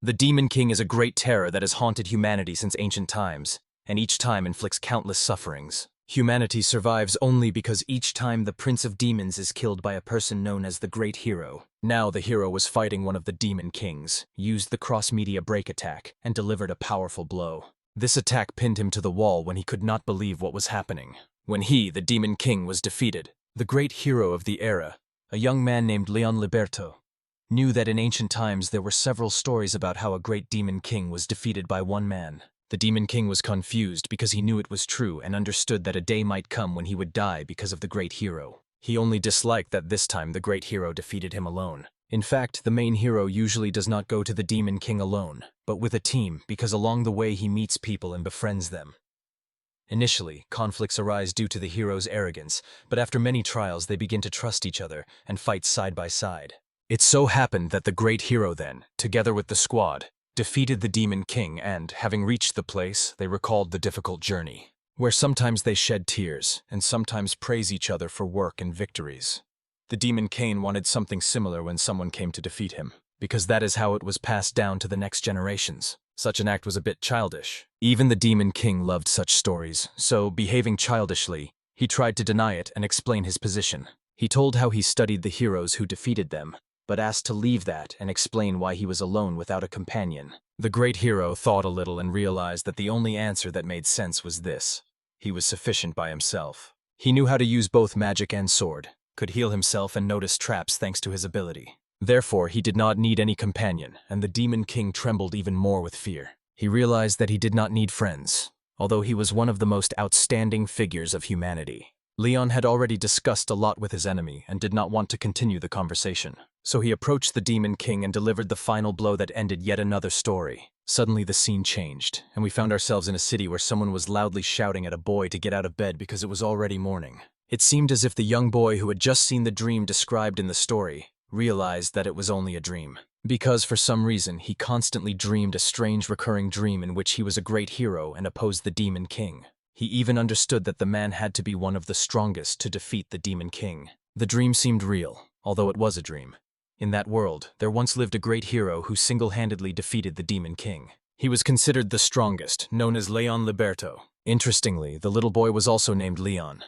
The Demon King is a great terror that has haunted humanity since ancient times, and each time inflicts countless sufferings. Humanity survives only because each time the Prince of Demons is killed by a person known as the Great Hero. Now the hero was fighting one of the Demon Kings, used the cross-media break attack, and delivered a powerful blow. This attack pinned him to the wall when he could not believe what was happening. When he, the Demon King, was defeated, the great hero of the era, a young man named Leon Liberto, knew that in ancient times there were several stories about how a great Demon King was defeated by one man. The Demon King was confused because he knew it was true and understood that a day might come when he would die because of the great hero. He only disliked that this time the great hero defeated him alone. In fact, the main hero usually does not go to the Demon King alone, but with a team, because along the way he meets people and befriends them. Initially, conflicts arise due to the hero's arrogance, but after many trials they begin to trust each other and fight side by side. It so happened that the great hero then, together with the squad, defeated the Demon King and, having reached the place, they recalled the difficult journey, where sometimes they shed tears and sometimes praise each other for work and victories. The Demon King wanted something similar when someone came to defeat him, because that is how it was passed down to the next generations. Such an act was a bit childish. Even the Demon King loved such stories, so, behaving childishly, he tried to deny it and explain his position. He told how he studied the heroes who defeated them, but asked to leave that and explain why he was alone without a companion. The great hero thought a little and realized that the only answer that made sense was this: he was sufficient by himself. He knew how to use both magic and sword, could heal himself and notice traps thanks to his ability. Therefore, he did not need any companion, and the Demon King trembled even more with fear. He realized that he did not need friends, although he was one of the most outstanding figures of humanity. Leon had already discussed a lot with his enemy and did not want to continue the conversation. So he approached the Demon King and delivered the final blow that ended yet another story. Suddenly the scene changed, and we found ourselves in a city where someone was loudly shouting at a boy to get out of bed because it was already morning. It seemed as if the young boy who had just seen the dream described in the story realized that it was only a dream. Because for some reason he constantly dreamed a strange recurring dream in which he was a great hero and opposed the Demon King. He even understood that the man had to be one of the strongest to defeat the Demon King. The dream seemed real, although it was a dream. In that world, there once lived a great hero who single-handedly defeated the Demon King. He was considered the strongest, known as Leon Liberto. Interestingly, the little boy was also named Leon.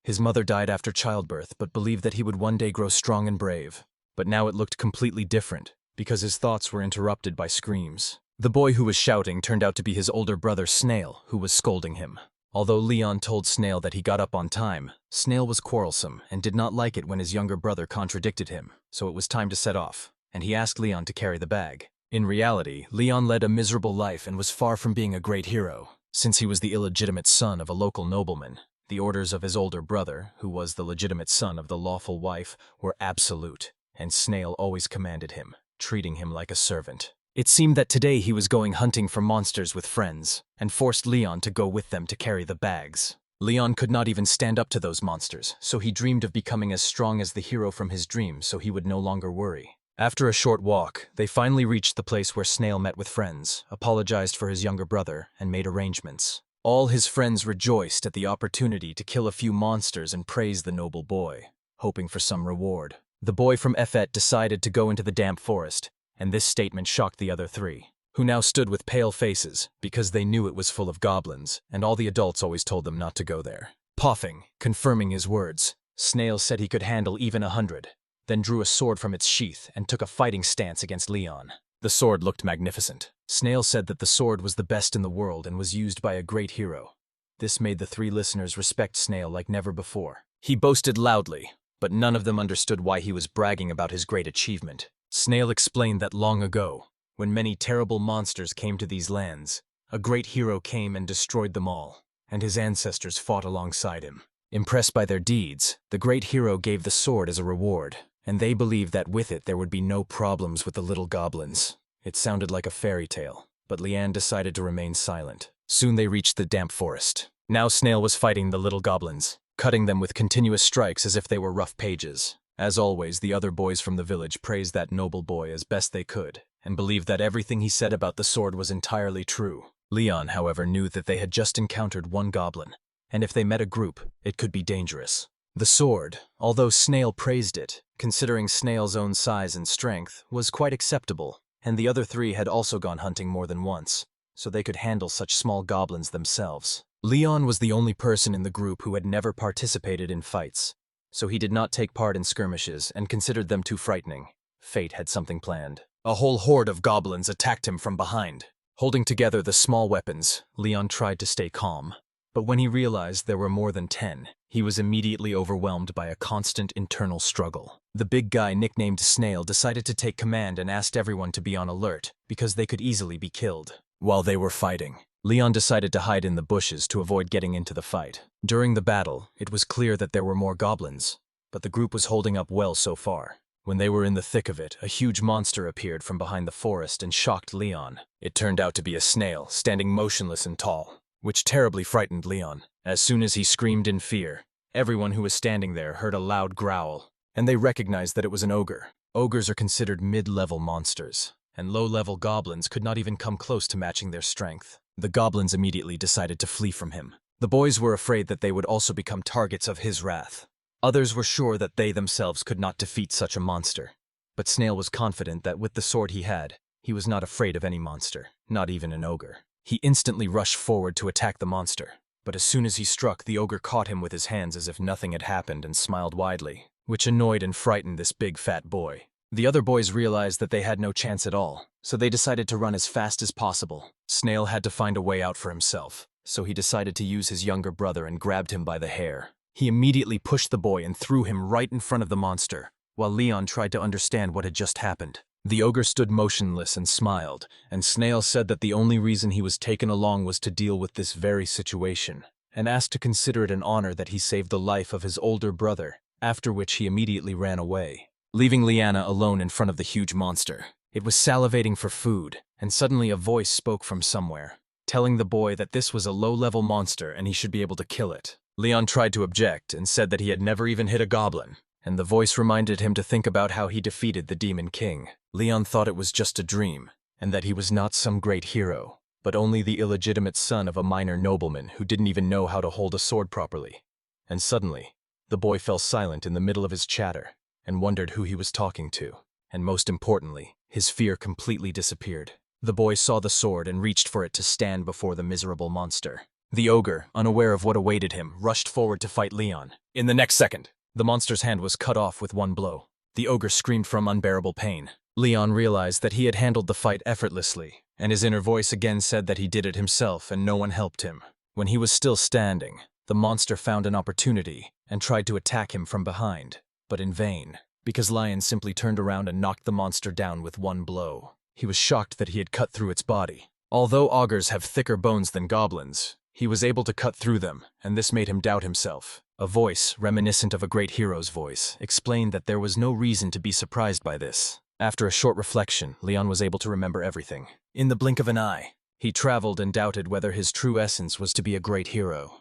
His mother died after childbirth, but believed that he would one day grow strong and brave. But now it looked completely different, because his thoughts were interrupted by screams. The boy who was shouting turned out to be his older brother Snail, who was scolding him. Although Leon told Snail that he got up on time, Snail was quarrelsome and did not like it when his younger brother contradicted him, so it was time to set off, and he asked Leon to carry the bag. In reality, Leon led a miserable life and was far from being a great hero, since he was the illegitimate son of a local nobleman. The orders of his older brother, who was the legitimate son of the lawful wife, were absolute, and Snail always commanded him, treating him like a servant. It seemed that today he was going hunting for monsters with friends, and forced Leon to go with them to carry the bags. Leon could not even stand up to those monsters, so he dreamed of becoming as strong as the hero from his dream so he would no longer worry. After a short walk, they finally reached the place where Snail met with friends, apologized for his younger brother, and made arrangements. All his friends rejoiced at the opportunity to kill a few monsters and praised the noble boy, hoping for some reward. The boy from Effet decided to go into the damp forest, and this statement shocked the other three, who now stood with pale faces because they knew it was full of goblins, and all the adults always told them not to go there. Puffing, confirming his words, Snail said he could handle even 100, then drew a sword from its sheath and took a fighting stance against Leon. The sword looked magnificent. Snail said that the sword was the best in the world and was used by a great hero. This made the three listeners respect Snail like never before. He boasted loudly, but none of them understood why he was bragging about his great achievement. Snail explained that long ago, when many terrible monsters came to these lands, a great hero came and destroyed them all, and his ancestors fought alongside him. Impressed by their deeds, the great hero gave the sword as a reward, and they believed that with it there would be no problems with the little goblins. It sounded like a fairy tale, but Leanne decided to remain silent. Soon they reached the damp forest. Now Snail was fighting the little goblins, cutting them with continuous strikes as if they were rough pages. As always, the other boys from the village praised that noble boy as best they could, and believed that everything he said about the sword was entirely true. Leon, however, knew that they had just encountered one goblin, and if they met a group, it could be dangerous. The sword, although Snail praised it, considering Snail's own size and strength, was quite acceptable, and the other three had also gone hunting more than once, so they could handle such small goblins themselves. Leon was the only person in the group who had never participated in fights, so he did not take part in skirmishes and considered them too frightening. Fate had something planned. A whole horde of goblins attacked him from behind. Holding together the small weapons, Leon tried to stay calm. But when he realized there were more than 10, he was immediately overwhelmed by a constant internal struggle. The big guy nicknamed Snail decided to take command and asked everyone to be on alert, because they could easily be killed. While they were fighting, Leon decided to hide in the bushes to avoid getting into the fight. During the battle, it was clear that there were more goblins, but the group was holding up well so far. When they were in the thick of it, a huge monster appeared from behind the forest and shocked Leon. It turned out to be a snail, standing motionless and tall, which terribly frightened Leon. As soon as he screamed in fear, everyone who was standing there heard a loud growl, and they recognized that it was an ogre. Ogres are considered mid-level monsters, and low-level goblins could not even come close to matching their strength. The goblins immediately decided to flee from him. The boys were afraid that they would also become targets of his wrath. Others were sure that they themselves could not defeat such a monster. But Snail was confident that with the sword he had, he was not afraid of any monster, not even an ogre. He instantly rushed forward to attack the monster, but as soon as he struck, the ogre caught him with his hands as if nothing had happened and smiled widely, which annoyed and frightened this big fat boy. The other boys realized that they had no chance at all, so they decided to run as fast as possible. Snail had to find a way out for himself, so he decided to use his younger brother and grabbed him by the hair. He immediately pushed the boy and threw him right in front of the monster, while Leon tried to understand what had just happened. The ogre stood motionless and smiled, and Snail said that the only reason he was taken along was to deal with this very situation, and asked to consider it an honor that he saved the life of his older brother, after which he immediately ran away, leaving Leanna alone in front of the huge monster. It was salivating for food, and suddenly a voice spoke from somewhere, telling the boy that this was a low-level monster and he should be able to kill it. Leon tried to object and said that he had never even hit a goblin, and the voice reminded him to think about how he defeated the Demon King. Leon thought it was just a dream, and that he was not some great hero, but only the illegitimate son of a minor nobleman who didn't even know how to hold a sword properly. And suddenly, the boy fell silent in the middle of his chatter, and wondered who he was talking to, and most importantly, his fear completely disappeared. The boy saw the sword and reached for it to stand before the miserable monster. The ogre, unaware of what awaited him, rushed forward to fight Leon. In the next second, the monster's hand was cut off with one blow. The ogre screamed from unbearable pain. Leon realized that he had handled the fight effortlessly, and his inner voice again said that he did it himself and no one helped him. When he was still standing, the monster found an opportunity and tried to attack him from behind, but in vain, because Lion simply turned around and knocked the monster down with one blow. He was shocked that he had cut through its body. Although ogres have thicker bones than goblins, he was able to cut through them, and this made him doubt himself. A voice, reminiscent of a great hero's voice, explained that there was no reason to be surprised by this. After a short reflection, Leon was able to remember everything. In the blink of an eye, he traveled and doubted whether his true essence was to be a great hero.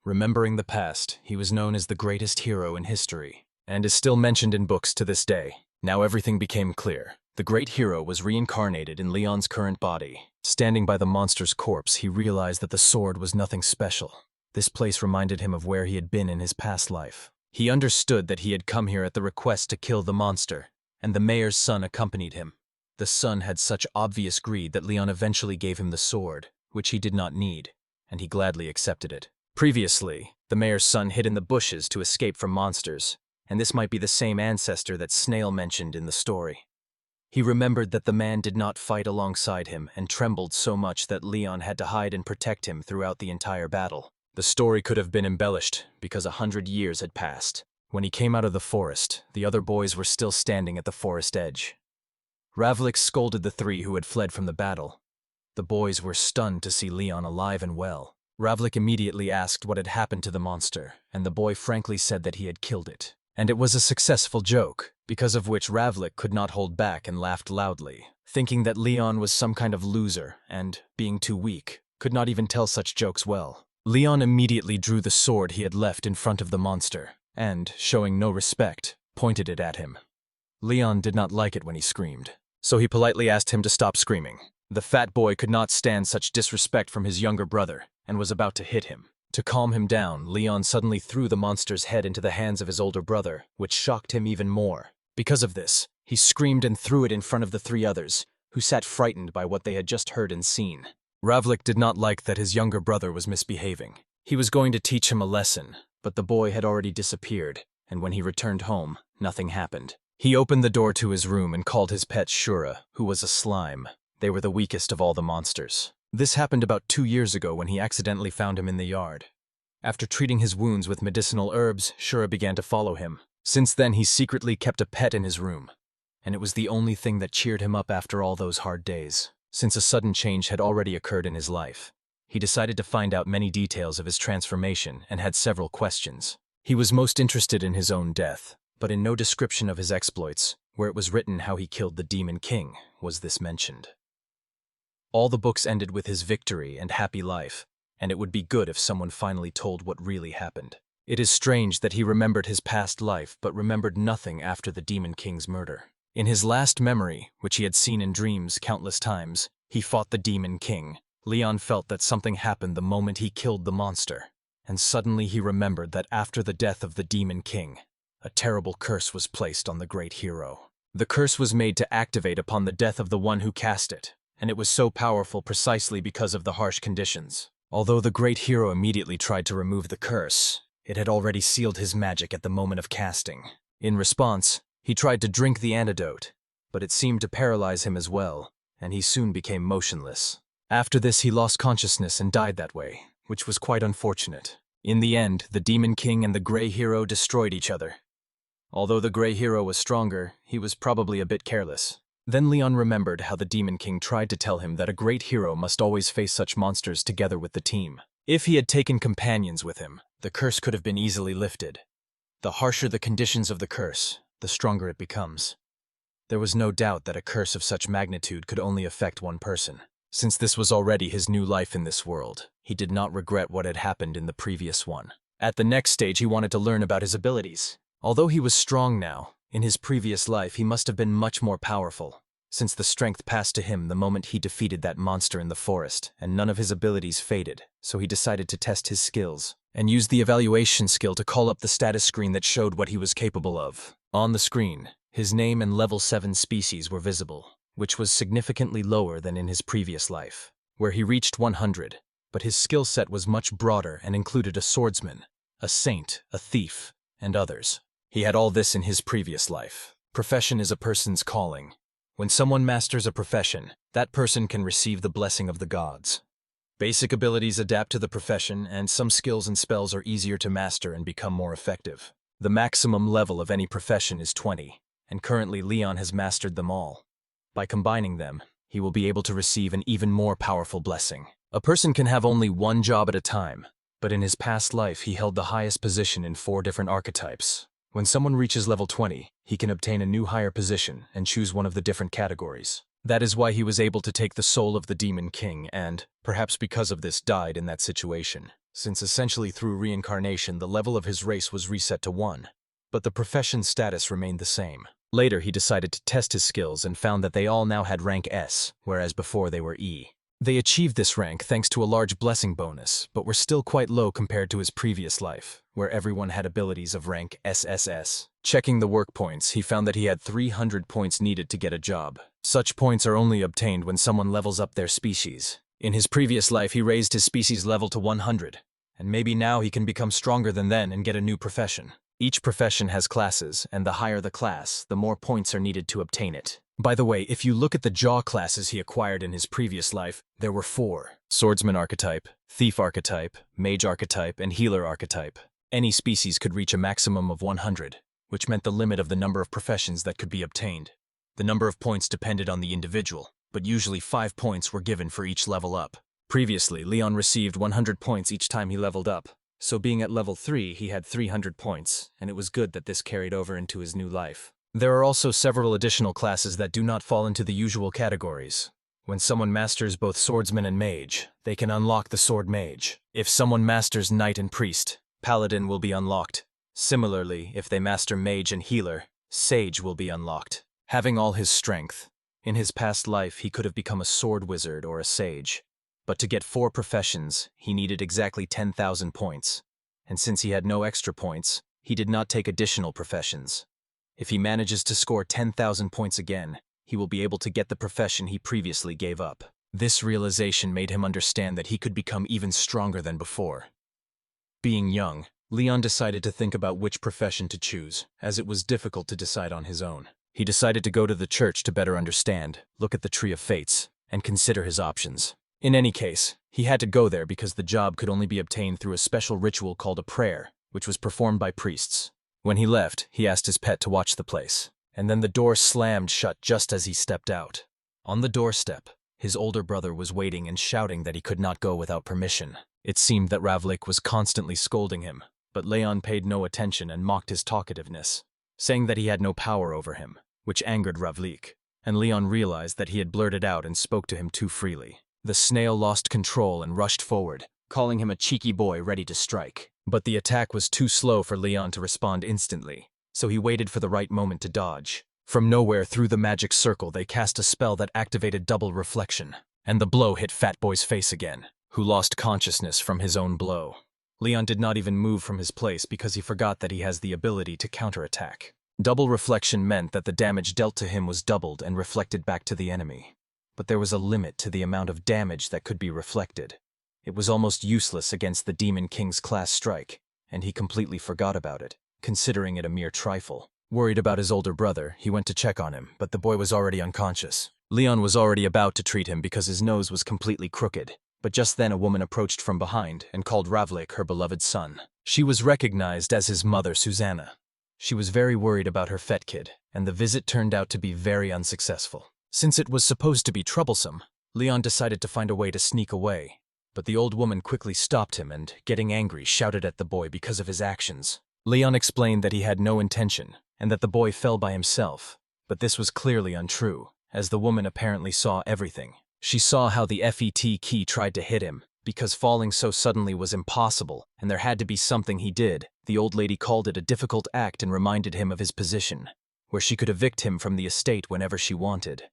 Remembering the past, he was known as the greatest hero in history, and is still mentioned in books to this day. Now everything became clear. The great hero was reincarnated in Leon's current body. Standing by the monster's corpse, he realized that the sword was nothing special. This place reminded him of where he had been in his past life. He understood that he had come here at the request to kill the monster, and the mayor's son accompanied him. The son had such obvious greed that Leon eventually gave him the sword, which he did not need, and he gladly accepted it. Previously, the mayor's son hid in the bushes to escape from monsters, and this might be the same ancestor that Snail mentioned in the story. He remembered that the man did not fight alongside him and trembled so much that Leon had to hide and protect him throughout the entire battle. The story could have been embellished because 100 years had passed. When he came out of the forest, the other boys were still standing at the forest edge. Ravlik scolded the three who had fled from the battle. The boys were stunned to see Leon alive and well. Ravlik immediately asked what had happened to the monster, and the boy frankly said that he had killed it. And it was a successful joke, because of which Ravlik could not hold back and laughed loudly, thinking that Leon was some kind of loser and, being too weak, could not even tell such jokes well. Leon immediately drew the sword he had left in front of the monster, and, showing no respect, pointed it at him. Leon did not like it when he screamed, so he politely asked him to stop screaming. The fat boy could not stand such disrespect from his younger brother, and was about to hit him. To calm him down, Leon suddenly threw the monster's head into the hands of his older brother, which shocked him even more. Because of this, he screamed and threw it in front of the three others, who sat frightened by what they had just heard and seen. Ravlik did not like that his younger brother was misbehaving. He was going to teach him a lesson, but the boy had already disappeared, and when he returned home, nothing happened. He opened the door to his room and called his pet Shura, who was a slime. They were the weakest of all the monsters. This happened about 2 years ago when he accidentally found him in the yard. After treating his wounds with medicinal herbs, Shura began to follow him. Since then, he secretly kept a pet in his room, and it was the only thing that cheered him up after all those hard days. Since a sudden change had already occurred in his life, he decided to find out many details of his transformation and had several questions. He was most interested in his own death, but in no description of his exploits, where it was written how he killed the Demon King, was this mentioned. All the books ended with his victory and happy life, and it would be good if someone finally told what really happened. It is strange that he remembered his past life but remembered nothing after the Demon King's murder. In his last memory, which he had seen in dreams countless times, he fought the Demon King. Leon felt that something happened the moment he killed the monster, and suddenly he remembered that after the death of the Demon King, a terrible curse was placed on the great hero. The curse was made to activate upon the death of the one who cast it, and it was so powerful precisely because of the harsh conditions. Although the great hero immediately tried to remove the curse, it had already sealed his magic at the moment of casting. In response, he tried to drink the antidote, but it seemed to paralyze him as well, and he soon became motionless. After this, he lost consciousness and died that way, which was quite unfortunate. In the end, the Demon King and the Grey Hero destroyed each other. Although the Grey Hero was stronger, he was probably a bit careless. Then Leon remembered how the Demon King tried to tell him that a great hero must always face such monsters together with the team. If he had taken companions with him, the curse could have been easily lifted. The harsher the conditions of the curse, the stronger it becomes. There was no doubt that a curse of such magnitude could only affect one person. Since this was already his new life in this world, he did not regret what had happened in the previous one. At the next stage, he wanted to learn about his abilities. Although he was strong now, in his previous life he must have been much more powerful, since the strength passed to him the moment he defeated that monster in the forest, and none of his abilities faded, so he decided to test his skills, and used the evaluation skill to call up the status screen that showed what he was capable of. On the screen, his name and level 7 species were visible, which was significantly lower than in his previous life, where he reached 100, but his skill set was much broader and included a swordsman, a saint, a thief, and others. He had all this in his previous life. Profession is a person's calling. When someone masters a profession, that person can receive the blessing of the gods. Basic abilities adapt to the profession, and some skills and spells are easier to master and become more effective. The maximum level of any profession is 20, and currently Leon has mastered them all. By combining them, he will be able to receive an even more powerful blessing. A person can have only one job at a time, but in his past life he held the highest position in 4 different archetypes. When someone reaches level 20, he can obtain a new higher position and choose one of the different categories. That is why he was able to take the soul of the Demon King and, perhaps because of this, died in that situation, since essentially through reincarnation the level of his race was reset to 1, but the profession status remained the same. Later he decided to test his skills and found that they all now had rank S, whereas before they were E. They achieved this rank thanks to a large blessing bonus, but were still quite low compared to his previous life, where everyone had abilities of rank SSS. Checking the work points, he found that he had 300 points needed to get a job. Such points are only obtained when someone levels up their species. In his previous life, he raised his species level to 100, and maybe now he can become stronger than then and get a new profession. Each profession has classes, and the higher the class, the more points are needed to obtain it. By the way, if you look at the jaw classes he acquired in his previous life, there were 4. Swordsman archetype, thief archetype, mage archetype, and healer archetype. Any species could reach a maximum of 100, which meant the limit of the number of professions that could be obtained. The number of points depended on the individual, but usually 5 points were given for each level up. Previously, Leon received 100 points each time he leveled up, so being at level 3, he had 300 points, and it was good that this carried over into his new life. There are also several additional classes that do not fall into the usual categories. When someone masters both swordsman and mage, they can unlock the sword mage. If someone masters knight and priest, paladin will be unlocked. Similarly, if they master mage and healer, sage will be unlocked. Having all his strength, in his past life he could have become a sword wizard or a sage. But to get 4 professions, he needed exactly 10,000 points. And since he had no extra points, he did not take additional professions. If he manages to score 10,000 points again, he he will be able to get the profession he previously gave up. This realization made him understand that he could become even stronger than before. Being young, Leon decided to think about which profession to choose, as it was difficult to decide on his own. He decided to go to the church to better understand, look at the Tree of Fates, and consider his options. In any case, he had to go there because the job could only be obtained through a special ritual called a prayer, which was performed by priests. When he left, he asked his pet to watch the place, and then the door slammed shut just as he stepped out. On the doorstep, his older brother was waiting and shouting that he could not go without permission. It seemed that Ravlik was constantly scolding him, but Leon paid no attention and mocked his talkativeness, saying that he had no power over him, which angered Ravlik, and Leon realized that he had blurted out and spoke to him too freely. The snail lost control and rushed forward, calling him a cheeky boy ready to strike. But the attack was too slow for Leon to respond instantly, so he waited for the right moment to dodge. From nowhere through the magic circle they cast a spell that activated double reflection, and the blow hit Fat Boy's face again, who lost consciousness from his own blow. Leon did not even move from his place because he forgot that he has the ability to counterattack. Double reflection meant that the damage dealt to him was doubled and reflected back to the enemy. But there was a limit to the amount of damage that could be reflected. It was almost useless against the Demon King's class strike, and he completely forgot about it, considering it a mere trifle. Worried about his older brother, he went to check on him, but the boy was already unconscious. Leon was already about to treat him because his nose was completely crooked, but just then a woman approached from behind and called Ravlik her beloved son. She was recognized as his mother, Susanna. She was very worried about her pet kid, and the visit turned out to be very unsuccessful. Since it was supposed to be troublesome, Leon decided to find a way to sneak away. But the old woman quickly stopped him and, getting angry, shouted at the boy because of his actions. Leon explained that he had no intention, and that the boy fell by himself. But this was clearly untrue, as the woman apparently saw everything. She saw how the FET key tried to hit him, because falling so suddenly was impossible, and there had to be something he did. The old lady called it a difficult act and reminded him of his position, where she could evict him from the estate whenever she wanted.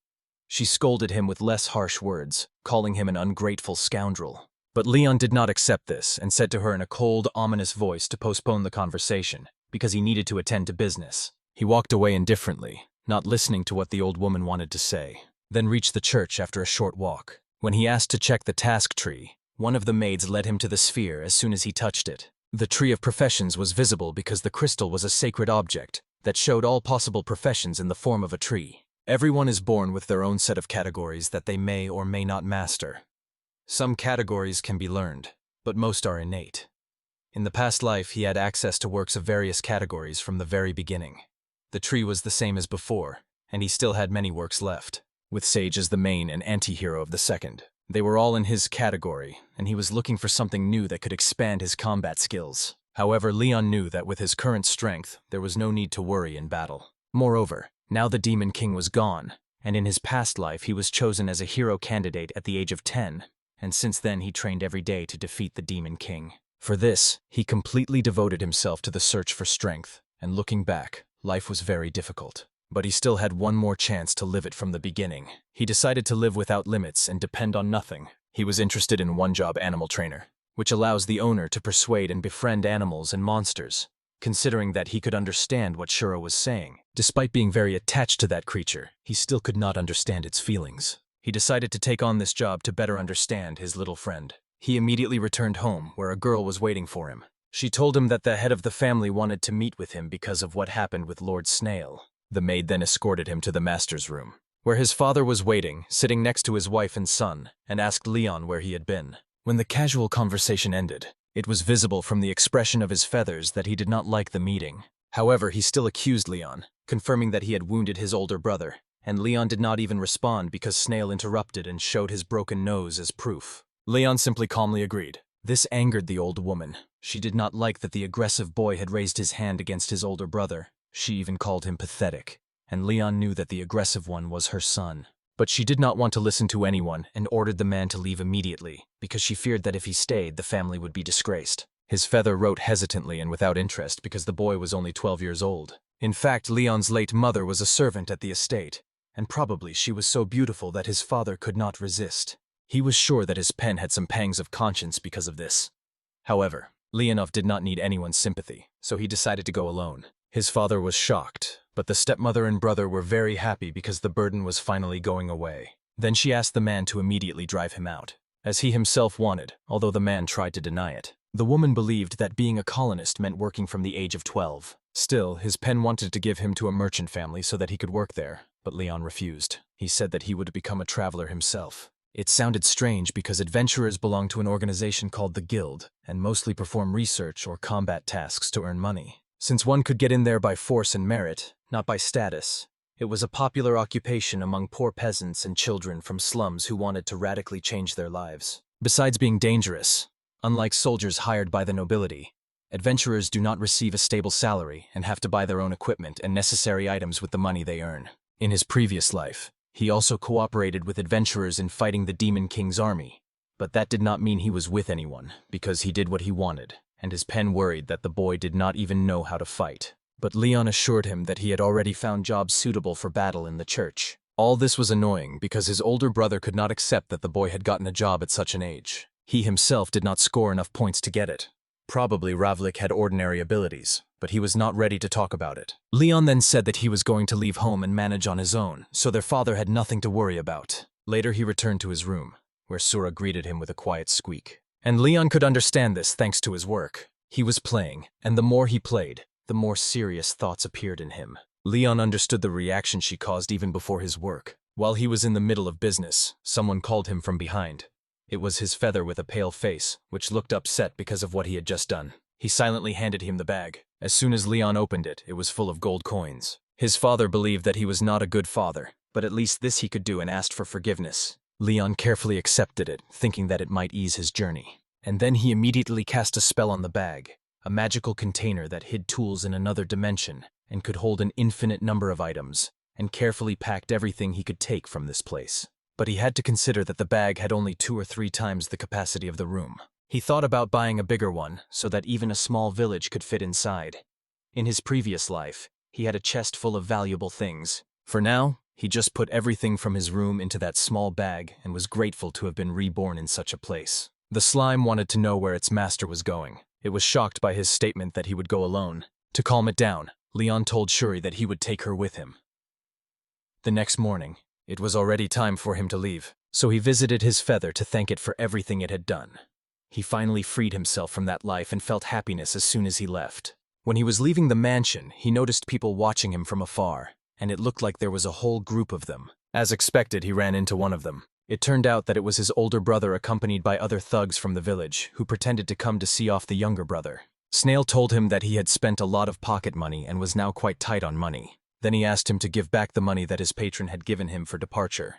She scolded him with less harsh words, calling him an ungrateful scoundrel. But Leon did not accept this and said to her in a cold, ominous voice to postpone the conversation, because he needed to attend to business. He walked away indifferently, not listening to what the old woman wanted to say, then reached the church after a short walk. When he asked to check the task tree, one of the maids led him to the sphere as soon as he touched it. The tree of professions was visible because the crystal was a sacred object that showed all possible professions in the form of a tree. Everyone is born with their own set of categories that they may or may not master. Some categories can be learned, but most are innate. In the past life, he had access to works of various categories from the very beginning. The tree was the same as before, and he still had many works left, with Sage as the main and anti-hero of the second. They were all in his category, and he was looking for something new that could expand his combat skills. However, Leon knew that with his current strength, there was no need to worry in battle. Moreover, now the Demon King was gone, and in his past life he was chosen as a hero candidate at the age of 10, and since then he trained every day to defeat the Demon King. For this, he completely devoted himself to the search for strength, and looking back, life was very difficult. But he still had one more chance to live it from the beginning. He decided to live without limits and depend on nothing. He was interested in one-job animal trainer, which allows the owner to persuade and befriend animals and monsters. Considering that he could understand what Shura was saying, despite being very attached to that creature, he still could not understand its feelings. He decided to take on this job to better understand his little friend. He immediately returned home, where a girl was waiting for him. She told him that the head of the family wanted to meet with him because of what happened with Lord Snail. The maid then escorted him to the master's room, where his father was waiting, sitting next to his wife and son, and asked Leon where he had been. When the casual conversation ended, it was visible from the expression of his feathers that he did not like the meeting. However, he still accused Leon, confirming that he had wounded his older brother, and Leon did not even respond because Snail interrupted and showed his broken nose as proof. Leon simply calmly agreed. This angered the old woman. She did not like that the aggressive boy had raised his hand against his older brother. She even called him pathetic, and Leon knew that the aggressive one was her son. But she did not want to listen to anyone and ordered the man to leave immediately, because she feared that if he stayed, the family would be disgraced. His feather wrote hesitantly and without interest because the boy was only 12 years old. In fact, Leon's late mother was a servant at the estate, and probably she was so beautiful that his father could not resist. He was sure that his pen had some pangs of conscience because of this. However, Leonov did not need anyone's sympathy, so he decided to go alone. His father was shocked, But the stepmother and brother were very happy because the burden was finally going away. Then she asked the man to immediately drive him out, as he himself wanted, although the man tried to deny it. The woman believed that being a colonist meant working from the age of 12. Still, his pen wanted to give him to a merchant family so that he could work there, but Leon refused. He said that he would become a traveler himself. It sounded strange because adventurers belong to an organization called the Guild and mostly perform research or combat tasks to earn money. Since one could get in there by force and merit, not by status, it was a popular occupation among poor peasants and children from slums who wanted to radically change their lives. Besides being dangerous, unlike soldiers hired by the nobility, adventurers do not receive a stable salary and have to buy their own equipment and necessary items with the money they earn. In his previous life, he also cooperated with adventurers in fighting the Demon King's army, but that did not mean he was with anyone, because he did what he wanted, and his pen worried that the boy did not even know how to fight. But Leon assured him that he had already found jobs suitable for battle in the church. All this was annoying because his older brother could not accept that the boy had gotten a job at such an age. He himself did not score enough points to get it. Probably Ravlik had ordinary abilities, but he was not ready to talk about it. Leon then said that he was going to leave home and manage on his own, so their father had nothing to worry about. Later he returned to his room, where Sura greeted him with a quiet squeak. And Leon could understand this thanks to his work. He was playing, and the more he played, the more serious thoughts appeared in him. Leon understood the reaction she caused even before his work. While he was in the middle of business, someone called him from behind. It was his feather with a pale face, which looked upset because of what he had just done. He silently handed him the bag. As soon as Leon opened it, it was full of gold coins. His father believed that he was not a good father, but at least this he could do and asked for forgiveness. Leon carefully accepted it, thinking that it might ease his journey. And then he immediately cast a spell on the bag, a magical container that hid tools in another dimension and could hold an infinite number of items, and carefully packed everything he could take from this place. But he had to consider that the bag had only 2 or 3 times the capacity of the room. He thought about buying a bigger one so that even a small village could fit inside. In his previous life, he had a chest full of valuable things. For now, he just put everything from his room into that small bag and was grateful to have been reborn in such a place. The slime wanted to know where its master was going. It was shocked by his statement that he would go alone. To calm it down, Leon told Shuri that he would take her with him. The next morning, it was already time for him to leave, so he visited his feather to thank it for everything it had done. He finally freed himself from that life and felt happiness as soon as he left. When he was leaving the mansion, he noticed people watching him from afar, and it looked like there was a whole group of them. As expected, he ran into one of them. It turned out that it was his older brother accompanied by other thugs from the village, who pretended to come to see off the younger brother. Snail told him that he had spent a lot of pocket money and was now quite tight on money. Then he asked him to give back the money that his patron had given him for departure.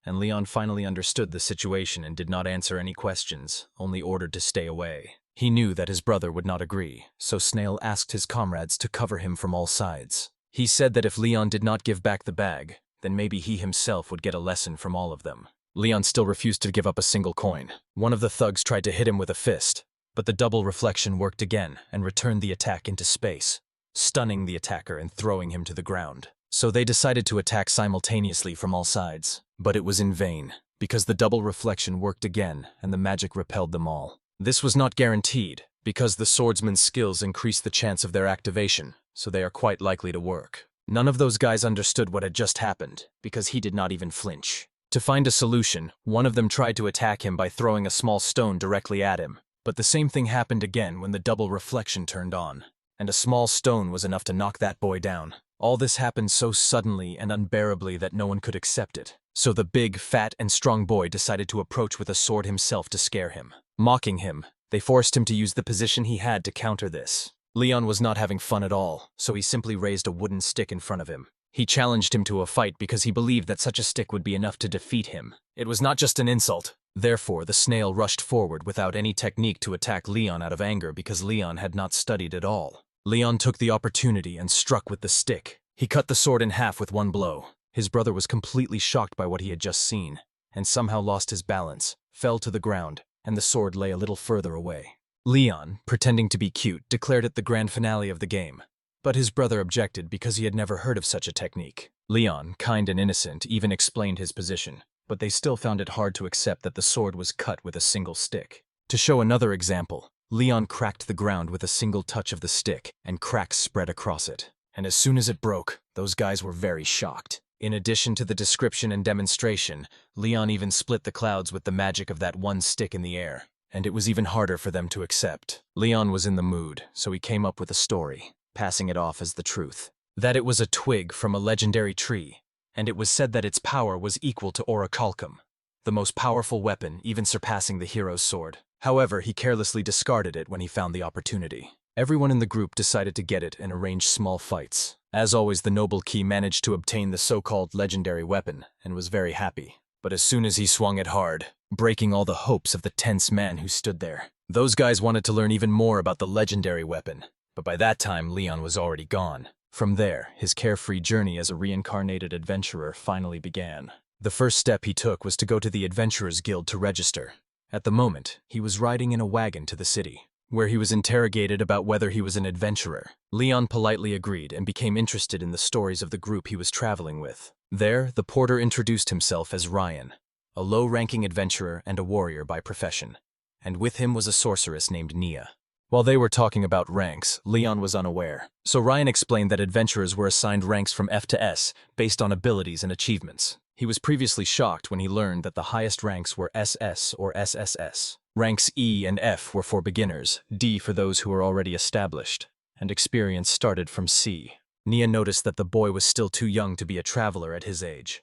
And Leon finally understood the situation and did not answer any questions, only ordered to stay away. He knew that his brother would not agree, so Snail asked his comrades to cover him from all sides. He said that if Leon did not give back the bag, then maybe he himself would get a lesson from all of them. Leon still refused to give up a single coin. One of the thugs tried to hit him with a fist, but the double reflection worked again and returned the attack into space, stunning the attacker and throwing him to the ground. So they decided to attack simultaneously from all sides. But it was in vain, because the double reflection worked again and the magic repelled them all. This was not guaranteed, because the swordsman's skills increase the chance of their activation, so they are quite likely to work. None of those guys understood what had just happened, because he did not even flinch. To find a solution, one of them tried to attack him by throwing a small stone directly at him, but the same thing happened again when the double reflection turned on, and a small stone was enough to knock that boy down. All this happened so suddenly and unbearably that no one could accept it. So the big, fat, and strong boy decided to approach with a sword himself to scare him. Mocking him, they forced him to use the position he had to counter this. Leon was not having fun at all, so he simply raised a wooden stick in front of him. He challenged him to a fight because he believed that such a stick would be enough to defeat him. It was not just an insult. Therefore, the snail rushed forward without any technique to attack Leon out of anger because Leon had not studied at all. Leon took the opportunity and struck with the stick. He cut the sword in half with one blow. His brother was completely shocked by what he had just seen, and somehow lost his balance, fell to the ground, and the sword lay a little further away. Leon, pretending to be cute, declared it the grand finale of the game. But his brother objected because he had never heard of such a technique. Leon, kind and innocent, even explained his position, but they still found it hard to accept that the sword was cut with a single stick. To show another example, Leon cracked the ground with a single touch of the stick, and cracks spread across it. and as soon as it broke, those guys were very shocked. In addition to the description and demonstration, Leon even split the clouds with the magic of that one stick in the air, and it was even harder for them to accept. Leon was in the mood, so he came up with a story, passing it off as the truth. That it was a twig from a legendary tree, and it was said that its power was equal to orichalcum, the most powerful weapon, even surpassing the hero's sword. However, he carelessly discarded it when he found the opportunity. Everyone in the group decided to get it and arrange small fights. As always, the noble Key managed to obtain the so-called legendary weapon and was very happy. But as soon as he swung it hard, breaking all the hopes of the tense man who stood there. Those guys wanted to learn even more about the legendary weapon, but by that time Leon was already gone. From there, his carefree journey as a reincarnated adventurer finally began. The first step he took was to go to the Adventurers Guild to register. At the moment, he was riding in a wagon to the city, where he was interrogated about whether he was an adventurer. Leon politely agreed and became interested in the stories of the group he was traveling with. There, the porter introduced himself as Ryan, a low-ranking adventurer and a warrior by profession, and with him was a sorceress named Nia. While they were talking about ranks, Leon was unaware, so Ryan explained that adventurers were assigned ranks from F to S based on abilities and achievements. He was previously shocked when he learned that the highest ranks were SS or SSS. Ranks E and F were for beginners, D for those who were already established, and experience started from C. Nia noticed that the boy was still too young to be a traveler at his age.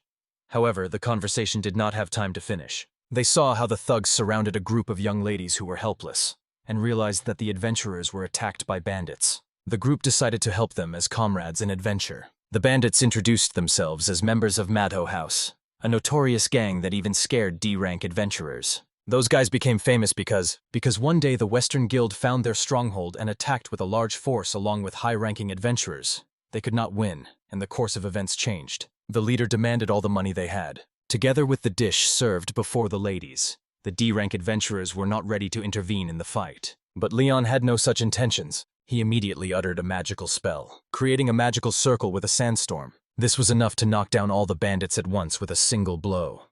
However, the conversation did not have time to finish. They saw how the thugs surrounded a group of young ladies who were helpless, and realized that the adventurers were attacked by bandits. The group decided to help them as comrades in adventure. The bandits introduced themselves as members of Madho House, a notorious gang that even scared D-rank adventurers. Those guys became famous because one day the Western Guild found their stronghold and attacked with a large force along with high-ranking adventurers. They could not win, and the course of events changed. The leader demanded all the money they had, together with the dish served before the ladies. The D-rank adventurers were not ready to intervene in the fight. But Leon had no such intentions. He immediately uttered a magical spell, creating a magical circle with a sandstorm. This was enough to knock down all the bandits at once with a single blow.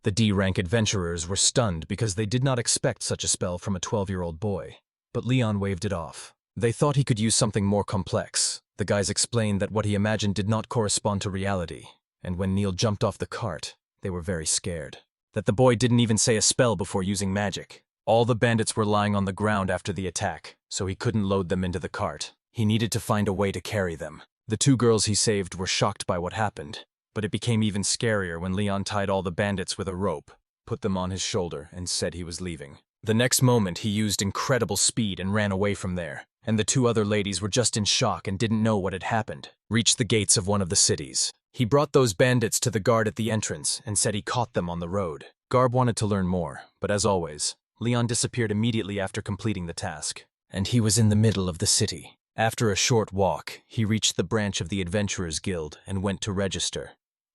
The D-rank adventurers were stunned because they did not expect such a spell from a 12-year-old boy. But Leon waved it off. They thought he could use something more complex. The guys explained that what he imagined did not correspond to reality, and when Neil jumped off the cart, they were very scared. That the boy didn't even say a spell before using magic. All the bandits were lying on the ground after the attack, so he couldn't load them into the cart. He needed to find a way to carry them. The two girls he saved were shocked by what happened, but it became even scarier when Leon tied all the bandits with a rope, put them on his shoulder, and said he was leaving. The next moment he used incredible speed and ran away from there, and the two other ladies were just in shock and didn't know what had happened. Reached the gates of one of the cities. He brought those bandits to the guard at the entrance and said he caught them on the road. Garb wanted to learn more, but as always, Leon disappeared immediately after completing the task, and he was in the middle of the city. After a short walk, he reached the branch of the Adventurers Guild and went to register.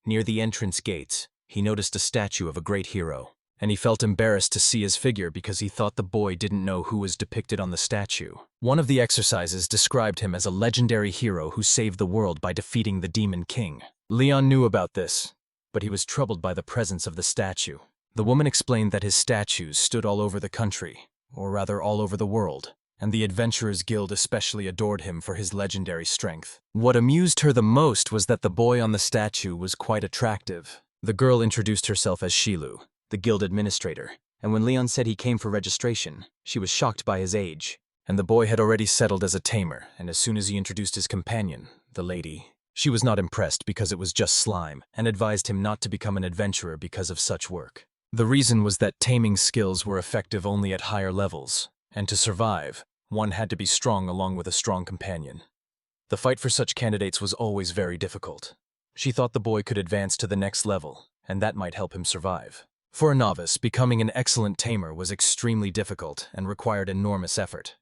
Near the entrance gates, he noticed a statue of a great hero, and he felt embarrassed to see his figure because he thought the boy didn't know who was depicted on the statue. One of the exercises described him as a legendary hero who saved the world by defeating the Demon King. Leon knew about this, but he was troubled by the presence of the statue. The woman explained that his statues stood all over the country, or rather all over the world, and the Adventurers Guild especially adored him for his legendary strength. What amused her the most was that the boy on the statue was quite attractive. The girl introduced herself as Shilu, the guild administrator, and when Leon said he came for registration, she was shocked by his age. And the boy had already settled as a tamer, and as soon as he introduced his companion, the lady, she was not impressed because it was just slime, and advised him not to become an adventurer because of such work. The reason was that taming skills were effective only at higher levels, and to survive, one had to be strong along with a strong companion. The fight for such candidates was always very difficult. She thought the boy could advance to the next level, and that might help him survive. For a novice, becoming an excellent tamer was extremely difficult and required enormous effort.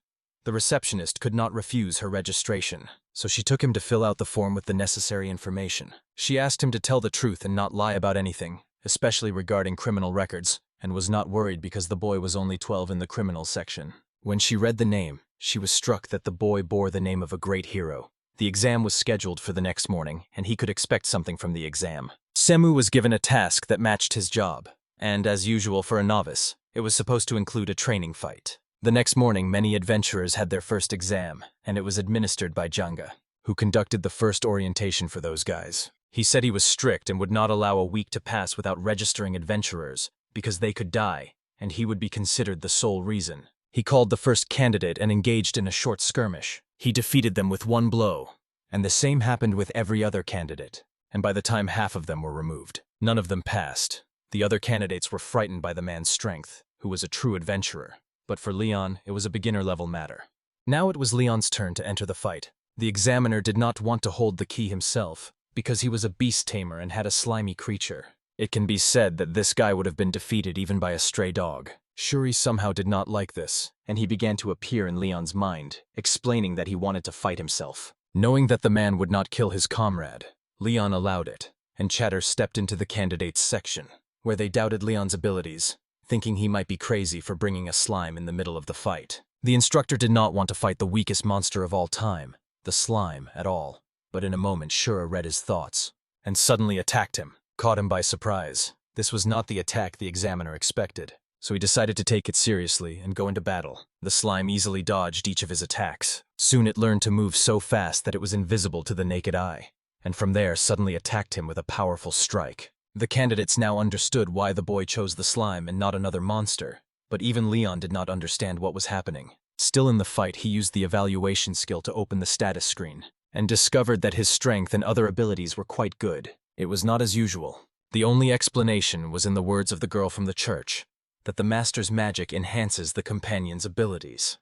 The receptionist could not refuse her registration, so she took him to fill out the form with the necessary information. She asked him to tell the truth and not lie about anything, especially regarding criminal records, and was not worried because the boy was only 12 in the criminal section. When she read the name, she was struck that the boy bore the name of a great hero. The exam was scheduled for the next morning, and he could expect something from the exam. Semu was given a task that matched his job, and as usual for a novice, it was supposed to include a training fight. The next morning, many adventurers had their first exam, and it was administered by Janga. who conducted the first orientation for those guys. He said he was strict and would not allow a week to pass without registering adventurers, because they could die, and he would be considered the sole reason. He called the first candidate and engaged in a short skirmish. He defeated them with one blow, and the same happened with every other candidate, and by the time half of them were removed, none of them passed. The other candidates were frightened by the man's strength, who was a true adventurer. But for Leon, it was a beginner-level matter. Now it was Leon's turn to enter the fight. The examiner did not want to hold the key himself, because he was a beast tamer and had a slimy creature. It can be said that this guy would have been defeated even by a stray dog. Shuri somehow did not like this, and he began to appear in Leon's mind, explaining that he wanted to fight himself. Knowing that the man would not kill his comrade, Leon allowed it, and Chatter stepped into the candidates section, where they doubted Leon's abilities, thinking he might be crazy for bringing a slime in the middle of the fight. The instructor did not want to fight the weakest monster of all time, the slime, at all, but in a moment Shura read his thoughts, and suddenly attacked him, caught him by surprise. This was not the attack the examiner expected, so he decided to take it seriously and go into battle. The slime easily dodged each of his attacks. Soon it learned to move so fast that it was invisible to the naked eye, and from there suddenly attacked him with a powerful strike. The candidates now understood why the boy chose the slime and not another monster, but even Leon did not understand what was happening. Still in the fight, he used the evaluation skill to open the status screen, and discovered that his strength and other abilities were quite good. It was not as usual. The only explanation was in the words of the girl from the church, that the master's magic enhances the companion's abilities.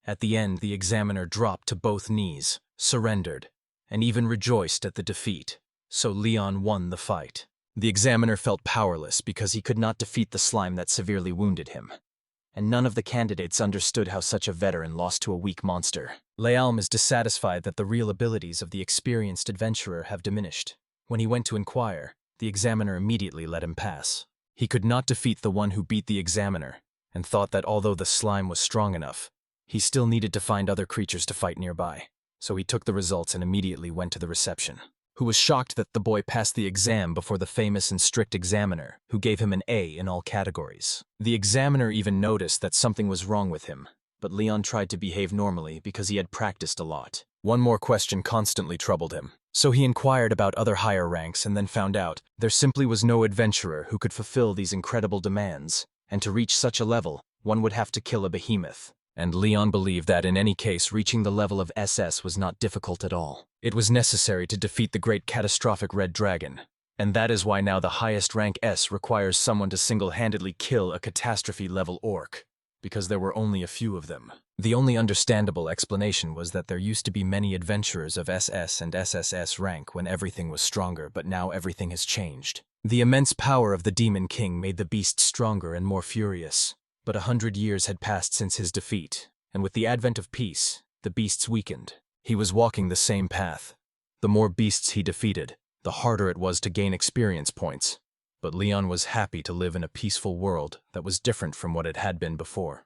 At the end, the examiner dropped to both knees, surrendered, and even rejoiced at the defeat, so Leon won the fight. The examiner felt powerless because he could not defeat the slime that severely wounded him, and none of the candidates understood how such a veteran lost to a weak monster. Lealm is dissatisfied that the real abilities of the experienced adventurer have diminished. When he went to inquire, the examiner immediately let him pass. He could not defeat the one who beat the examiner, and thought that although the slime was strong enough, he still needed to find other creatures to fight nearby. So he took the results and immediately went to the reception, who was shocked that the boy passed the exam before the famous and strict examiner, who gave him an A in all categories. The examiner even noticed that something was wrong with him, but Leon tried to behave normally because he had practiced a lot. One more question constantly troubled him, so he inquired about other higher ranks and then found out there simply was no adventurer who could fulfill these incredible demands, and to reach such a level, one would have to kill a behemoth. And Leon believed that in any case reaching the level of SS was not difficult at all. It was necessary to defeat the great catastrophic red dragon, and that is why now the highest rank S requires someone to single-handedly kill a catastrophe-level orc, because there were only a few of them. The only understandable explanation was that there used to be many adventurers of SS and SSS rank when everything was stronger, but now everything has changed. The immense power of the Demon King made the beast stronger and more furious. But 100 years had passed since his defeat, and with the advent of peace, the beasts weakened. He was walking the same path. The more beasts he defeated, the harder it was to gain experience points. But Leon was happy to live in a peaceful world that was different from what it had been before.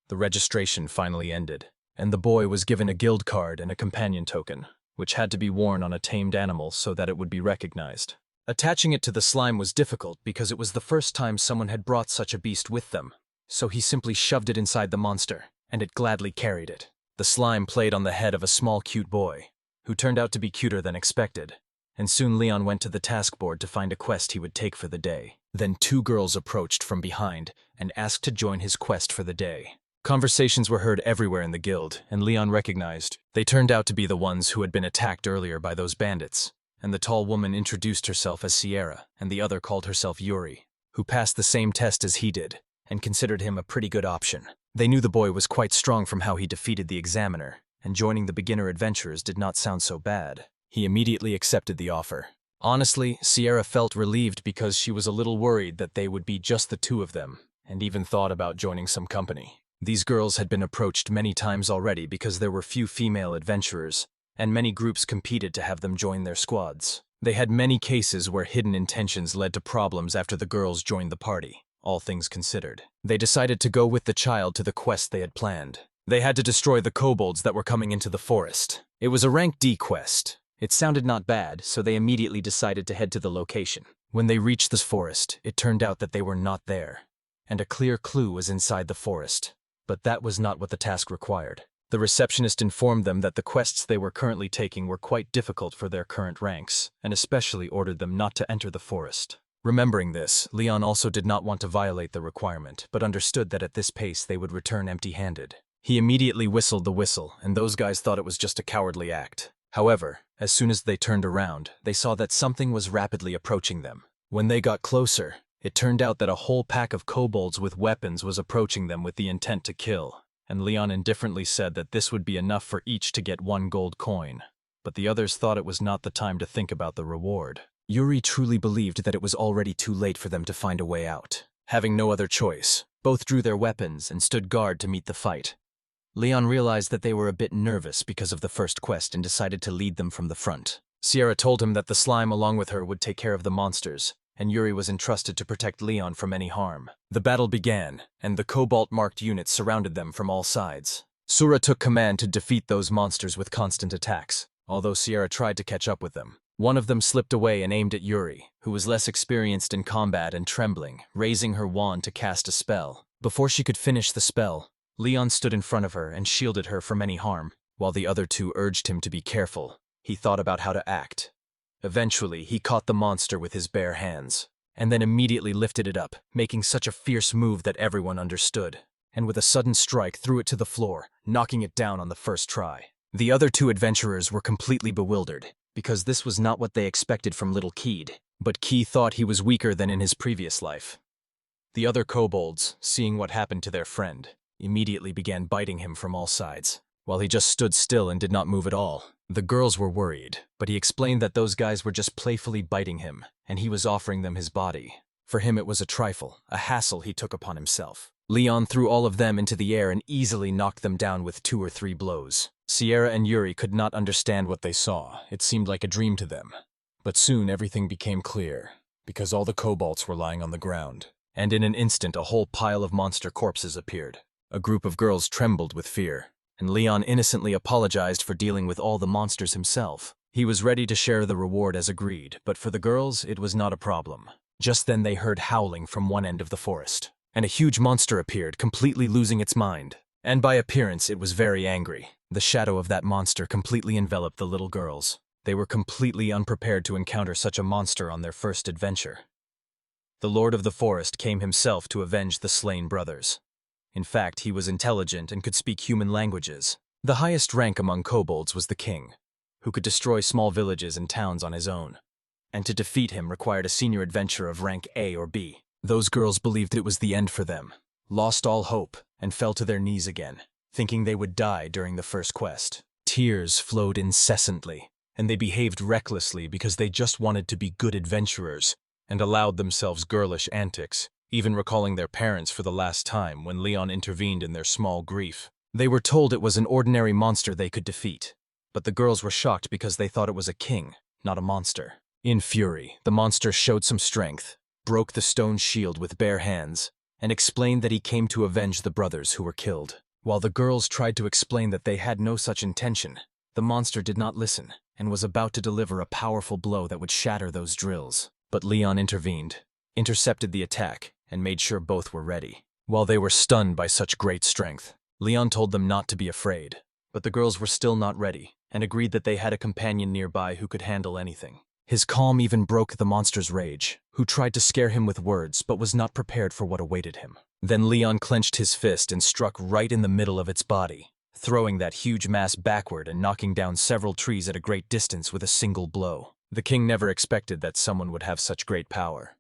The registration finally ended, and the boy was given a guild card and a companion token, which had to be worn on a tamed animal so that it would be recognized. Attaching it to the slime was difficult because it was the first time someone had brought such a beast with them. So he simply shoved it inside the monster, and it gladly carried it. The slime played on the head of a small cute boy, who turned out to be cuter than expected, and soon Leon went to the task board to find a quest he would take for the day. Then 2 girls approached from behind and asked to join his quest for the day. Conversations were heard everywhere in the guild, and Leon recognized they turned out to be the ones who had been attacked earlier by those bandits, and the tall woman introduced herself as Sierra, and the other called herself Yuri, who passed the same test as he did, and considered him a pretty good option. They knew the boy was quite strong from how he defeated the examiner, and joining the beginner adventurers did not sound so bad. He immediately accepted the offer. Honestly, Sierra felt relieved because she was a little worried that they would be just the 2 of them, and even thought about joining some company. These girls had been approached many times already because there were few female adventurers, and many groups competed to have them join their squads. They had many cases where hidden intentions led to problems after the girls joined the party. All things considered, they decided to go with the child to the quest they had planned. They had to destroy the kobolds that were coming into the forest. It was a rank D quest. It sounded not bad, so they immediately decided to head to the location. When they reached this forest, it turned out that they were not there, and a clear clue was inside the forest. But that was not what the task required. The receptionist informed them that the quests they were currently taking were quite difficult for their current ranks, and especially ordered them not to enter the forest. Remembering this, Leon also did not want to violate the requirement, but understood that at this pace they would return empty-handed. He immediately whistled the whistle, and those guys thought it was just a cowardly act. However, as soon as they turned around, they saw that something was rapidly approaching them. When they got closer, it turned out that a whole pack of kobolds with weapons was approaching them with the intent to kill, and Leon indifferently said that this would be enough for each to get 1 gold coin. But the others thought it was not the time to think about the reward. Yuri truly believed that it was already too late for them to find a way out. Having no other choice, both drew their weapons and stood guard to meet the fight. Leon realized that they were a bit nervous because of the first quest and decided to lead them from the front. Sierra told him that the slime along with her would take care of the monsters, and Yuri was entrusted to protect Leon from any harm. The battle began, and the cobalt-marked units surrounded them from all sides. Sura took command to defeat those monsters with constant attacks, although Sierra tried to catch up with them. One of them slipped away and aimed at Yuri, who was less experienced in combat and trembling, raising her wand to cast a spell. Before she could finish the spell, Leon stood in front of her and shielded her from any harm. While the other two urged him to be careful, he thought about how to act. Eventually, he caught the monster with his bare hands, and then immediately lifted it up, making such a fierce move that everyone understood, and with a sudden strike threw it to the floor, knocking it down on the first try. The other two adventurers were completely bewildered, because this was not what they expected from little Keed, but Key thought he was weaker than in his previous life. The other kobolds, seeing what happened to their friend, immediately began biting him from all sides, while he just stood still and did not move at all. The girls were worried, but he explained that those guys were just playfully biting him, and he was offering them his body. For him it was a trifle, a hassle he took upon himself. Leon threw all of them into the air and easily knocked them down with 2 or 3 blows. Sierra and Yuri could not understand what they saw. It seemed like a dream to them. But soon everything became clear, because all the kobolds were lying on the ground, and in an instant a whole pile of monster corpses appeared. A group of girls trembled with fear, and Leon innocently apologized for dealing with all the monsters himself. He was ready to share the reward as agreed, but for the girls, it was not a problem. Just then they heard howling from one end of the forest, and a huge monster appeared, completely losing its mind. And by appearance, it was very angry. The shadow of that monster completely enveloped the little girls. They were completely unprepared to encounter such a monster on their first adventure. The Lord of the Forest came himself to avenge the slain brothers. In fact, he was intelligent and could speak human languages. The highest rank among kobolds was the king, who could destroy small villages and towns on his own. And to defeat him required a senior adventurer of rank A or B. Those girls believed it was the end for them, lost all hope, and fell to their knees again, thinking they would die during the first quest. Tears flowed incessantly, and they behaved recklessly because they just wanted to be good adventurers and allowed themselves girlish antics, even recalling their parents for the last time when Leon intervened in their small grief. They were told it was an ordinary monster they could defeat, but the girls were shocked because they thought it was a king, not a monster. In fury, the monster showed some strength, broke the stone shield with bare hands, and explained that he came to avenge the brothers who were killed. While the girls tried to explain that they had no such intention, the monster did not listen and was about to deliver a powerful blow that would shatter those drills. But Leon intervened, intercepted the attack, and made sure both were ready. While they were stunned by such great strength, Leon told them not to be afraid. But the girls were still not ready, and agreed that they had a companion nearby who could handle anything. His calm even broke the monster's rage, who tried to scare him with words but was not prepared for what awaited him. Then Leon clenched his fist and struck right in the middle of its body, throwing that huge mass backward and knocking down several trees at a great distance with a single blow. The king never expected that someone would have such great power.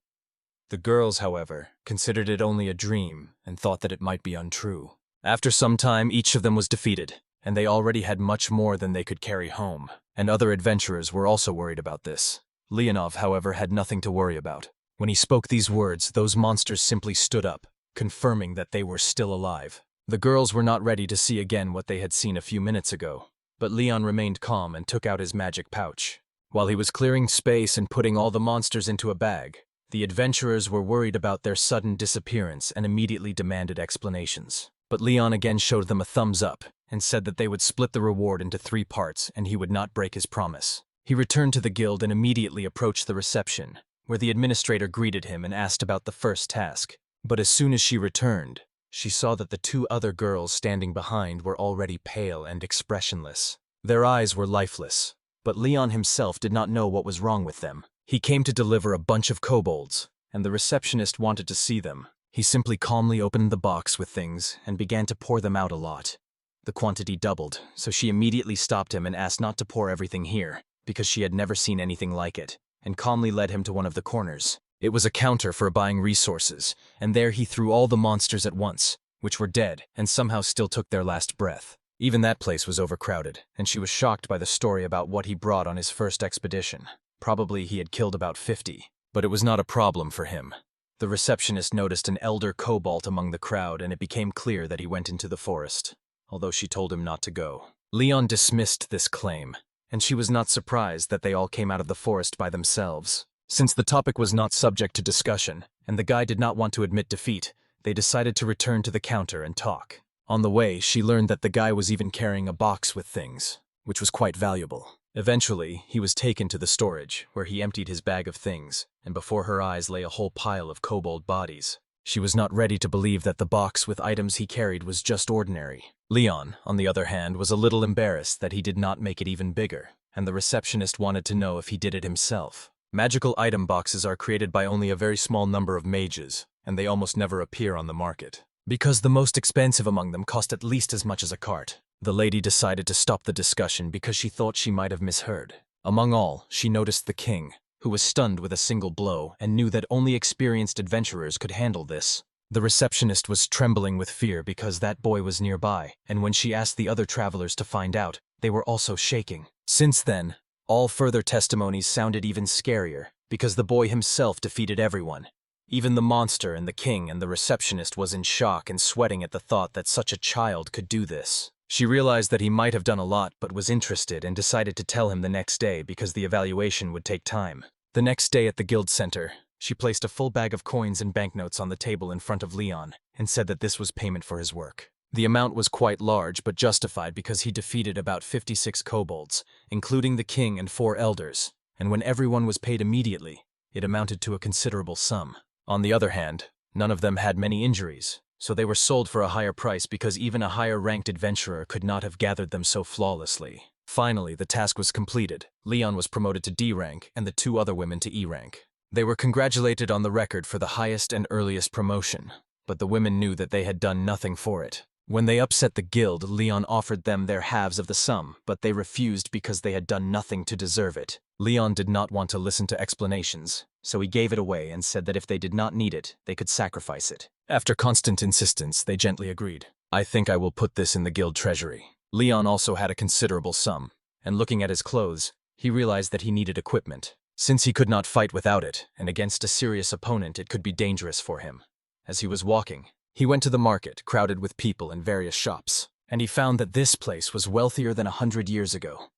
The girls, however, considered it only a dream and thought that it might be untrue. After some time, each of them was defeated, and they already had much more than they could carry home, and other adventurers were also worried about this. Leonov, however, had nothing to worry about. When he spoke these words, those monsters simply stood up, confirming that they were still alive. The girls were not ready to see again what they had seen a few minutes ago, but Leon remained calm and took out his magic pouch. While he was clearing space and putting all the monsters into a bag, the adventurers were worried about their sudden disappearance and immediately demanded explanations. But Leon again showed them a thumbs up and said that they would split the reward into 3 parts and he would not break his promise. He returned to the guild and immediately approached the reception, where the administrator greeted him and asked about the first task. But as soon as she returned, she saw that the two other girls standing behind were already pale and expressionless. Their eyes were lifeless, but Leon himself did not know what was wrong with them. He came to deliver a bunch of kobolds, and the receptionist wanted to see them. He simply calmly opened the box with things and began to pour them out a lot. The quantity doubled, so she immediately stopped him and asked not to pour everything here, because she had never seen anything like it, and calmly led him to one of the corners. It was a counter for buying resources, and there he threw all the monsters at once, which were dead and somehow still took their last breath. Even that place was overcrowded, and she was shocked by the story about what he brought on his first expedition. Probably he had killed about 50, but it was not a problem for him. The receptionist noticed an elder kobold among the crowd, and it became clear that he went into the forest, although she told him not to go. Leon dismissed this claim, and she was not surprised that they all came out of the forest by themselves. Since the topic was not subject to discussion, and the guy did not want to admit defeat, they decided to return to the counter and talk. On the way, she learned that the guy was even carrying a box with things, which was quite valuable. Eventually, he was taken to the storage, where he emptied his bag of things, and before her eyes lay a whole pile of kobold bodies. She was not ready to believe that the box with items he carried was just ordinary. Leon, on the other hand, was a little embarrassed that he did not make it even bigger, and the receptionist wanted to know if he did it himself. Magical item boxes are created by only a very small number of mages, and they almost never appear on the market, because the most expensive among them cost at least as much as a cart. The lady decided to stop the discussion because she thought she might have misheard. Among all, she noticed the king, who was stunned with a single blow and knew that only experienced adventurers could handle this. The receptionist was trembling with fear because that boy was nearby, and when she asked the other travelers to find out, they were also shaking. Since then, all further testimonies sounded even scarier, because the boy himself defeated everyone. Even the monster and the king and the receptionist was in shock and sweating at the thought that such a child could do this. She realized that he might have done a lot but was interested and decided to tell him the next day because the evaluation would take time. The next day at the guild center, she placed a full bag of coins and banknotes on the table in front of Leon and said that this was payment for his work. The amount was quite large but justified because he defeated about 56 kobolds, including the king and 4 elders, and when everyone was paid immediately, it amounted to a considerable sum. On the other hand, none of them had many injuries, so they were sold for a higher price because even a higher-ranked adventurer could not have gathered them so flawlessly. Finally, the task was completed. Leon was promoted to D rank and the 2 other women to E rank. They were congratulated on the record for the highest and earliest promotion, but the women knew that they had done nothing for it. When they upset the guild, Leon offered them their halves of the sum, but they refused because they had done nothing to deserve it. Leon did not want to listen to explanations, so he gave it away and said that if they did not need it, they could sacrifice it. After constant insistence, they gently agreed. "I think I will put this in the guild treasury." Leon also had a considerable sum, and looking at his clothes, he realized that he needed equipment. Since he could not fight without it, and against a serious opponent it could be dangerous for him. As he was walking, he went to the market, crowded with people in various shops, and he found that this place was wealthier than 100 years ago.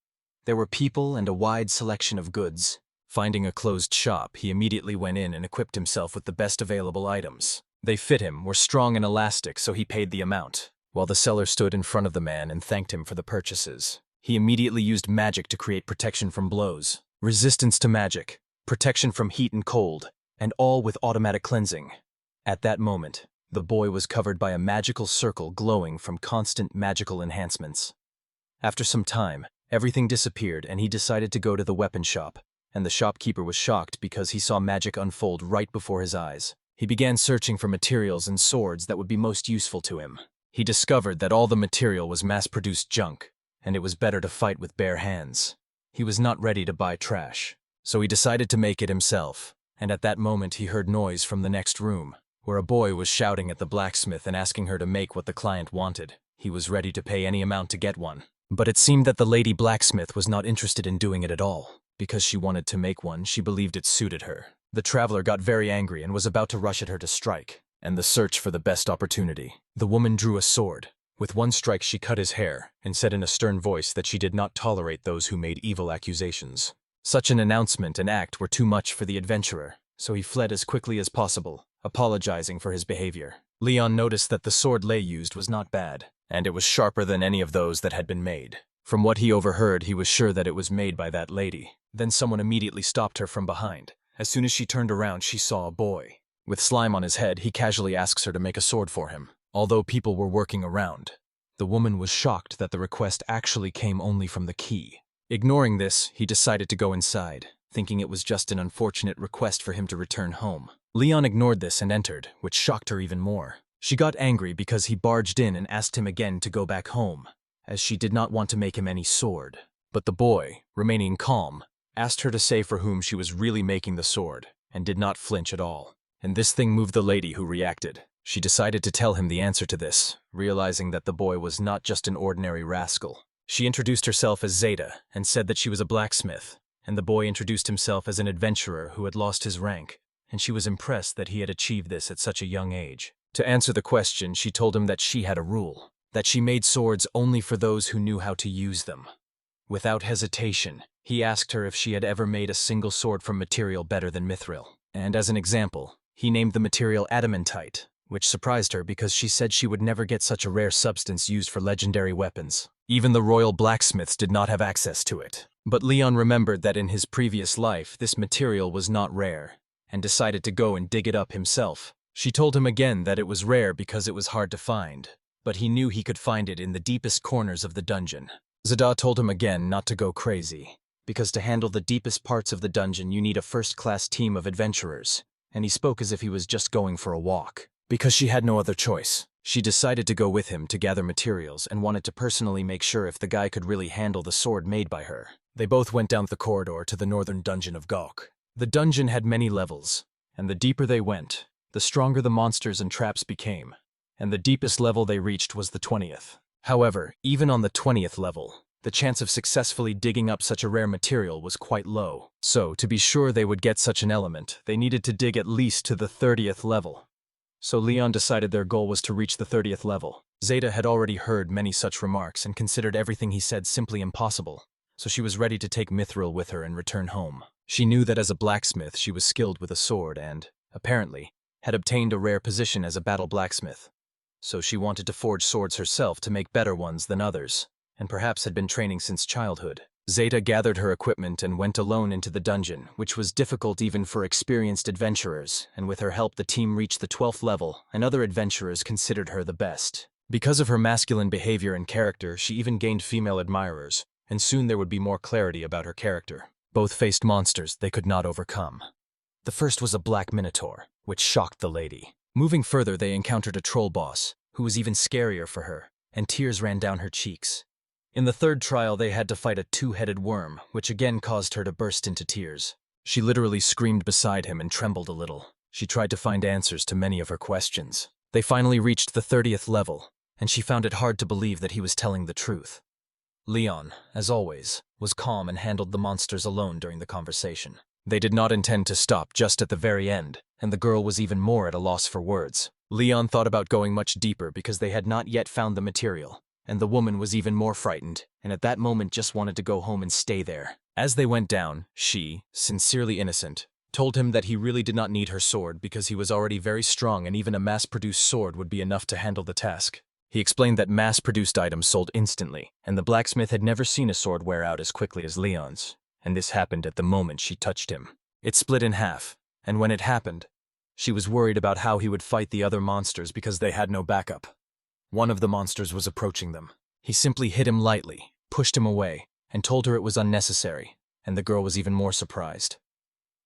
There were people and a wide selection of goods. Finding a closed shop, he immediately went in and equipped himself with the best available items. They fit him, were strong and elastic, so he paid the amount, while the seller stood in front of the man and thanked him for the purchases. He immediately used magic to create protection from blows, resistance to magic, protection from heat and cold, and all with automatic cleansing. At that moment, the boy was covered by a magical circle glowing from constant magical enhancements. After some time, everything disappeared and he decided to go to the weapon shop, and the shopkeeper was shocked because he saw magic unfold right before his eyes. He began searching for materials and swords that would be most useful to him. He discovered that all the material was mass-produced junk, and it was better to fight with bare hands. He was not ready to buy trash, so he decided to make it himself, and at that moment he heard noise from the next room, where a boy was shouting at the blacksmith and asking her to make what the client wanted. He was ready to pay any amount to get one. But it seemed that the lady blacksmith was not interested in doing it at all. Because she wanted to make one, she believed it suited her. The traveler got very angry and was about to rush at her to strike, and the search for the best opportunity. The woman drew a sword. With one strike she cut his hair, and said in a stern voice that she did not tolerate those who made evil accusations. Such an announcement and act were too much for the adventurer, so he fled as quickly as possible, apologizing for his behavior. Leon noticed that the sword Lei used was not bad, and it was sharper than any of those that had been made. From what he overheard, he was sure that it was made by that lady. Then someone immediately stopped her from behind. As soon as she turned around, she saw a boy. With slime on his head, he casually asks her to make a sword for him. although people were working around. The woman was shocked that the request actually came only from the key. Ignoring this, he decided to go inside, thinking it was just an unfortunate request for him to return home. Leon ignored this and entered, which shocked her even more. She got angry because he barged in and asked him again to go back home, as she did not want to make him any sword. But the boy, remaining calm, asked her to say for whom she was really making the sword, and did not flinch at all. And this thing moved the lady, who reacted. She decided to tell him the answer to this, realizing that the boy was not just an ordinary rascal. She introduced herself as Zeta and said that she was a blacksmith, and the boy introduced himself as an adventurer who had lost his rank, and she was impressed that he had achieved this at such a young age. To answer the question, she told him that she had a rule, that she made swords only for those who knew how to use them. Without hesitation, he asked her if she had ever made a single sword from material better than mithril, and as an example, he named the material adamantite, which surprised her because she said she would never get such a rare substance used for legendary weapons. Even the royal blacksmiths did not have access to it. But Leon remembered that in his previous life this material was not rare, and decided to go and dig it up himself. She told him again that it was rare because it was hard to find, but he knew he could find it in the deepest corners of the dungeon. Zeta told him again not to go crazy, because to handle the deepest parts of the dungeon you need a first-class team of adventurers, and he spoke as if he was just going for a walk. Because she had no other choice, she decided to go with him to gather materials and wanted to personally make sure if the guy could really handle the sword made by her. They both went down the corridor to the northern dungeon of Gok. The dungeon had many levels, and the deeper they went, the stronger the monsters and traps became, and the deepest level they reached was the 20th. However, even on the 20th level, the chance of successfully digging up such a rare material was quite low. So, to be sure they would get such an element, they needed to dig at least to the 30th level. So Leon decided their goal was to reach the 30th level. Zeta had already heard many such remarks and considered everything he said simply impossible, so she was ready to take Mithril with her and return home. She knew that as a blacksmith she was skilled with a sword and, apparently, had obtained a rare position as a battle blacksmith. So she wanted to forge swords herself to make better ones than others, and perhaps had been training since childhood. Zeta gathered her equipment and went alone into the dungeon, which was difficult even for experienced adventurers, and with her help the team reached the 12th level, and other adventurers considered her the best. Because of her masculine behavior and character, she even gained female admirers, and soon there would be more clarity about her character. Both faced monsters they could not overcome. The first was a black minotaur, which shocked the lady. Moving further, they encountered a troll boss, who was even scarier for her, and tears ran down her cheeks. In the third trial, they had to fight a two-headed worm, which again caused her to burst into tears. She literally screamed beside him and trembled a little. She tried to find answers to many of her questions. They finally reached the 30th level, and she found it hard to believe that he was telling the truth. Leon, as always, was calm and handled the monsters alone during the conversation. They did not intend to stop just at the very end, and the girl was even more at a loss for words. Leon thought about going much deeper because they had not yet found the material, and the woman was even more frightened, and at that moment just wanted to go home and stay there. As they went down, she, sincerely innocent, told him that he really did not need her sword because he was already very strong and even a mass-produced sword would be enough to handle the task. He explained that mass-produced items sold instantly, and the blacksmith had never seen a sword wear out as quickly as Leon's, and this happened at the moment she touched him. It split in half, and when it happened, she was worried about how he would fight the other monsters because they had no backup. One of the monsters was approaching them. He simply hit him lightly, pushed him away, and told her it was unnecessary, and the girl was even more surprised.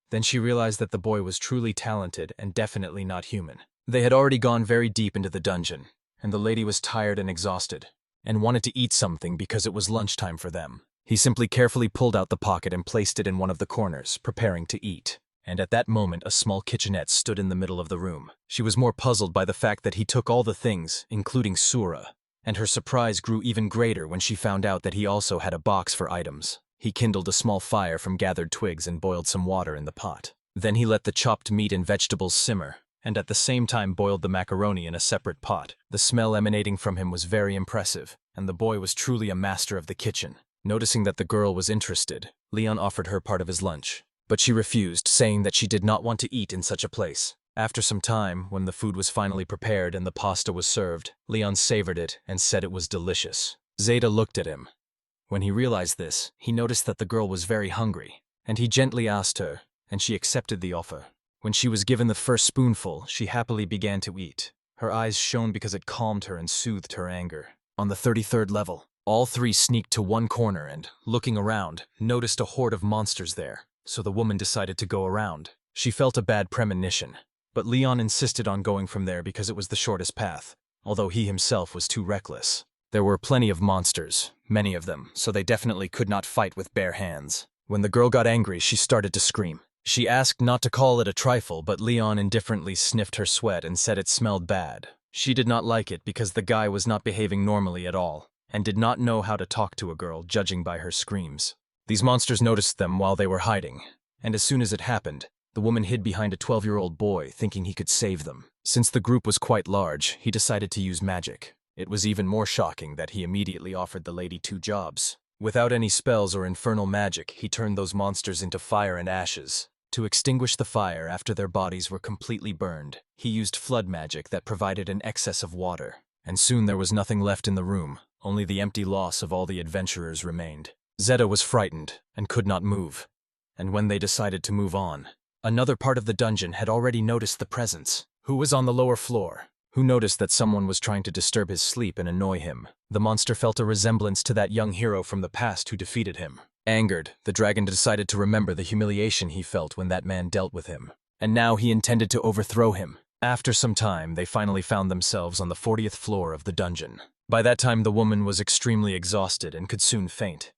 Then she realized that the boy was truly talented and definitely not human. They had already gone very deep into the dungeon, and the lady was tired and exhausted, and wanted to eat something because it was lunchtime for them. He simply carefully pulled out the pocket and placed it in one of the corners, preparing to eat. And at that moment a small kitchenette stood in the middle of the room. She was more puzzled by the fact that he took all the things, including Sura, and her surprise grew even greater when she found out that he also had a box for items. He kindled a small fire from gathered twigs and boiled some water in the pot. Then he let the chopped meat and vegetables simmer, and at the same time boiled the macaroni in a separate pot. The smell emanating from him was very impressive, and the boy was truly a master of the kitchen. Noticing that the girl was interested, Leon offered her part of his lunch. But she refused, saying that she did not want to eat in such a place. After some time, when the food was finally prepared and the pasta was served, Leon savored it and said it was delicious. Zeta looked at him. When he realized this, he noticed that the girl was very hungry, and he gently asked her, and she accepted the offer. When she was given the first spoonful, she happily began to eat. Her eyes shone because it calmed her and soothed her anger. On the 33rd level, all three sneaked to one corner and, looking around, noticed a horde of monsters there, so the woman decided to go around. She felt a bad premonition, but Leon insisted on going from there because it was the shortest path, although he himself was too reckless. There were plenty of monsters, many of them, so they definitely could not fight with bare hands. When the girl got angry, she started to scream. She asked not to call it a trifle, but Leon indifferently sniffed her sweat and said it smelled bad. She did not like it because the guy was not behaving normally at all, and did not know how to talk to a girl, judging by her screams. These monsters noticed them while they were hiding, and as soon as it happened, the woman hid behind a 12-year-old boy, thinking he could save them. Since the group was quite large, he decided to use magic. It was even more shocking that he immediately offered the lady 2 jobs. Without any spells or infernal magic, he turned those monsters into fire and ashes. To extinguish the fire after their bodies were completely burned, he used flood magic that provided an excess of water. And soon there was nothing left in the room, only the empty loss of all the adventurers remained. Zeta was frightened and could not move. And when they decided to move on, another part of the dungeon had already noticed the presence. Who was on the lower floor? Who noticed that someone was trying to disturb his sleep and annoy him? The monster felt a resemblance to that young hero from the past who defeated him. Angered, the dragon decided to remember the humiliation he felt when that man dealt with him. And now he intended to overthrow him. After some time, they finally found themselves on the 40th floor of the dungeon. By that time, the woman was extremely exhausted and could soon faint.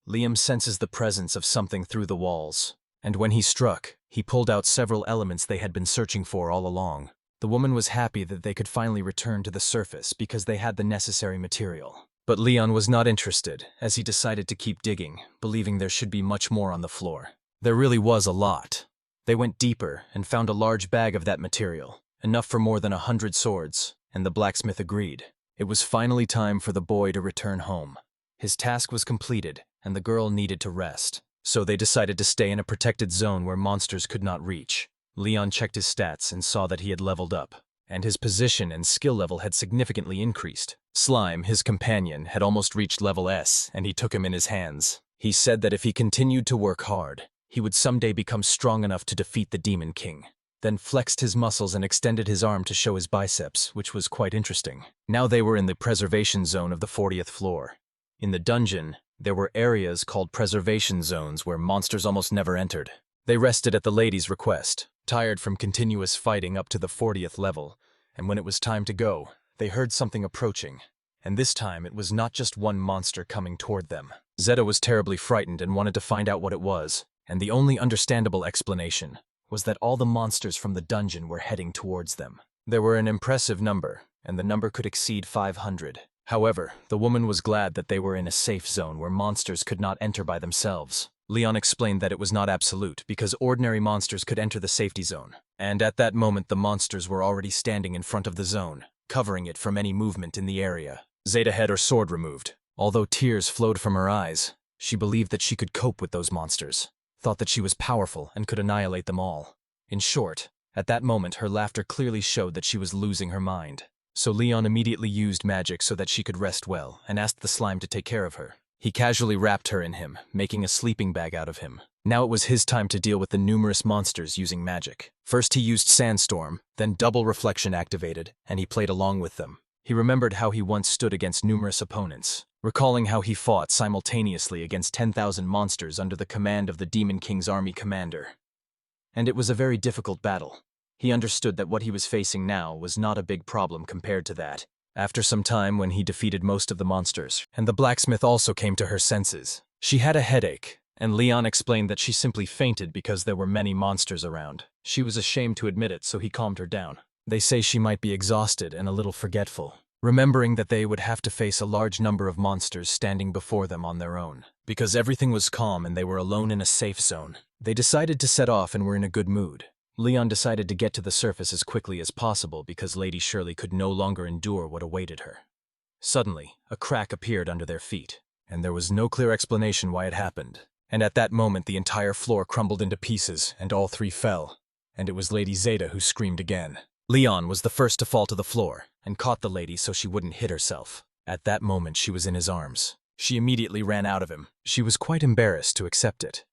Liam senses the presence of something through the walls, and when he struck, he pulled out several elements they had been searching for all along. The woman was happy that they could finally return to the surface because they had the necessary material. But Leon was not interested, as he decided to keep digging, believing there should be much more on the floor. There really was a lot. They went deeper and found a large bag of that material, enough for more than 100 swords, and the blacksmith agreed. It was finally time for the boy to return home. His task was completed, and the girl needed to rest. So they decided to stay in a protected zone where monsters could not reach. Leon checked his stats and saw that he had leveled up, and his position and skill level had significantly increased. Slime, his companion, had almost reached level S, and he took him in his hands. He said that if he continued to work hard, he would someday become strong enough to defeat the Demon King. Then flexed his muscles and extended his arm to show his biceps, which was quite interesting. Now they were in the preservation zone of the 40th floor. In the dungeon, there were areas called preservation zones where monsters almost never entered. They rested at the lady's request, tired from continuous fighting up to the 40th level, and when it was time to go, they heard something approaching. And this time it was not just one monster coming toward them. Zeta was terribly frightened and wanted to find out what it was, and the only understandable explanation was that all the monsters from the dungeon were heading towards them. There were an impressive number, and the number could exceed 500. However, the woman was glad that they were in a safe zone where monsters could not enter by themselves. Leon explained that it was not absolute, because ordinary monsters could enter the safety zone. And at that moment the monsters were already standing in front of the zone, covering it from any movement in the area. Zeta had her sword removed. Although tears flowed from her eyes, she believed that she could cope with those monsters, thought that she was powerful and could annihilate them all. In short, at that moment her laughter clearly showed that she was losing her mind. So Leon immediately used magic so that she could rest well and asked the slime to take care of her. He casually wrapped her in him, making a sleeping bag out of him. Now it was his time to deal with the numerous monsters using magic. First he used Sandstorm, then Double Reflection activated, and he played along with them. He remembered how he once stood against numerous opponents, recalling how he fought simultaneously against 10,000 monsters under the command of the Demon King's army commander. And it was a very difficult battle. He understood that what he was facing now was not a big problem compared to that. After some time, when he defeated most of the monsters, and the blacksmith also came to her senses, she had a headache, and Leon explained that she simply fainted because there were many monsters around. She was ashamed to admit it, so he calmed her down. They say she might be exhausted and a little forgetful, remembering that they would have to face a large number of monsters standing before them on their own. Because everything was calm and they were alone in a safe zone, they decided to set off and were in a good mood. Leon decided to get to the surface as quickly as possible because Lady Shirley could no longer endure what awaited her. Suddenly, a crack appeared under their feet, and there was no clear explanation why it happened. And at that moment the entire floor crumbled into pieces, and all three fell, and it was Lady Zeta who screamed again. Leon was the first to fall to the floor, and caught the lady so she wouldn't hit herself. At that moment she was in his arms. She immediately ran out of him. She was quite embarrassed to accept it.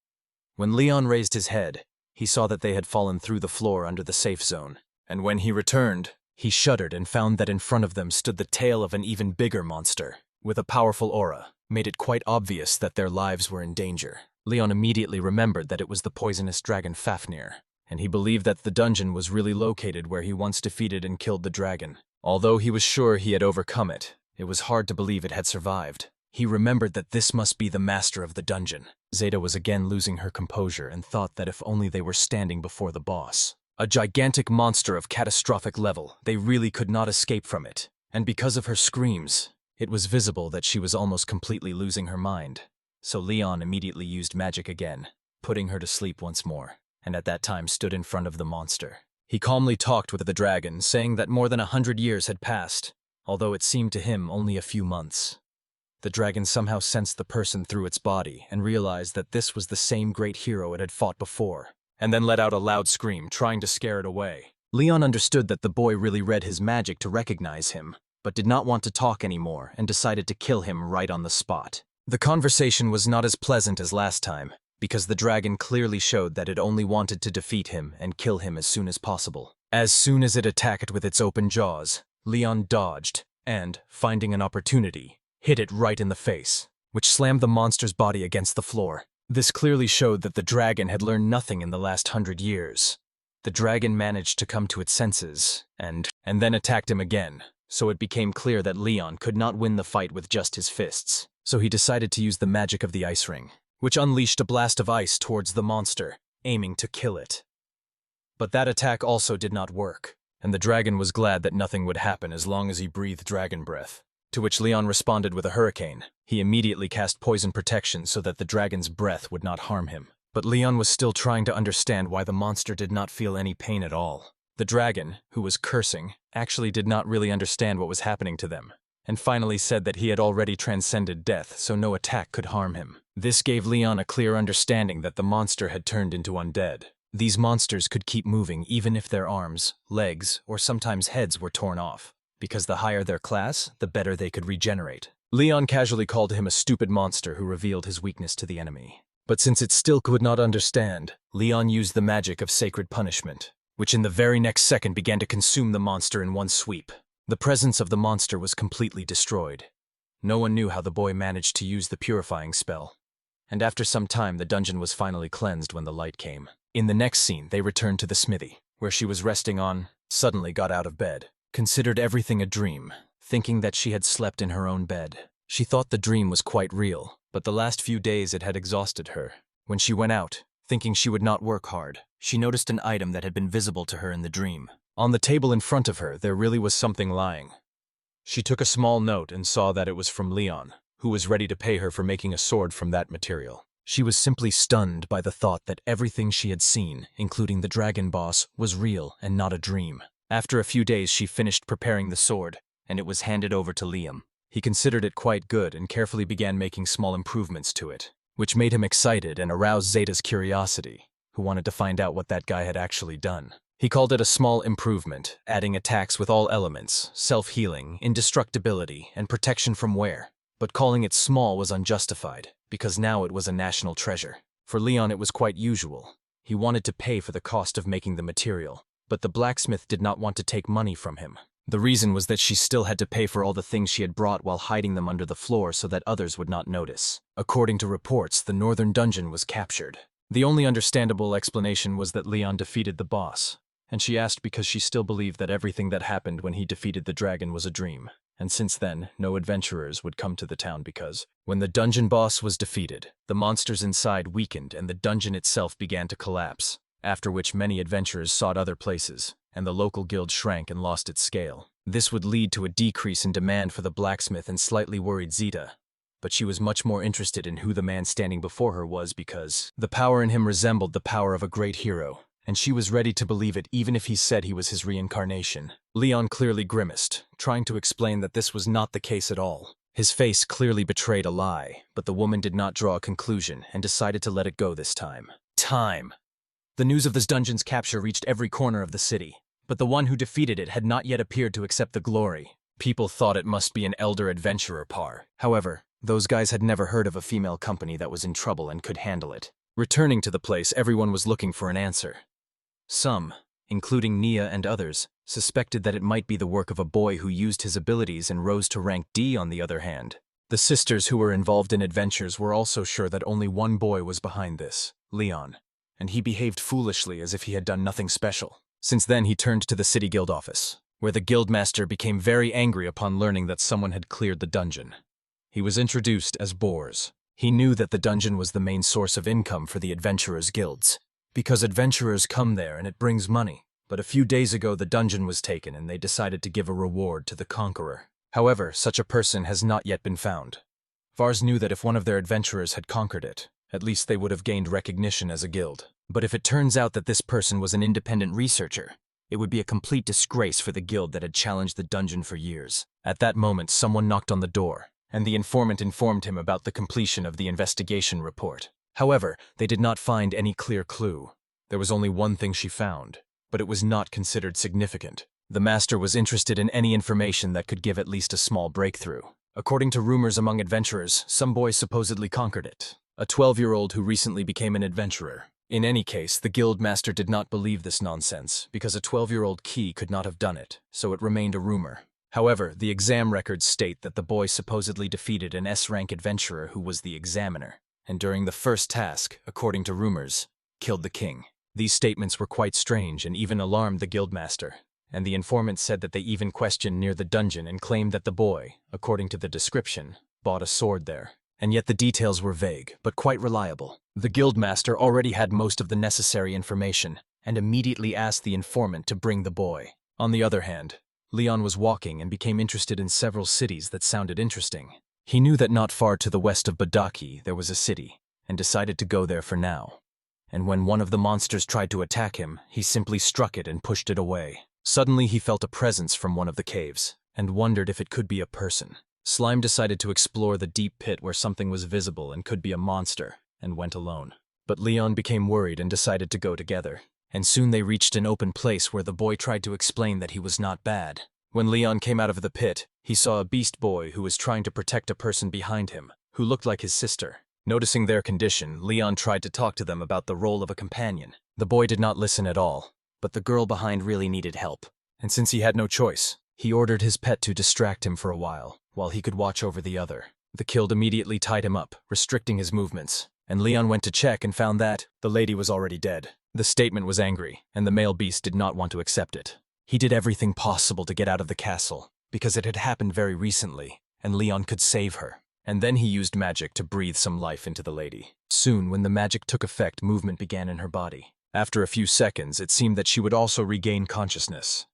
When Leon raised his head, he saw that they had fallen through the floor under the safe zone, and when he returned, He shuddered and found that in front of them stood the tail of an even bigger monster, with a powerful aura, made it quite obvious that their lives were in danger. Leon immediately remembered that it was the poisonous dragon Fafnir, and he believed that the dungeon was really located where he once defeated and killed the dragon. Although he was sure he had overcome it, it was hard to believe it had survived. He remembered that this must be the master of the dungeon. Zeta was again losing her composure and thought that if only they were standing before the boss. A gigantic monster of catastrophic level, they really could not escape from it. And because of her screams, it was visible that she was almost completely losing her mind. So Leon immediately used magic again, putting her to sleep once more, and at that time stood in front of the monster. He calmly talked with the dragon, saying that more than 100 years had passed, although it seemed to him only a few months. The dragon somehow sensed the person through its body and realized that this was the same great hero it had fought before, and then let out a loud scream, trying to scare it away. Leon understood that the boy really read his magic to recognize him, but did not want to talk anymore and decided to kill him right on the spot. The conversation was not as pleasant as last time, because the dragon clearly showed that it only wanted to defeat him and kill him as soon as possible. As soon as it attacked with its open jaws, Leon dodged and, finding an opportunity, hit it right in the face, which slammed the monster's body against the floor. This clearly showed that the dragon had learned nothing in the last 100 years. The dragon managed to come to its senses and then attacked him again, so it became clear that Leon could not win the fight with just his fists. So he decided to use the magic of the ice ring, which unleashed a blast of ice towards the monster, aiming to kill it. But that attack also did not work, and the dragon was glad that nothing would happen as long as he breathed dragon breath. To which Leon responded with a hurricane. He immediately cast poison protection so that the dragon's breath would not harm him. But Leon was still trying to understand why the monster did not feel any pain at all. The dragon, who was cursing, actually did not really understand what was happening to them, and finally said that he had already transcended death, so no attack could harm him. This gave Leon a clear understanding that the monster had turned into undead. These monsters could keep moving even if their arms, legs, or sometimes heads were torn off, because the higher their class, the better they could regenerate. Leon casually called him a stupid monster who revealed his weakness to the enemy. But since it still could not understand, Leon used the magic of sacred punishment, which in the very next second began to consume the monster in one sweep. The presence of the monster was completely destroyed. No one knew how the boy managed to use the purifying spell. And after some time, the dungeon was finally cleansed when the light came. In the next scene, they returned to the smithy, where she was resting suddenly got out of bed, considered everything a dream, thinking that she had slept in her own bed. She thought the dream was quite real, but the last few days it had exhausted her. When she went out, thinking she would not work hard, she noticed an item that had been visible to her in the dream. On the table in front of her, there really was something lying. She took a small note and saw that it was from Leon, who was ready to pay her for making a sword from that material. She was simply stunned by the thought that everything she had seen, including the dragon boss, was real and not a dream. After a few days, she finished preparing the sword, and it was handed over to Liam. He considered it quite good and carefully began making small improvements to it, which made him excited and aroused Zeta's curiosity, who wanted to find out what that guy had actually done. He called it a small improvement, adding attacks with all elements, self-healing, indestructibility, and protection from wear. But calling it small was unjustified, because now it was a national treasure. For Leon it was quite usual. He wanted to pay for the cost of making the material, but the blacksmith did not want to take money from him. The reason was that she still had to pay for all the things she had brought while hiding them under the floor so that others would not notice. According to reports, the northern dungeon was captured. The only understandable explanation was that Leon defeated the boss, and she asked because she still believed that everything that happened when he defeated the dragon was a dream. And since then, no adventurers would come to the town because, when the dungeon boss was defeated, the monsters inside weakened and the dungeon itself began to collapse, after which many adventurers sought other places, and the local guild shrank and lost its scale. This would lead to a decrease in demand for the blacksmith and slightly worried Zeta, but she was much more interested in who the man standing before her was because the power in him resembled the power of a great hero, and she was ready to believe it even if he said he was his reincarnation. Leon clearly grimaced, trying to explain that this was not the case at all. His face clearly betrayed a lie, but the woman did not draw a conclusion and decided to let it go this time. The news of this dungeon's capture reached every corner of the city, but the one who defeated it had not yet appeared to accept the glory. People thought it must be an elder adventurer par. However, those guys had never heard of a female company that was in trouble and could handle it. Returning to the place, everyone was looking for an answer. Some, including Nia and others, suspected that it might be the work of a boy who used his abilities and rose to rank D. On the other hand, the sisters who were involved in adventures were also sure that only one boy was behind this, Leon, and he behaved foolishly as if he had done nothing special. Since then, he turned to the city guild office, where the guildmaster became very angry upon learning that someone had cleared the dungeon. He was introduced as Bors. He knew that the dungeon was the main source of income for the adventurers' guilds, because adventurers come there and it brings money. But a few days ago the dungeon was taken and they decided to give a reward to the conqueror. However, such a person has not yet been found. Vars knew that if one of their adventurers had conquered it, at least they would have gained recognition as a guild. But if it turns out that this person was an independent researcher, it would be a complete disgrace for the guild that had challenged the dungeon for years. At that moment, someone knocked on the door, and the informant informed him about the completion of the investigation report. However, they did not find any clear clue. There was only one thing she found, but it was not considered significant. The master was interested in any information that could give at least a small breakthrough. According to rumors among adventurers, some boy supposedly conquered it. A 12-year-old who recently became an adventurer. In any case, the guild master did not believe this nonsense, because a 12-year-old key could not have done it, so it remained a rumor. However, the exam records state that the boy supposedly defeated an S-rank adventurer who was the examiner, and during the first task, according to rumors, killed the king. These statements were quite strange and even alarmed the guildmaster, and the informant said that they even questioned near the dungeon and claimed that the boy, according to the description, bought a sword there. And yet the details were vague, but quite reliable. The guildmaster already had most of the necessary information, and immediately asked the informant to bring the boy. On the other hand, Leon was walking and became interested in several cities that sounded interesting. He knew that not far to the west of Badaki there was a city, and decided to go there for now. And when one of the monsters tried to attack him, he simply struck it and pushed it away. Suddenly he felt a presence from one of the caves, and wondered if it could be a person. Slime decided to explore the deep pit where something was visible and could be a monster, and went alone. But Leon became worried and decided to go together. And soon they reached an open place where the boy tried to explain that he was not bad. When Leon came out of the pit, he saw a beast boy who was trying to protect a person behind him, who looked like his sister. Noticing their condition, Leon tried to talk to them about the role of a companion. The boy did not listen at all, but the girl behind really needed help. And since he had no choice, he ordered his pet to distract him for a while he could watch over the other. The killed immediately tied him up, restricting his movements, and Leon went to check and found that the lady was already dead. The statement was angry, and the male beast did not want to accept it. He did everything possible to get out of the castle, because it had happened very recently, and Leon could save her. And then he used magic to breathe some life into the lady. Soon, when the magic took effect, movement began in her body. After a few seconds, it seemed that she would also regain consciousness.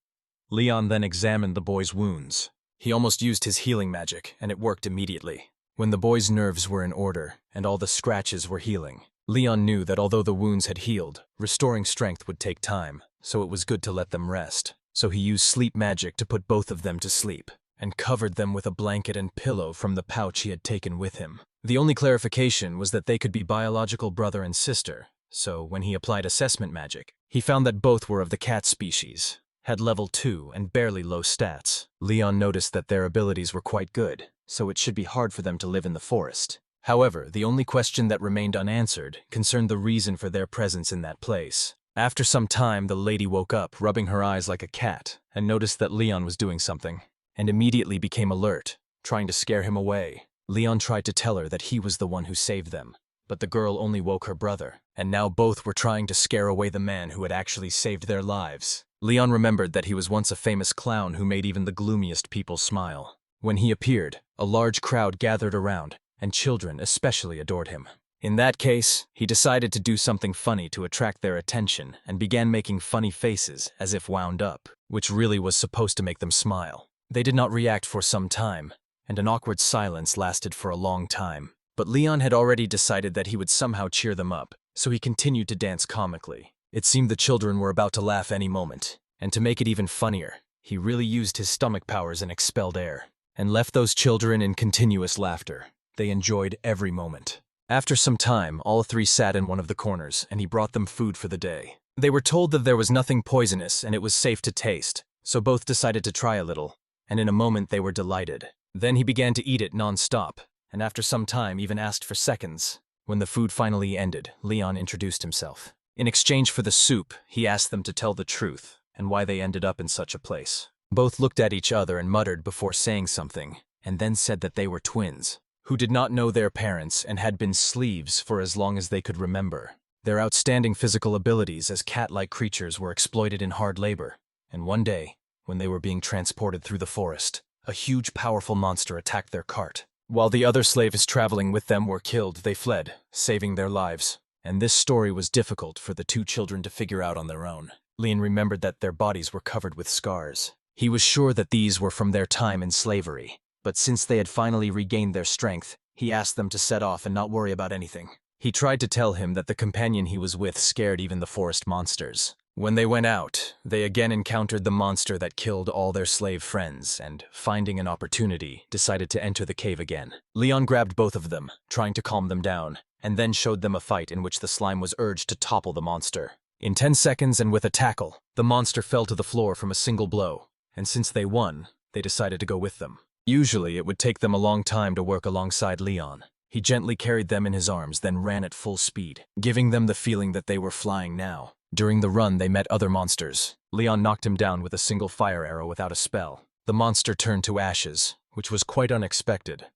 Leon then examined the boy's wounds. He almost used his healing magic, and it worked immediately. When the boy's nerves were in order, and all the scratches were healing, Leon knew that although the wounds had healed, restoring strength would take time, so it was good to let them rest. So he used sleep magic to put both of them to sleep, and covered them with a blanket and pillow from the pouch he had taken with him. The only clarification was that they could be biological brother and sister, so when he applied assessment magic, he found that both were of the cat species, had level 2 and barely low stats. Leon noticed that their abilities were quite good, so it should be hard for them to live in the forest. However, the only question that remained unanswered concerned the reason for their presence in that place. After some time, the lady woke up, rubbing her eyes like a cat, and noticed that Leon was doing something, and immediately became alert, trying to scare him away. Leon tried to tell her that he was the one who saved them, but the girl only woke her brother, and now both were trying to scare away the man who had actually saved their lives. Leon remembered that he was once a famous clown who made even the gloomiest people smile. When he appeared, a large crowd gathered around, and children especially adored him. In that case, he decided to do something funny to attract their attention and began making funny faces as if wound up, which really was supposed to make them smile. They did not react for some time, and an awkward silence lasted for a long time. But Leon had already decided that he would somehow cheer them up, so he continued to dance comically. It seemed the children were about to laugh any moment, and to make it even funnier, he really used his stomach powers and expelled air, and left those children in continuous laughter. They enjoyed every moment. After some time, all three sat in one of the corners, and he brought them food for the day. They were told that there was nothing poisonous and it was safe to taste, so both decided to try a little, and in a moment they were delighted. Then he began to eat it non-stop, and after some time even asked for seconds. When the food finally ended, Leon introduced himself. In exchange for the soup, he asked them to tell the truth. and why they ended up in such a place. Both looked at each other and muttered before saying something, and then said that they were twins, who did not know their parents and had been sleeves for as long as they could remember. Their outstanding physical abilities as cat-like creatures were exploited in hard labor, and one day, when they were being transported through the forest, a huge, powerful monster attacked their cart. While the other slaves traveling with them were killed, they fled, saving their lives. And this story was difficult for the two children to figure out on their own. Leon remembered that their bodies were covered with scars. He was sure that these were from their time in slavery, but since they had finally regained their strength, he asked them to set off and not worry about anything. He tried to tell him that the companion he was with scared even the forest monsters. When they went out, they again encountered the monster that killed all their slave friends and, finding an opportunity, decided to enter the cave again. Leon grabbed both of them, trying to calm them down, and then showed them a fight in which the slime was urged to topple the monster. In 10 seconds and with a tackle, the monster fell to the floor from a single blow, and since they won, they decided to go with them. Usually, it would take them a long time to work alongside Leon. He gently carried them in his arms, then ran at full speed, giving them the feeling that they were flying now. During the run, they met other monsters. Leon knocked him down with a single fire arrow without a spell. The monster turned to ashes, which was quite unexpected.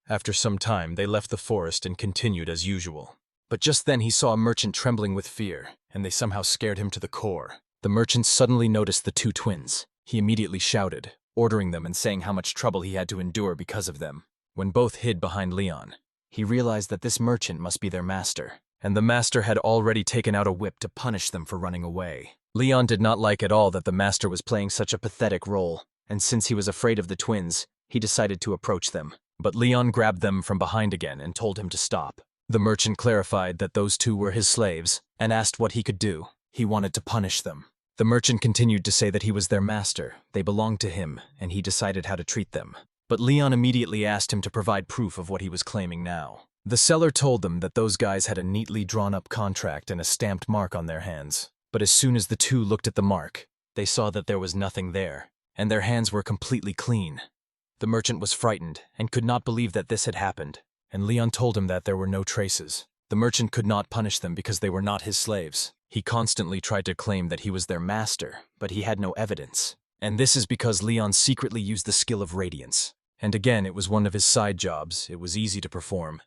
After some time, they left the forest and continued as usual. But just then he saw a merchant trembling with fear, and they somehow scared him to the core. The merchant suddenly noticed the two twins. He immediately shouted, ordering them and saying how much trouble he had to endure because of them. When both hid behind Leon, he realized that this merchant must be their master, and the master had already taken out a whip to punish them for running away. Leon did not like at all that the master was playing such a pathetic role, and since he was afraid of the twins, he decided to approach them. But Leon grabbed them from behind again and told him to stop. The merchant clarified that those two were his slaves and asked what he could do. He wanted to punish them. The merchant continued to say that he was their master, they belonged to him, and he decided how to treat them. But Leon immediately asked him to provide proof of what he was claiming now. The seller told them that those guys had a neatly drawn-up contract and a stamped mark on their hands. But as soon as the two looked at the mark, they saw that there was nothing there, and their hands were completely clean. The merchant was frightened and could not believe that this had happened, and Leon told him that there were no traces. The merchant could not punish them because they were not his slaves. He constantly tried to claim that he was their master, but he had no evidence. And this is because Leon secretly used the skill of radiance. And again, it was one of his side jobs. It was easy to perform.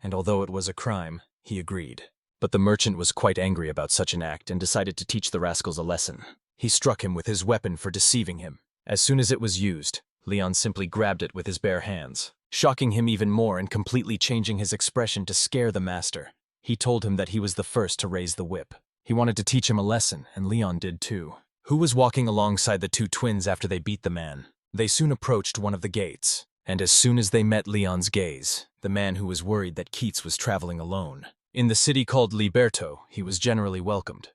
And although it was a crime, he agreed. But the merchant was quite angry about such an act and decided to teach the rascals a lesson. He struck him with his weapon for deceiving him. As soon as it was used, Leon simply grabbed it with his bare hands, shocking him even more and completely changing his expression to scare the master. He told him that he was the first to raise the whip. He wanted to teach him a lesson, and Leon did too. Who was walking alongside the two twins after they beat the man? They soon approached one of the gates, and as soon as they met Leon's gaze, the man who was worried that Keats was traveling alone. In the city called Liberto, he was generally welcomed.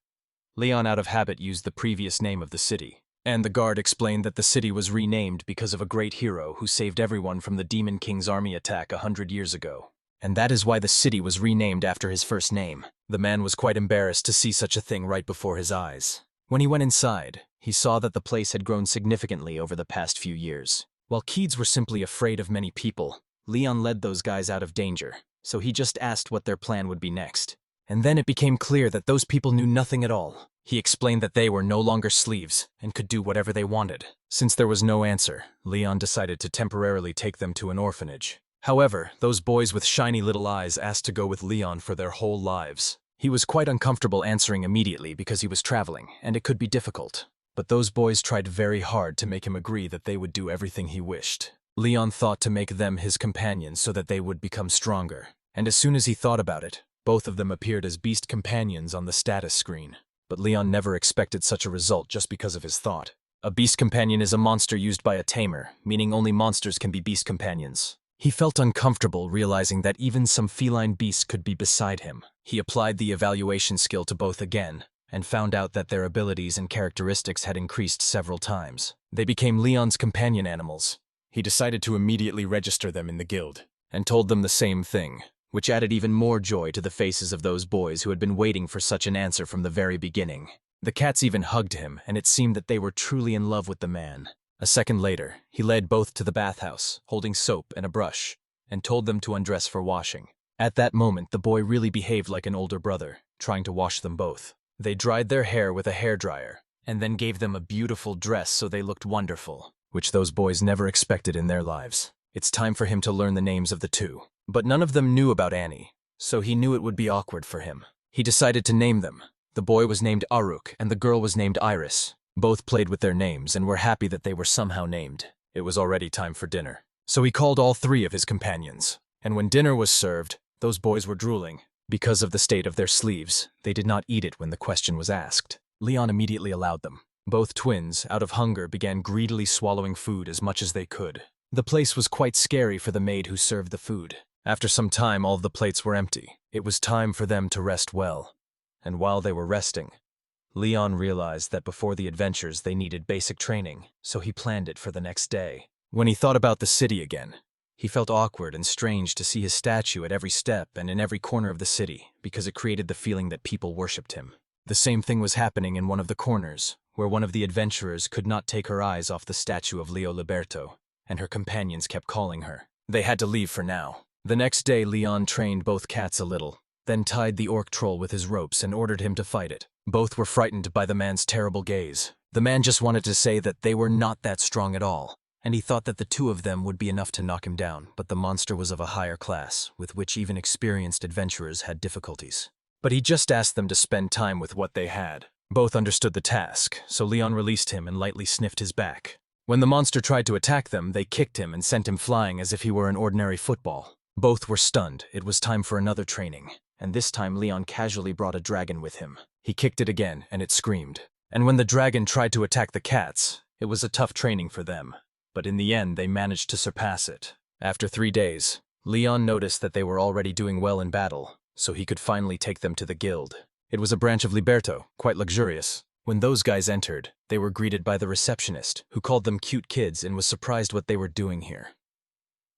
Leon out of habit used the previous name of the city, and the guard explained that the city was renamed because of a great hero who saved everyone from the Demon King's army attack 100 years ago. And that is why the city was renamed after his first name. The man was quite embarrassed to see such a thing right before his eyes. When he went inside, he saw that the place had grown significantly over the past few years. While Keats were simply afraid of many people, Leon led those guys out of danger, so he just asked what their plan would be next. And then it became clear that those people knew nothing at all. He explained that they were no longer sleeves and could do whatever they wanted. Since there was no answer, Leon decided to temporarily take them to an orphanage. However, those boys with shiny little eyes asked to go with Leon for their whole lives. He was quite uncomfortable answering immediately because he was traveling, and it could be difficult. But those boys tried very hard to make him agree that they would do everything he wished. Leon thought to make them his companions so that they would become stronger. And as soon as he thought about it, both of them appeared as beast companions on the status screen. But Leon never expected such a result just because of his thought. A beast companion is a monster used by a tamer, meaning only monsters can be beast companions. He felt uncomfortable realizing that even some feline beasts could be beside him. He applied the evaluation skill to both again, and found out that their abilities and characteristics had increased several times. They became Leon's companion animals. He decided to immediately register them in the guild, and told them the same thing, which added even more joy to the faces of those boys who had been waiting for such an answer from the very beginning. The cats even hugged him, and it seemed that they were truly in love with the man. A second later, he led both to the bathhouse, holding soap and a brush, and told them to undress for washing. At that moment, the boy really behaved like an older brother, trying to wash them both. They dried their hair with a hairdryer, and then gave them a beautiful dress so they looked wonderful, which those boys never expected in their lives. It's time for him to learn the names of the two. But none of them knew about Annie, so he knew it would be awkward for him. He decided to name them. The boy was named Aruk and the girl was named Iris. Both played with their names and were happy that they were somehow named. It was already time for dinner. So he called all three of his companions. And when dinner was served, those boys were drooling. Because of the state of their sleeves, they did not eat it when the question was asked. Leon immediately allowed them. Both twins, out of hunger, began greedily swallowing food as much as they could. The place was quite scary for the maid who served the food. After some time, all of the plates were empty. It was time for them to rest well. And while they were resting, Leon realized that before the adventures they needed basic training, so he planned it for the next day. When he thought about the city again, he felt awkward and strange to see his statue at every step and in every corner of the city, because it created the feeling that people worshipped him. The same thing was happening in one of the corners, where one of the adventurers could not take her eyes off the statue of Leo Liberto, and her companions kept calling her. They had to leave for now. The next day, Leon trained both cats a little, then tied the orc troll with his ropes and ordered him to fight it. Both were frightened by the man's terrible gaze. The man just wanted to say that they were not that strong at all, and he thought that the two of them would be enough to knock him down, but the monster was of a higher class, with which even experienced adventurers had difficulties. But he just asked them to spend time with what they had. Both understood the task, so Leon released him and lightly sniffed his back. When the monster tried to attack them, they kicked him and sent him flying as if he were an ordinary football. Both were stunned. It was time for another training, and this time Leon casually brought a dragon with him. He kicked it again, and it screamed. And when the dragon tried to attack the cats, it was a tough training for them. But in the end, they managed to surpass it. After 3 days, Leon noticed that they were already doing well in battle, so he could finally take them to the guild. It was a branch of Liberto, quite luxurious. When those guys entered, they were greeted by the receptionist, who called them cute kids and was surprised what they were doing here.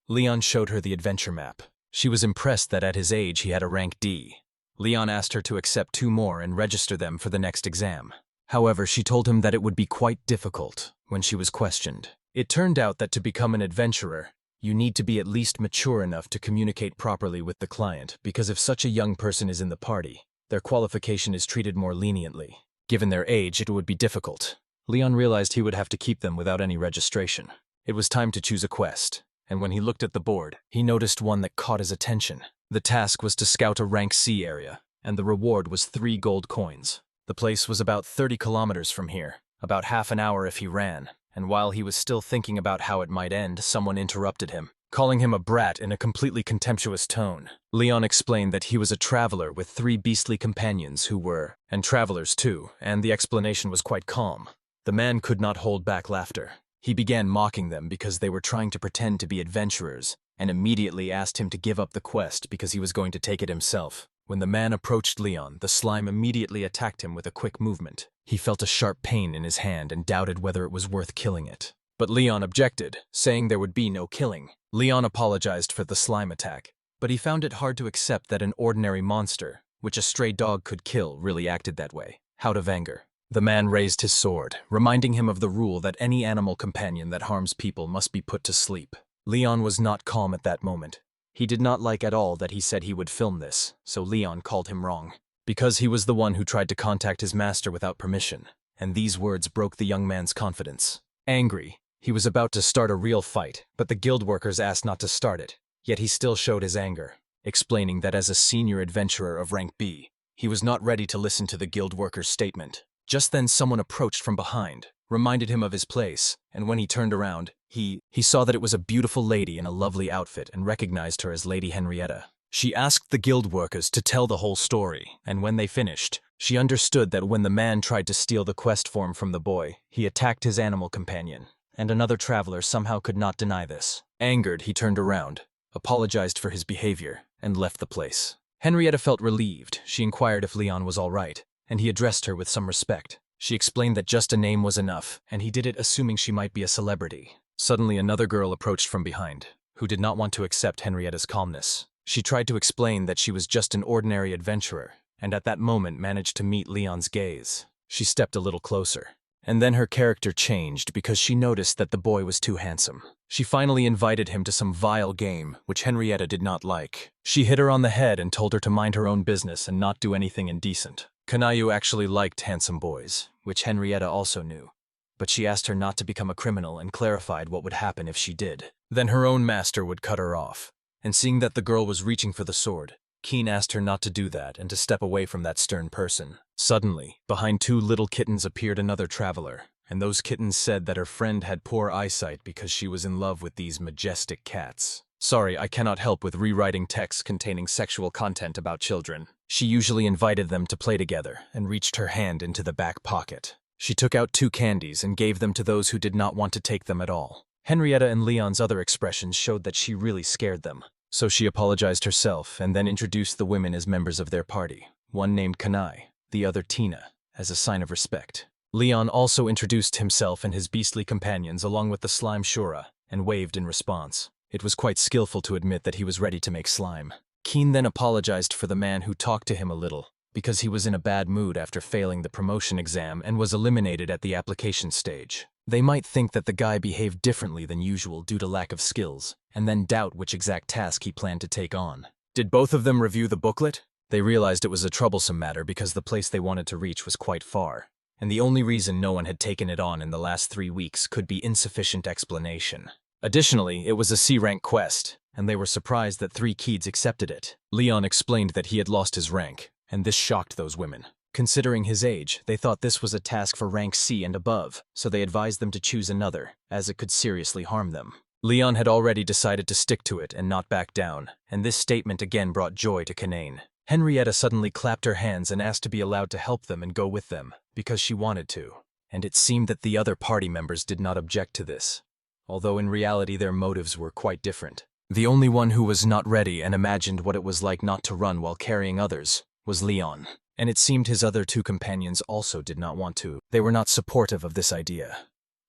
Leon showed her the adventure map. She was impressed that at his age he had a rank D. Leon asked her to accept 2 more and register them for the next exam. However, she told him that it would be quite difficult when she was questioned. It turned out that to become an adventurer, you need to be at least mature enough to communicate properly with the client, because if such a young person is in the party, their qualification is treated more leniently. Given their age, it would be difficult. Leon realized he would have to keep them without any registration. It was time to choose a quest, and when he looked at the board, he noticed one that caught his attention. The task was to scout a rank C area, and the reward was 3 gold coins. The place was about 30 kilometers from here, about half an hour if he ran, and while he was still thinking about how it might end, someone interrupted him, calling him a brat in a completely contemptuous tone. Leon explained that he was a traveler with 3 beastly companions who were, and travelers too, and the explanation was quite calm. The man could not hold back laughter. He began mocking them because they were trying to pretend to be adventurers, and immediately asked him to give up the quest because he was going to take it himself. When the man approached Leon, the slime immediately attacked him with a quick movement. He felt a sharp pain in his hand and doubted whether it was worth killing it. But Leon objected, saying there would be no killing. Leon apologized for the slime attack, but he found it hard to accept that an ordinary monster, which a stray dog could kill, really acted that way. Out of anger, the man raised his sword, reminding him of the rule that any animal companion that harms people must be put to sleep. Leon was not calm at that moment. He did not like at all that he said he would film this, so Leon called him wrong. Because he was the one who tried to contact his master without permission, and these words broke the young man's confidence. Angry, he was about to start a real fight, but the guild workers asked not to start it. Yet he still showed his anger, explaining that as a senior adventurer of rank B, he was not ready to listen to the guild workers' statement. Just then someone approached from behind, reminded him of his place, and when he turned around, he saw that it was a beautiful lady in a lovely outfit and recognized her as Lady Henrietta. She asked the guild workers to tell the whole story, and when they finished, she understood that when the man tried to steal the quest form from the boy, he attacked his animal companion, and another traveler somehow could not deny this. Angered, he turned around, apologized for his behavior, and left the place. Henrietta felt relieved. She inquired if Leon was all right, and he addressed her with some respect. She explained that just a name was enough, and he did it assuming she might be a celebrity. Suddenly, another girl approached from behind, who did not want to accept Henrietta's calmness. She tried to explain that she was just an ordinary adventurer, and at that moment managed to meet Leon's gaze. She stepped a little closer, and then her character changed because she noticed that the boy was too handsome. She finally invited him to some vile game, which Henrietta did not like. She hit her on the head and told her to mind her own business and not do anything indecent. Kanayu actually liked handsome boys, which Henrietta also knew, but she asked her not to become a criminal and clarified what would happen if she did. Then her own master would cut her off, and seeing that the girl was reaching for the sword, Keen asked her not to do that and to step away from that stern person. Suddenly, behind two little kittens appeared another traveler, and those kittens said that her friend had poor eyesight because she was in love with these majestic cats. Sorry, I cannot help with rewriting texts containing sexual content about children. She usually invited them to play together and reached her hand into the back pocket. She took out 2 candies and gave them to those who did not want to take them at all. Henrietta and Leon's other expressions showed that she really scared them. So she apologized herself and then introduced the women as members of their party, one named Kanai, the other Tina, as a sign of respect. Leon also introduced himself and his beastly companions along with the slime Shura, and waved in response. It was quite skillful to admit that he was ready to make slime. Keen then apologized for the man who talked to him a little, because he was in a bad mood after failing the promotion exam and was eliminated at the application stage. They might think that the guy behaved differently than usual due to lack of skills, and then doubt which exact task he planned to take on. Did both of them review the booklet? They realized it was a troublesome matter because the place they wanted to reach was quite far, and the only reason no one had taken it on in the last 3 weeks could be insufficient explanation. Additionally, it was a C-rank quest, and they were surprised that 3 kids accepted it. Leon explained that he had lost his rank, and this shocked those women. Considering his age, they thought this was a task for rank C and above, so they advised them to choose another, as it could seriously harm them. Leon had already decided to stick to it and not back down, and this statement again brought joy to Kanane. Henrietta suddenly clapped her hands and asked to be allowed to help them and go with them, because she wanted to, and it seemed that the other party members did not object to this, although in reality their motives were quite different. The only one who was not ready and imagined what it was like not to run while carrying others was Leon. And it seemed his other 2 companions also did not want to. They were not supportive of this idea.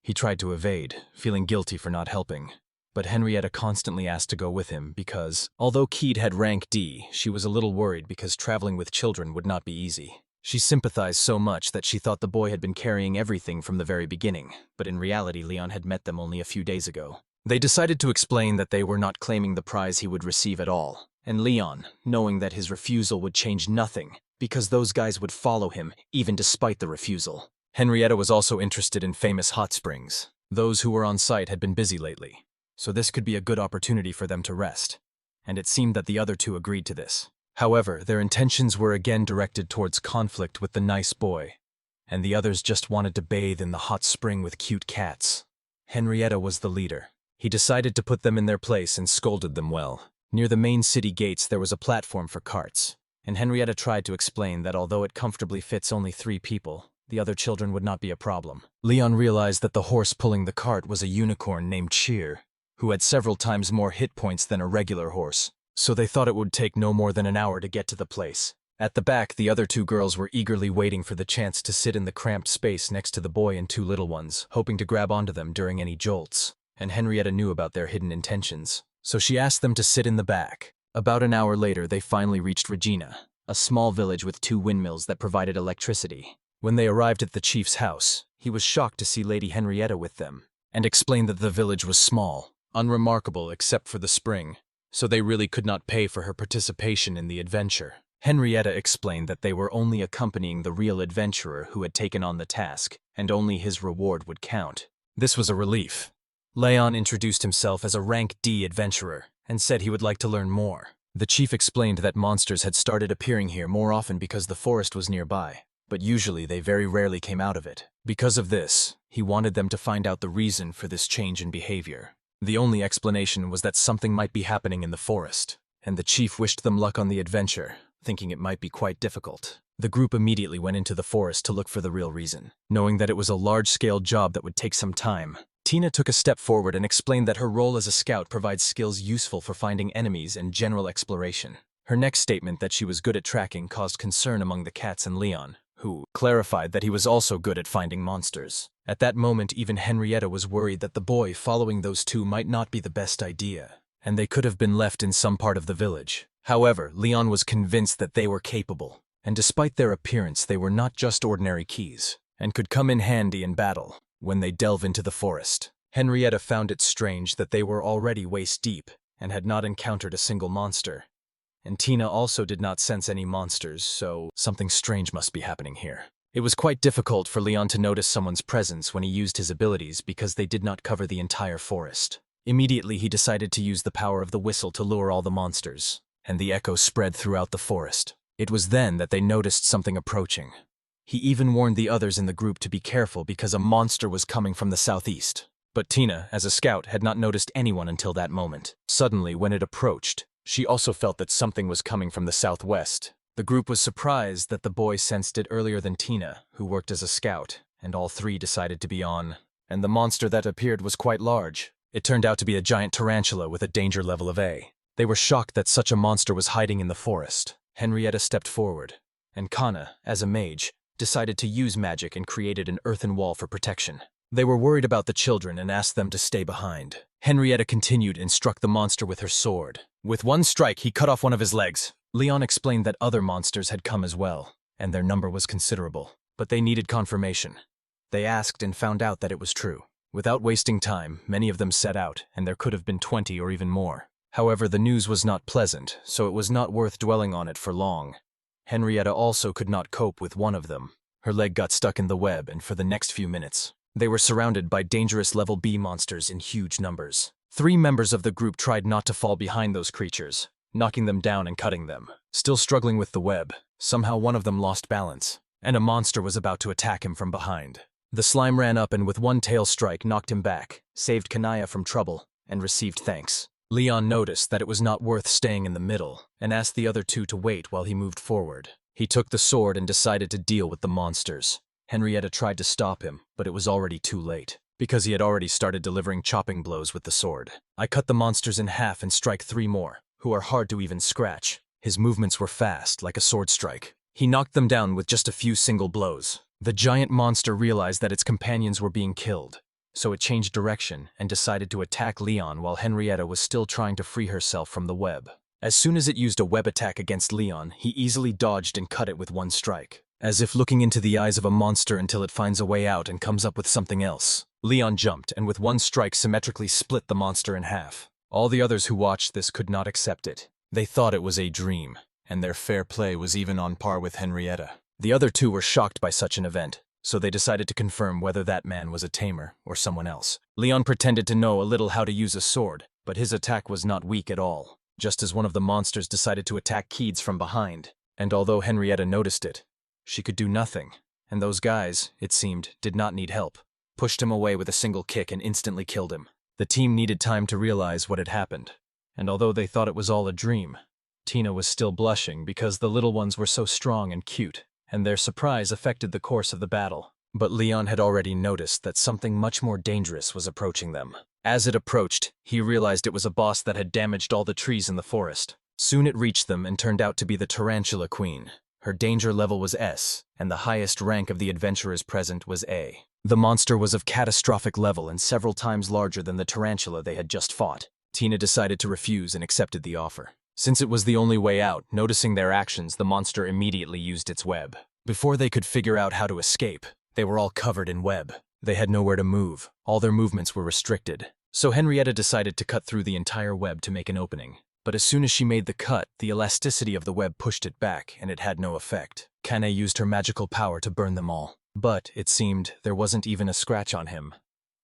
He tried to evade, feeling guilty for not helping. But Henrietta constantly asked to go with him because, although Keed had rank D, she was a little worried because traveling with children would not be easy. She sympathized so much that she thought the boy had been carrying everything from the very beginning, but in reality Leon had met them only a few days ago. They decided to explain that they were not claiming the prize he would receive at all, and Leon, knowing that his refusal would change nothing, because those guys would follow him, even despite the refusal. Henrietta was also interested in famous hot springs. Those who were on site had been busy lately, so this could be a good opportunity for them to rest, and it seemed that the other 2 agreed to this. However, their intentions were again directed towards conflict with the nice boy, and the others just wanted to bathe in the hot spring with cute cats. Henrietta was the leader. He decided to put them in their place and scolded them well. Near the main city gates there was a platform for carts, and Henrietta tried to explain that although it comfortably fits only 3 people, the other children would not be a problem. Leon realized that the horse pulling the cart was a unicorn named Cheer, who had several times more hit points than a regular horse, so they thought it would take no more than an hour to get to the place. At the back, the other 2 girls were eagerly waiting for the chance to sit in the cramped space next to the boy and 2 little ones, hoping to grab onto them during any jolts, and Henrietta knew about their hidden intentions, so she asked them to sit in the back. About an hour later, they finally reached Regina, a small village with 2 windmills that provided electricity. When they arrived at the chief's house, he was shocked to see Lady Henrietta with them, and explained that the village was small, unremarkable except for the spring, so they really could not pay for her participation in the adventure. Henrietta explained that they were only accompanying the real adventurer who had taken on the task, and only his reward would count. This was a relief. Leon introduced himself as a rank D adventurer, and said he would like to learn more. The chief explained that monsters had started appearing here more often because the forest was nearby, but usually they very rarely came out of it. Because of this, he wanted them to find out the reason for this change in behavior. The only explanation was that something might be happening in the forest, and the chief wished them luck on the adventure, thinking it might be quite difficult. The group immediately went into the forest to look for the real reason, knowing that it was a large-scale job that would take some time. Tina took a step forward and explained that her role as a scout provides skills useful for finding enemies and general exploration. Her next statement that she was good at tracking caused concern among the cats and Leon, who clarified that he was also good at finding monsters. At that moment, even Henrietta was worried that the boy following those 2 might not be the best idea, and they could have been left in some part of the village. However, Leon was convinced that they were capable, and despite their appearance, they were not just ordinary keys, and could come in handy in battle when they delve into the forest. Henrietta found it strange that they were already waist deep and had not encountered a single monster, and Tina also did not sense any monsters, so something strange must be happening here. It was quite difficult for Leon to notice someone's presence when he used his abilities because they did not cover the entire forest. Immediately, he decided to use the power of the whistle to lure all the monsters, and the echo spread throughout the forest. It was then that they noticed something approaching. He even warned the others in the group to be careful because a monster was coming from the southeast. But Tina, as a scout, had not noticed anyone until that moment. Suddenly, when it approached, she also felt that something was coming from the southwest. The group was surprised that the boy sensed it earlier than Tina, who worked as a scout, and all three decided to be on. And the monster that appeared was quite large. It turned out to be a giant tarantula with a danger level of A. They were shocked that such a monster was hiding in the forest. Henrietta stepped forward, and Kana, as a mage, decided to use magic and created an earthen wall for protection. They were worried about the children and asked them to stay behind. Henrietta continued and struck the monster with her sword. With one strike, he cut off one of his legs. Leon explained that other monsters had come as well, and their number was considerable, but they needed confirmation. They asked and found out that it was true. Without wasting time, many of them set out, and there could have been 20 or even more. However, the news was not pleasant, so it was not worth dwelling on it for long. Henrietta also could not cope with one of them. Her leg got stuck in the web, and for the next few minutes, they were surrounded by dangerous level B monsters in huge numbers. 3 members of the group tried not to fall behind those creatures, knocking them down and cutting them. Still struggling with the web, somehow one of them lost balance, and a monster was about to attack him from behind. The slime ran up and with one tail strike knocked him back, saved Kanaya from trouble, and received thanks. Leon noticed that it was not worth staying in the middle, and asked the other 2 to wait while he moved forward. He took the sword and decided to deal with the monsters. Henrietta tried to stop him, but it was already too late, because he had already started delivering chopping blows with the sword. I cut the monsters in half and strike 3 more, who are hard to even scratch. His movements were fast, like a sword strike. He knocked them down with just a few single blows. The giant monster realized that its companions were being killed, so it changed direction and decided to attack Leon while Henrietta was still trying to free herself from the web. As soon as it used a web attack against Leon, he easily dodged and cut it with one strike, as if looking into the eyes of a monster until it finds a way out and comes up with something else. Leon jumped and with one strike symmetrically split the monster in half. All the others who watched this could not accept it. They thought it was a dream, and their fair play was even on par with Henrietta. The other 2 were shocked by such an event, so they decided to confirm whether that man was a tamer or someone else. Leon pretended to know a little how to use a sword, but his attack was not weak at all, just as one of the monsters decided to attack Keeds from behind. And although Henrietta noticed it, she could do nothing, and those guys, it seemed, did not need help. Pushed him away with a single kick and instantly killed him. The team needed time to realize what had happened, and although they thought it was all a dream, Tina was still blushing because the little ones were so strong and cute, and their surprise affected the course of the battle. But Leon had already noticed that something much more dangerous was approaching them. As it approached, he realized it was a boss that had damaged all the trees in the forest. Soon it reached them and turned out to be the Tarantula Queen. Her danger level was S, and the highest rank of the adventurers present was A. The monster was of catastrophic level and several times larger than the tarantula they had just fought. Tina decided to refuse and accepted the offer. Since it was the only way out, noticing their actions, the monster immediately used its web. Before they could figure out how to escape, they were all covered in web. They had nowhere to move. All their movements were restricted. So Henrietta decided to cut through the entire web to make an opening. But as soon as she made the cut, the elasticity of the web pushed it back, and it had no effect. Kane used her magical power to burn them all. But, it seemed, there wasn't even a scratch on him.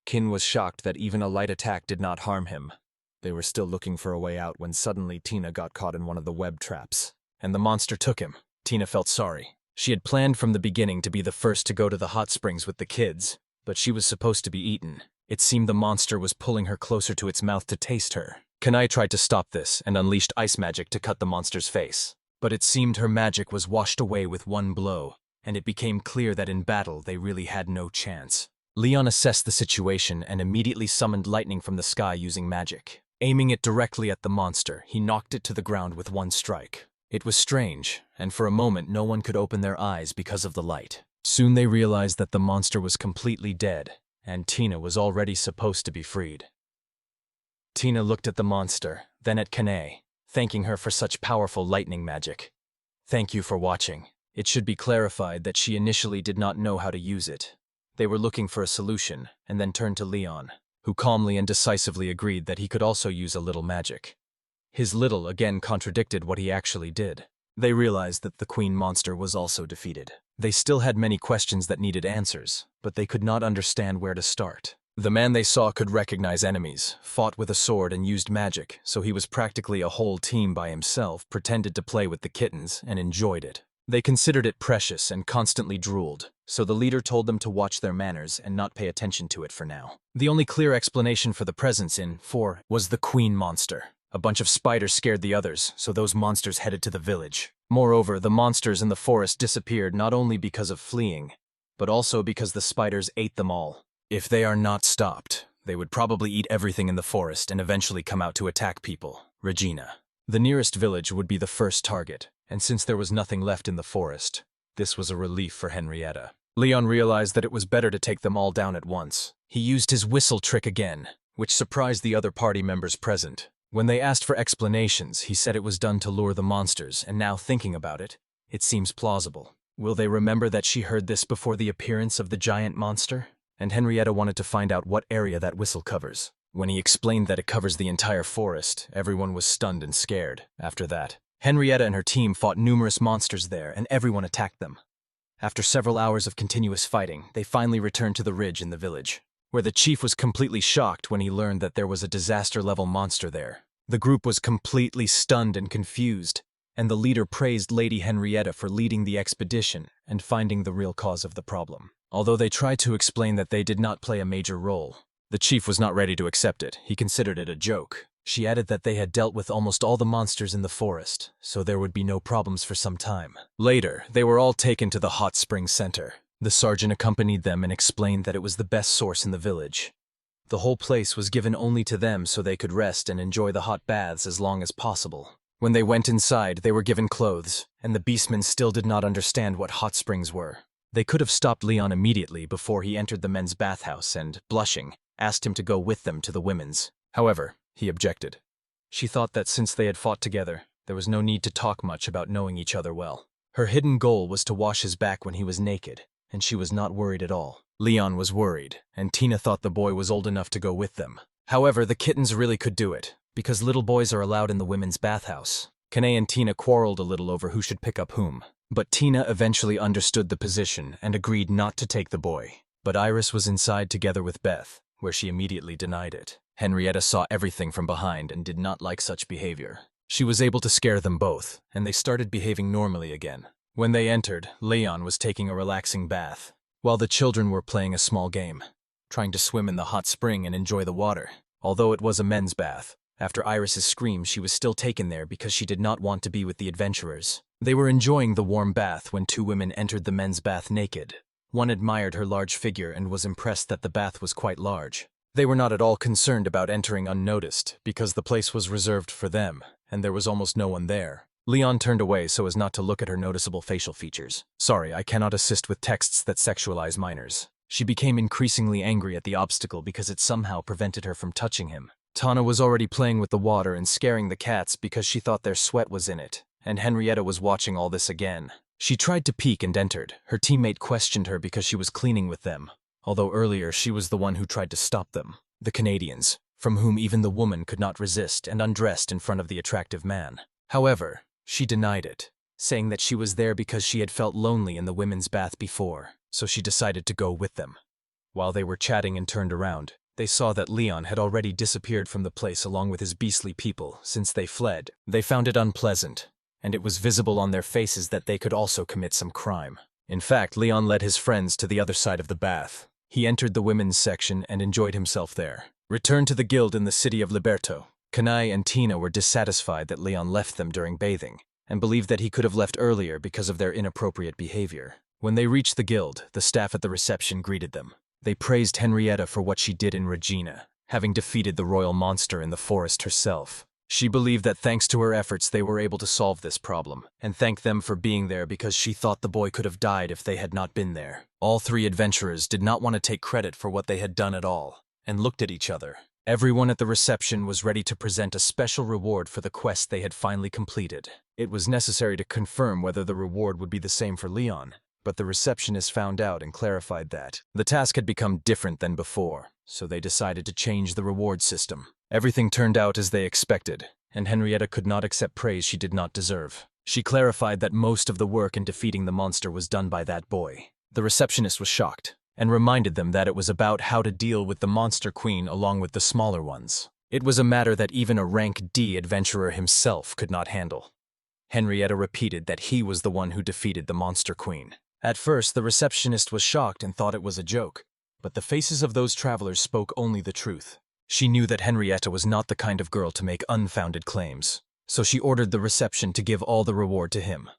Kin was shocked that even a light attack did not harm him. They were still looking for a way out when suddenly Tina got caught in one of the web traps, and the monster took him. Tina felt sorry. She had planned from the beginning to be the first to go to the hot springs with the kids, but she was supposed to be eaten. It seemed the monster was pulling her closer to its mouth to taste her. Kanai tried to stop this and unleashed ice magic to cut the monster's face, but it seemed her magic was washed away with one blow, and it became clear that in battle they really had no chance. Leon assessed the situation and immediately summoned lightning from the sky using magic. Aiming it directly at the monster, he knocked it to the ground with one strike. It was strange, and for a moment no one could open their eyes because of the light. Soon they realized that the monster was completely dead, and Tina was already supposed to be freed. Tina looked at the monster, then at Kane, thanking her for such powerful lightning magic. Thank you for watching. It should be clarified that she initially did not know how to use it. They were looking for a solution, and then turned to Leon, who calmly and decisively agreed that he could also use a little magic. His little again contradicted what he actually did. They realized that the queen monster was also defeated. They still had many questions that needed answers, but they could not understand where to start. The man they saw could recognize enemies, fought with a sword and used magic, so he was practically a whole team by himself, pretended to play with the kittens, and enjoyed it. They considered it precious and constantly drooled, so the leader told them to watch their manners and not pay attention to it for now. The only clear explanation for the presence in 4 was the queen monster. A bunch of spiders scared the others, so those monsters headed to the village. Moreover, the monsters in the forest disappeared not only because of fleeing, but also because the spiders ate them all. If they are not stopped, they would probably eat everything in the forest and eventually come out to attack people. Regina. The nearest village would be the first target, and since there was nothing left in the forest, this was a relief for Henrietta. Leon realized that it was better to take them all down at once. He used his whistle trick again, which surprised the other party members present. When they asked for explanations, he said it was done to lure the monsters, and now thinking about it, it seems plausible. Will they remember that she heard this before the appearance of the giant monster? And Henrietta wanted to find out what area that whistle covers. When he explained that it covers the entire forest, everyone was stunned and scared. After that, Henrietta and her team fought numerous monsters there, and everyone attacked them. After several hours of continuous fighting, they finally returned to the ridge in the village, where the chief was completely shocked when he learned that there was a disaster-level monster there. The group was completely stunned and confused, and the leader praised Lady Henrietta for leading the expedition and finding the real cause of the problem. Although they tried to explain that they did not play a major role, the chief was not ready to accept it. He considered it a joke. She added that they had dealt with almost all the monsters in the forest, so there would be no problems for some time. Later, they were all taken to the hot spring center. The sergeant accompanied them and explained that it was the best source in the village. The whole place was given only to them so they could rest and enjoy the hot baths as long as possible. When they went inside, they were given clothes, and the beastmen still did not understand what hot springs were. They could have stopped Leon immediately before he entered the men's bathhouse and, blushing, asked him to go with them to the women's. However, he objected. She thought that since they had fought together, there was no need to talk much about knowing each other well. Her hidden goal was to wash his back when he was naked, and she was not worried at all. Leon was worried, and Tina thought the boy was old enough to go with them. However, the kittens really could do it, because little boys are allowed in the women's bathhouse. Kanae and Tina quarreled a little over who should pick up whom, but Tina eventually understood the position and agreed not to take the boy. But Iris was inside together with Beth, where she immediately denied it. Henrietta saw everything from behind and did not like such behavior. She was able to scare them both, and they started behaving normally again. When they entered, Leon was taking a relaxing bath, while the children were playing a small game, trying to swim in the hot spring and enjoy the water. Although it was a men's bath, after Iris's scream, she was still taken there because she did not want to be with the adventurers. They were enjoying the warm bath when two women entered the men's bath naked. One admired her large figure and was impressed that the bath was quite large. They were not at all concerned about entering unnoticed, because the place was reserved for them, and there was almost no one there. Leon turned away so as not to look at her noticeable facial features. Sorry, I cannot assist with texts that sexualize minors. She became increasingly angry at the obstacle because it somehow prevented her from touching him. Tana was already playing with the water and scaring the cats because she thought their sweat was in it, and Henrietta was watching all this again. She tried to peek and entered. Her teammate questioned her because she was cleaning with them, although earlier she was the one who tried to stop them. The Canadians, from whom even the woman could not resist, and undressed in front of the attractive man. However, she denied it, saying that she was there because she had felt lonely in the women's bath before, so she decided to go with them. While they were chatting and turned around, they saw that Leon had already disappeared from the place along with his beastly people. Since they fled, they found it unpleasant, and it was visible on their faces that they could also commit some crime. In fact, Leon led his friends to the other side of the bath. He entered the women's section and enjoyed himself there. Returned to the guild in the city of Liberto. Kanae and Tina were dissatisfied that Leon left them during bathing, and believed that he could have left earlier because of their inappropriate behavior. When they reached the guild, the staff at the reception greeted them. They praised Henrietta for what she did in Regina, having defeated the royal monster in the forest herself. She believed that thanks to her efforts they were able to solve this problem, and thanked them for being there because she thought the boy could have died if they had not been there. All three adventurers did not want to take credit for what they had done at all, and looked at each other. Everyone at the reception was ready to present a special reward for the quest they had finally completed. It was necessary to confirm whether the reward would be the same for Leon, but the receptionist found out and clarified that the task had become different than before, so they decided to change the reward system. Everything turned out as they expected. and Henrietta could not accept praise she did not deserve. She clarified that most of the work in defeating the monster was done by that boy. The receptionist was shocked, and reminded them that it was about how to deal with the monster queen along with the smaller ones. It was a matter that even a rank D adventurer himself could not handle. Henrietta repeated that he was the one who defeated the monster queen. At first, the receptionist was shocked and thought it was a joke, but the faces of those travelers spoke only the truth. She knew that Henrietta was not the kind of girl to make unfounded claims, so she ordered the reception to give all the reward to him.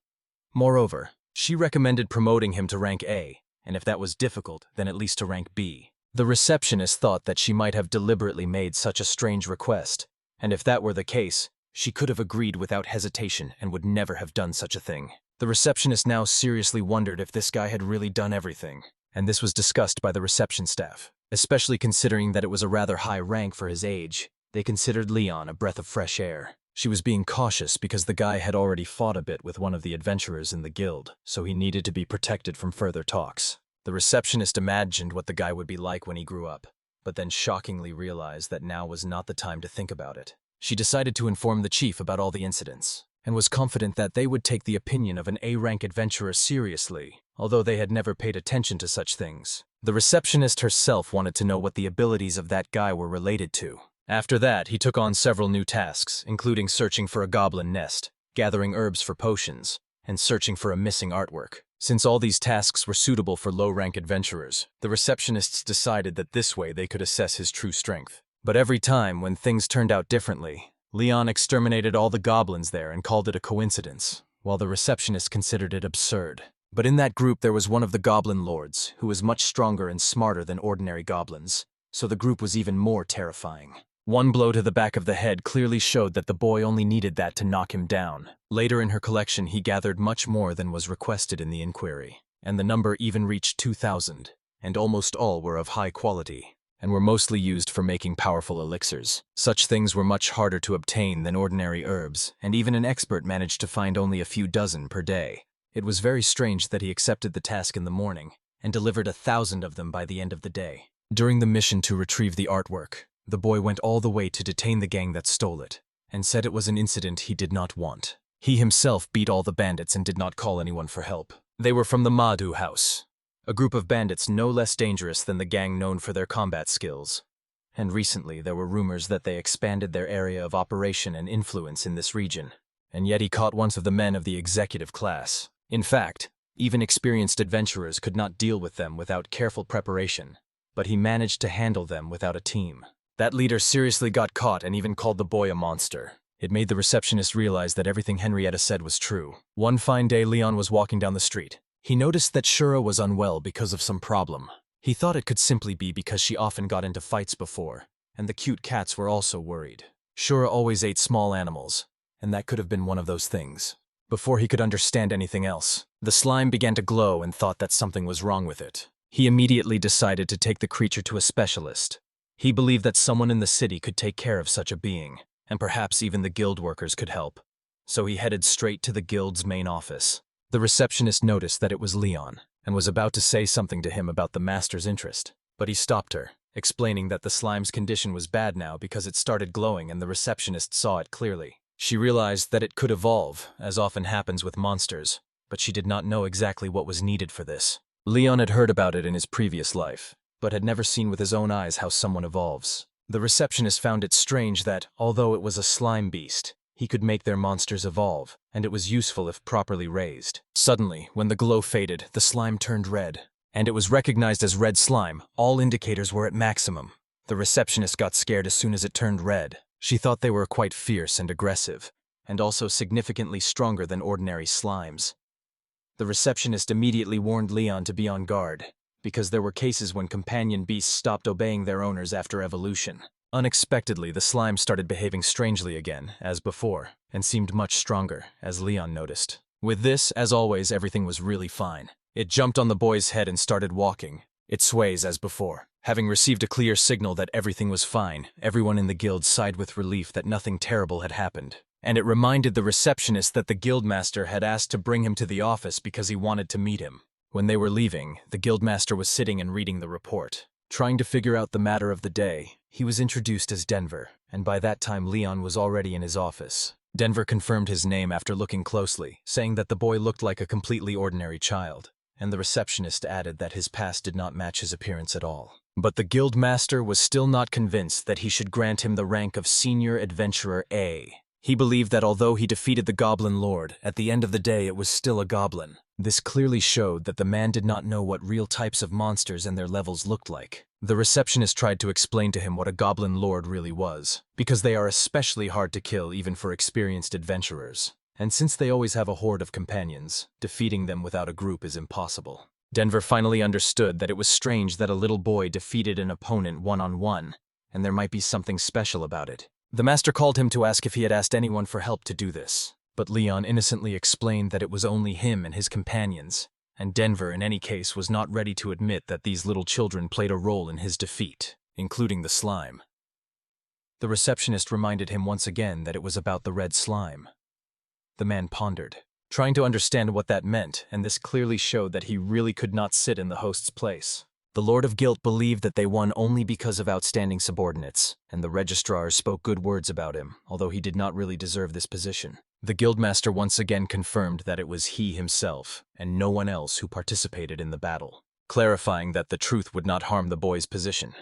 Moreover, she recommended promoting him to rank A, and if that was difficult, then at least to rank B. The receptionist thought that she might have deliberately made such a strange request, and if that were the case, she could have agreed without hesitation and would never have done such a thing. The receptionist now seriously wondered if this guy had really done everything, and this was discussed by the reception staff. Especially considering that it was a rather high rank for his age, they considered Leon a breath of fresh air. She was being cautious because the guy had already fought a bit with one of the adventurers in the guild, so he needed to be protected from further talks. The receptionist imagined what the guy would be like when he grew up, but then shockingly realized that now was not the time to think about it. She decided to inform the chief about all the incidents, and was confident that they would take the opinion of an A-rank adventurer seriously, although they had never paid attention to such things. The receptionist herself wanted to know what the abilities of that guy were related to. After that, he took on several new tasks, including searching for a goblin nest, gathering herbs for potions, and searching for a missing artwork. Since all these tasks were suitable for low-rank adventurers, the receptionists decided that this way they could assess his true strength. But every time, when things turned out differently, Leon exterminated all the goblins there and called it a coincidence, while the receptionist considered it absurd. But in that group there was one of the goblin lords, who was much stronger and smarter than ordinary goblins, so the group was even more terrifying. One blow to the back of the head clearly showed that the boy only needed that to knock him down. Later in her collection he gathered much more than was requested in the inquiry, and the number even reached 2,000, and almost all were of high quality, and were mostly used for making powerful elixirs. Such things were much harder to obtain than ordinary herbs, and even an expert managed to find only a few dozen per day. It was very strange that he accepted the task in the morning, and delivered 1,000 of them by the end of the day. During the mission to retrieve the artwork, the boy went all the way to detain the gang that stole it, and said it was an incident he did not want. He himself beat all the bandits and did not call anyone for help. They were from the Madhu house, a group of bandits no less dangerous than the gang known for their combat skills. And recently there were rumors that they expanded their area of operation and influence in this region, and yet he caught one of the men of the executive class. In fact, even experienced adventurers could not deal with them without careful preparation, but he managed to handle them without a team. That leader seriously got caught and even called the boy a monster. It made the receptionist realize that everything Henrietta said was true. One fine day Leon was walking down the street. He noticed that Shura was unwell because of some problem. He thought it could simply be because she often got into fights before, and the cute cats were also worried. Shura always ate small animals, and that could have been one of those things. Before he could understand anything else, the slime began to glow and thought that something was wrong with it. He immediately decided to take the creature to a specialist. He believed that someone in the city could take care of such a being, and perhaps even the guild workers could help. So he headed straight to the guild's main office. The receptionist noticed that it was Leon, and was about to say something to him about the master's interest, but he stopped her, explaining that the slime's condition was bad now because it started glowing and the receptionist saw it clearly. She realized that it could evolve, as often happens with monsters, but she did not know exactly what was needed for this. Leon had heard about it in his previous life, but had never seen with his own eyes how someone evolves. The receptionist found it strange that, although it was a slime beast, he could make their monsters evolve, and it was useful if properly raised. Suddenly, when the glow faded, the slime turned red, and it was recognized as red slime. All indicators were at maximum. The receptionist got scared as soon as it turned red. She thought they were quite fierce and aggressive, and also significantly stronger than ordinary slimes. The receptionist immediately warned Leon to be on guard, because there were cases when companion beasts stopped obeying their owners after evolution. Unexpectedly, the slime started behaving strangely again, as before, and seemed much stronger, as Leon noticed. With this, as always, everything was really fine. It jumped on the boy's head and started walking. It sways as before. Having received a clear signal that everything was fine, everyone in the guild sighed with relief that nothing terrible had happened. And it reminded the receptionist that the guildmaster had asked to bring him to the office because he wanted to meet him. When they were leaving, the guildmaster was sitting and reading the report. Trying to figure out the matter of the day, he was introduced as Denver, and by that time Leon was already in his office. Denver confirmed his name after looking closely, saying that the boy looked like a completely ordinary child, and the receptionist added that his past did not match his appearance at all. But the guild master was still not convinced that he should grant him the rank of Senior Adventurer A. He believed that although he defeated the Goblin Lord, at the end of the day it was still a goblin. This clearly showed that the man did not know what real types of monsters and their levels looked like. The receptionist tried to explain to him what a Goblin Lord really was, because they are especially hard to kill even for experienced adventurers. And since they always have a horde of companions, defeating them without a group is impossible. Denver finally understood that it was strange that a little boy defeated an opponent one-on-one, and there might be something special about it. The master called him to ask if he had asked anyone for help to do this, but Leon innocently explained that it was only him and his companions, and Denver in any case was not ready to admit that these little children played a role in his defeat, including the slime. The receptionist reminded him once again that it was about the red slime. The man pondered, trying to understand what that meant, and this clearly showed that he really could not sit in the host's place. The Lord of Guilt believed that they won only because of outstanding subordinates, and the registrars spoke good words about him, although he did not really deserve this position. The guildmaster once again confirmed that it was he himself, and no one else who participated in the battle, clarifying that the truth would not harm the boy's position.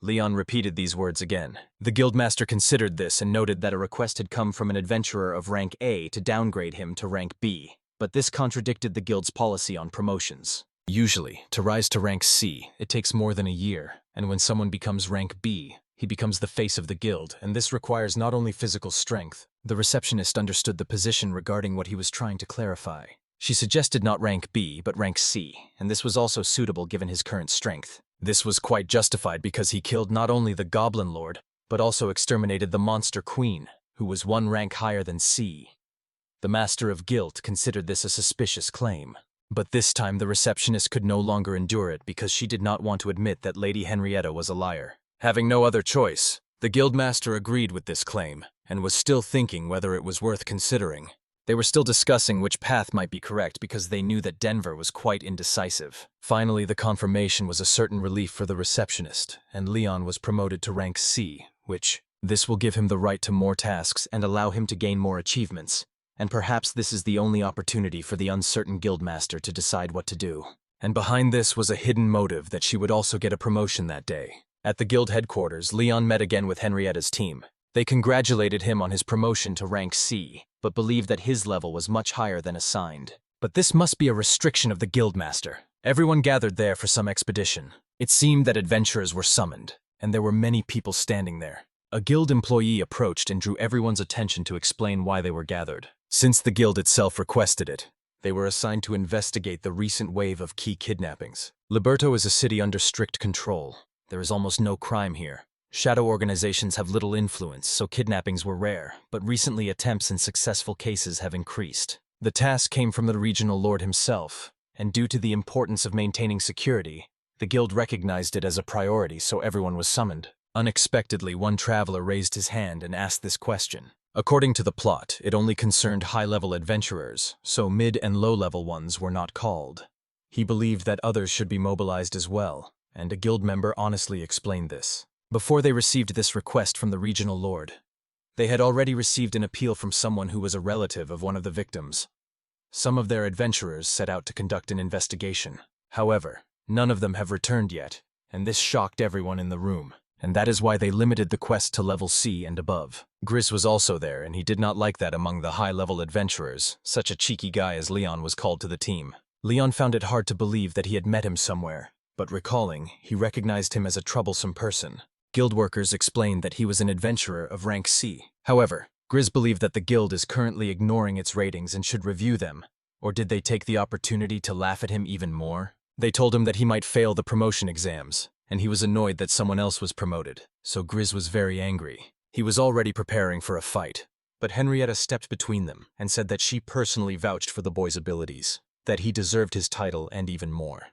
Leon repeated these words again. The guildmaster considered this and noted that a request had come from an adventurer of rank A to downgrade him to rank B, but this contradicted the guild's policy on promotions. Usually, to rise to rank C, it takes more than a year, and when someone becomes rank B, he becomes the face of the guild, and this requires not only physical strength. The receptionist understood the position regarding what he was trying to clarify. She suggested not rank B, but rank C, and this was also suitable given his current strength. This was quite justified because he killed not only the Goblin Lord, but also exterminated the Monster Queen, who was one rank higher than C. The Master of Guilt considered this a suspicious claim. But this time the receptionist could no longer endure it because she did not want to admit that Lady Henrietta was a liar. Having no other choice, the guildmaster agreed with this claim, and was still thinking whether it was worth considering. They were still discussing which path might be correct because they knew that Denver was quite indecisive. Finally, the confirmation was a certain relief for the receptionist, and Leon was promoted to rank C, this will give him the right to more tasks and allow him to gain more achievements. And perhaps this is the only opportunity for the uncertain guildmaster to decide what to do. And behind this was a hidden motive that she would also get a promotion that day. At the guild headquarters, Leon met again with Henrietta's team. They congratulated him on his promotion to rank C, but believed that his level was much higher than assigned. But this must be a restriction of the guildmaster. Everyone gathered there for some expedition. It seemed that adventurers were summoned, and there were many people standing there. A guild employee approached and drew everyone's attention to explain why they were gathered. Since the guild itself requested it, they were assigned to investigate the recent wave of key kidnappings. Liberto is a city under strict control. There is almost no crime here. Shadow organizations have little influence, so kidnappings were rare, but recently attempts and successful cases have increased. The task came from the regional lord himself, and due to the importance of maintaining security, the guild recognized it as a priority, so everyone was summoned. Unexpectedly, one traveler raised his hand and asked this question. According to the plot, it only concerned high-level adventurers, so mid- and low-level ones were not called. He believed that others should be mobilized as well, and a guild member honestly explained this. Before they received this request from the regional lord, they had already received an appeal from someone who was a relative of one of the victims. Some of their adventurers set out to conduct an investigation. However, none of them have returned yet, and this shocked everyone in the room. And that is why they limited the quest to level C and above. Gris was also there, and he did not like that among the high-level adventurers. Such a cheeky guy as Leon was called to the team. Leon found it hard to believe that he had met him somewhere, but recalling, he recognized him as a troublesome person. Guild workers explained that he was an adventurer of rank C. However, Gris believed that the guild is currently ignoring its ratings and should review them. Or did they take the opportunity to laugh at him even more? They told him that he might fail the promotion exams, and he was annoyed that someone else was promoted, so Gris was very angry. He was already preparing for a fight, but Henrietta stepped between them and said that she personally vouched for the boy's abilities, that he deserved his title and even more.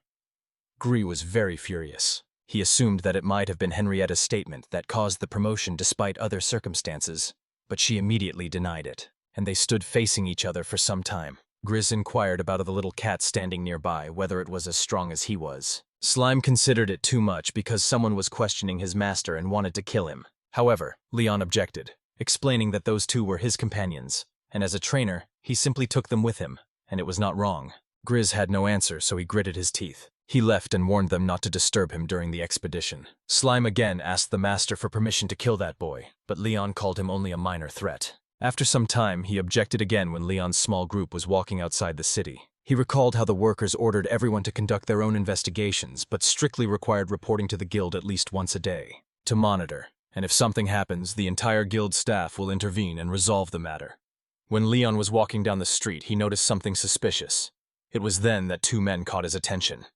Gris was very furious. He assumed that it might have been Henrietta's statement that caused the promotion despite other circumstances, but she immediately denied it, and they stood facing each other for some time. Gris inquired about the little cat standing nearby whether it was as strong as he was. Slime considered it too much because someone was questioning his master and wanted to kill him. However, Leon objected, explaining that those two were his companions, and as a trainer, he simply took them with him, and it was not wrong. Grizz had no answer, so he gritted his teeth. He left and warned them not to disturb him during the expedition. Slime again asked the master for permission to kill that boy, but Leon called him only a minor threat. After some time, he objected again when Leon's small group was walking outside the city. He recalled how the workers ordered everyone to conduct their own investigations, but strictly required reporting to the guild at least once a day, to monitor, and if something happens, the entire guild staff will intervene and resolve the matter. When Leon was walking down the street, he noticed something suspicious. It was then that two men caught his attention.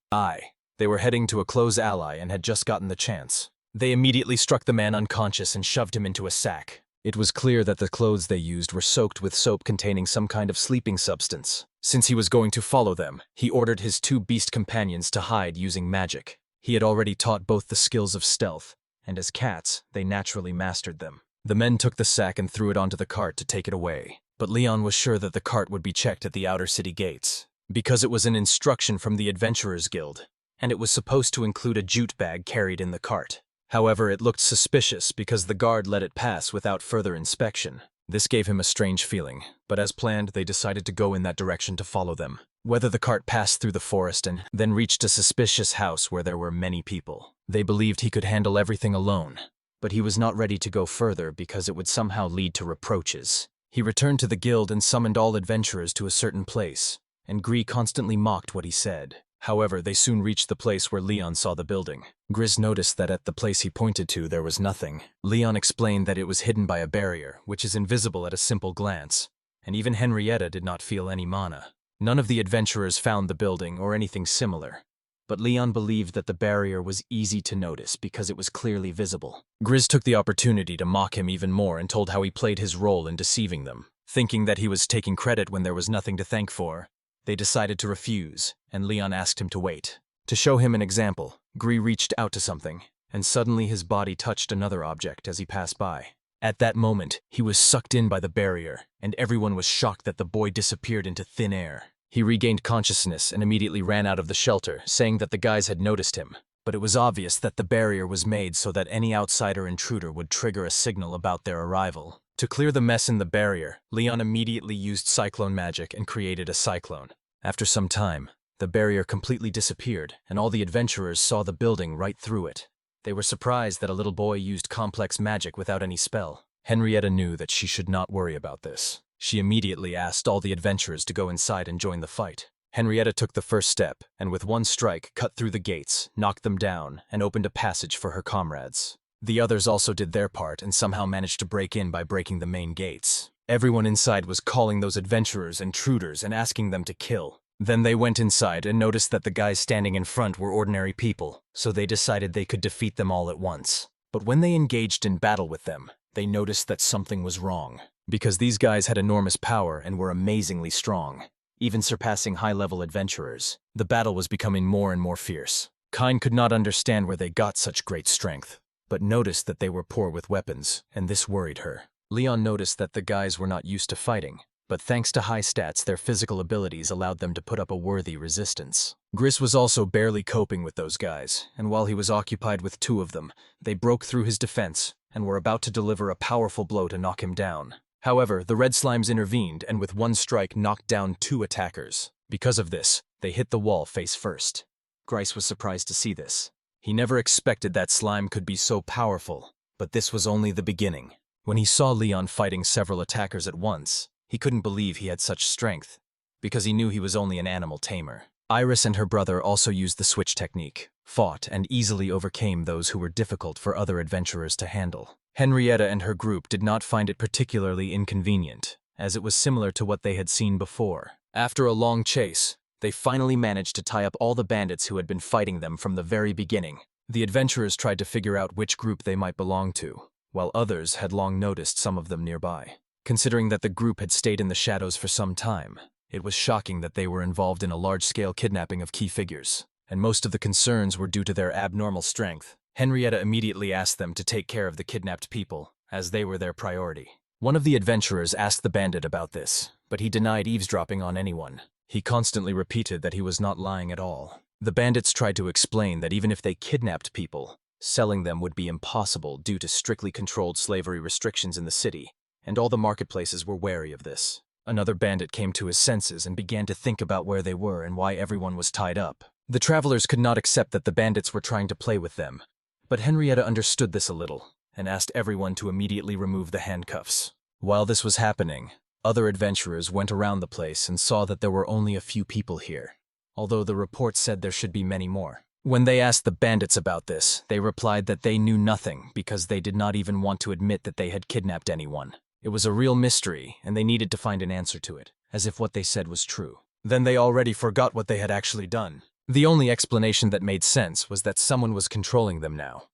They were heading to a close ally and had just gotten the chance. They immediately struck the man unconscious and shoved him into a sack. It was clear that the clothes they used were soaked with soap containing some kind of sleeping substance. Since he was going to follow them, he ordered his two beast companions to hide using magic. He had already taught both the skills of stealth, and as cats, they naturally mastered them. The men took the sack and threw it onto the cart to take it away. But Leon was sure that the cart would be checked at the outer city gates, because it was an instruction from the Adventurers Guild, and it was supposed to include a jute bag carried in the cart. However, it looked suspicious because the guard let it pass without further inspection. This gave him a strange feeling, but as planned, they decided to go in that direction to follow them. Whether the cart passed through the forest and then reached a suspicious house where there were many people. They believed he could handle everything alone, but he was not ready to go further because it would somehow lead to reproaches. He returned to the guild and summoned all adventurers to a certain place, and Gree constantly mocked what he said. However, they soon reached the place where Leon saw the building. Grizz noticed that at the place he pointed to there was nothing. Leon explained that it was hidden by a barrier, which is invisible at a simple glance, and even Henrietta did not feel any mana. None of the adventurers found the building or anything similar, but Leon believed that the barrier was easy to notice because it was clearly visible. Grizz took the opportunity to mock him even more and told how he played his role in deceiving them. Thinking that he was taking credit when there was nothing to thank for, they decided to refuse, and Leon asked him to wait. To show him an example, Gree reached out to something, and suddenly his body touched another object as he passed by. At that moment, he was sucked in by the barrier, and everyone was shocked that the boy disappeared into thin air. He regained consciousness and immediately ran out of the shelter, saying that the guys had noticed him. But it was obvious that the barrier was made so that any outsider intruder would trigger a signal about their arrival. To clear the mess in the barrier, Leon immediately used cyclone magic and created a cyclone. After some time, the barrier completely disappeared, and all the adventurers saw the building right through it. They were surprised that a little boy used complex magic without any spell. Henrietta knew that she should not worry about this. She immediately asked all the adventurers to go inside and join the fight. Henrietta took the first step, and with one strike cut through the gates, knocked them down, and opened a passage for her comrades. The others also did their part and somehow managed to break in by breaking the main gates. Everyone inside was calling those adventurers intruders and asking them to kill. Then they went inside and noticed that the guys standing in front were ordinary people, so they decided they could defeat them all at once. But when they engaged in battle with them, they noticed that something was wrong. Because these guys had enormous power and were amazingly strong, even surpassing high-level adventurers. The battle was becoming more and more fierce. Kine could not understand where they got such great strength, but noticed that they were poor with weapons, and this worried her. Leon noticed that the guys were not used to fighting, but thanks to high stats, their physical abilities allowed them to put up a worthy resistance. Grizz was also barely coping with those guys, and while he was occupied with two of them, they broke through his defense and were about to deliver a powerful blow to knock him down. However, the red slimes intervened and with one strike knocked down two attackers. Because of this, they hit the wall face first. Grizz was surprised to see this. He never expected that slime could be so powerful, but this was only the beginning. When he saw Leon fighting several attackers at once, he couldn't believe he had such strength, because he knew he was only an animal tamer. Iris and her brother also used the switch technique, fought, and easily overcame those who were difficult for other adventurers to handle. Henrietta and her group did not find it particularly inconvenient, as it was similar to what they had seen before. After a long chase, they finally managed to tie up all the bandits who had been fighting them from the very beginning. The adventurers tried to figure out which group they might belong to, while others had long noticed some of them nearby. Considering that the group had stayed in the shadows for some time, it was shocking that they were involved in a large-scale kidnapping of key figures, and most of the concerns were due to their abnormal strength. Henrietta immediately asked them to take care of the kidnapped people, as they were their priority. One of the adventurers asked the bandit about this, but he denied eavesdropping on anyone. He constantly repeated that he was not lying at all. The bandits tried to explain that even if they kidnapped people, selling them would be impossible due to strictly controlled slavery restrictions in the city, and all the marketplaces were wary of this. Another bandit came to his senses and began to think about where they were and why everyone was tied up. The travelers could not accept that the bandits were trying to play with them, but Henrietta understood this a little and asked everyone to immediately remove the handcuffs. While this was happening, other adventurers went around the place and saw that there were only a few people here, although the report said there should be many more. When they asked the bandits about this, they replied that they knew nothing because they did not even want to admit that they had kidnapped anyone. It was a real mystery, and they needed to find an answer to it, as if what they said was true. Then they already forgot what they had actually done. The only explanation that made sense was that someone was controlling them now.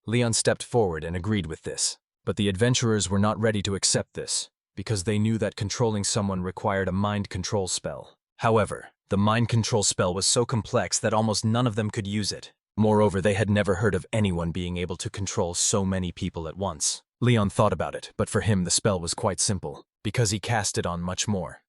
Leon stepped forward and agreed with this, but the adventurers were not ready to accept this, because they knew that controlling someone required a mind control spell. However, the mind control spell was so complex that almost none of them could use it. Moreover, they had never heard of anyone being able to control so many people at once. Leon thought about it, but for him the spell was quite simple, because he cast it on much more.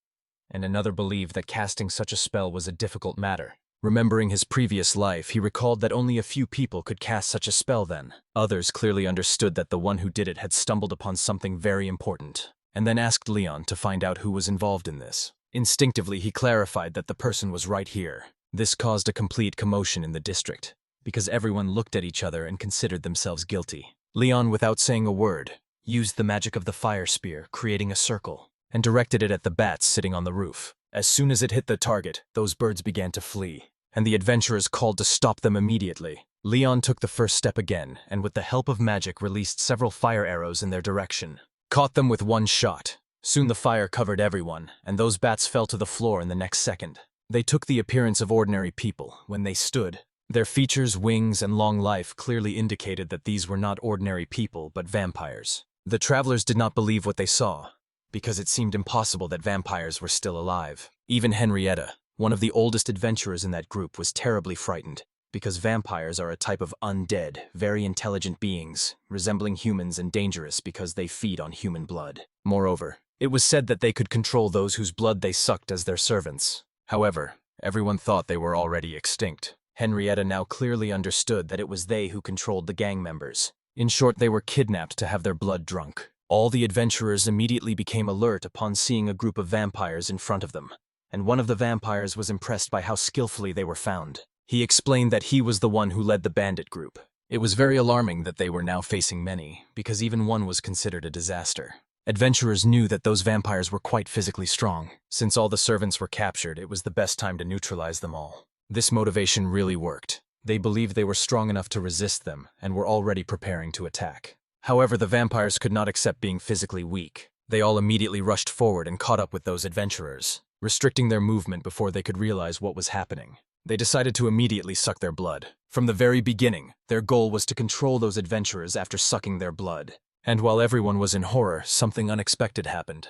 And another believed that casting such a spell was a difficult matter. Remembering his previous life, he recalled that only a few people could cast such a spell then. Others clearly understood that the one who did it had stumbled upon something very important, and then asked Leon to find out who was involved in this. Instinctively, he clarified that the person was right here. This caused a complete commotion in the district, because everyone looked at each other and considered themselves guilty. Leon, without saying a word, used the magic of the fire spear, creating a circle, and directed it at the bats sitting on the roof. As soon as it hit the target, those birds began to flee, and the adventurers called to stop them immediately. Leon took the first step again, and with the help of magic released several fire arrows in their direction. Caught them with one shot. Soon the fire covered everyone, and those bats fell to the floor in the next second. They took the appearance of ordinary people when they stood. Their features, wings, and long life clearly indicated that these were not ordinary people, but vampires. The travelers did not believe what they saw, because it seemed impossible that vampires were still alive. Even Henrietta, one of the oldest adventurers in that group, was terribly frightened, because vampires are a type of undead, very intelligent beings, resembling humans and dangerous because they feed on human blood. Moreover, it was said that they could control those whose blood they sucked as their servants. However, everyone thought they were already extinct. Henrietta now clearly understood that it was they who controlled the gang members. In short, they were kidnapped to have their blood drunk. All the adventurers immediately became alert upon seeing a group of vampires in front of them, and one of the vampires was impressed by how skillfully they were found. He explained that he was the one who led the bandit group. It was very alarming that they were now facing many, because even one was considered a disaster. Adventurers knew that those vampires were quite physically strong. Since all the servants were captured, it was the best time to neutralize them all. This motivation really worked. They believed they were strong enough to resist them and were already preparing to attack. However, the vampires could not accept being physically weak. They all immediately rushed forward and caught up with those adventurers, restricting their movement before they could realize what was happening. They decided to immediately suck their blood. From the very beginning, their goal was to control those adventurers after sucking their blood. And while everyone was in horror, something unexpected happened.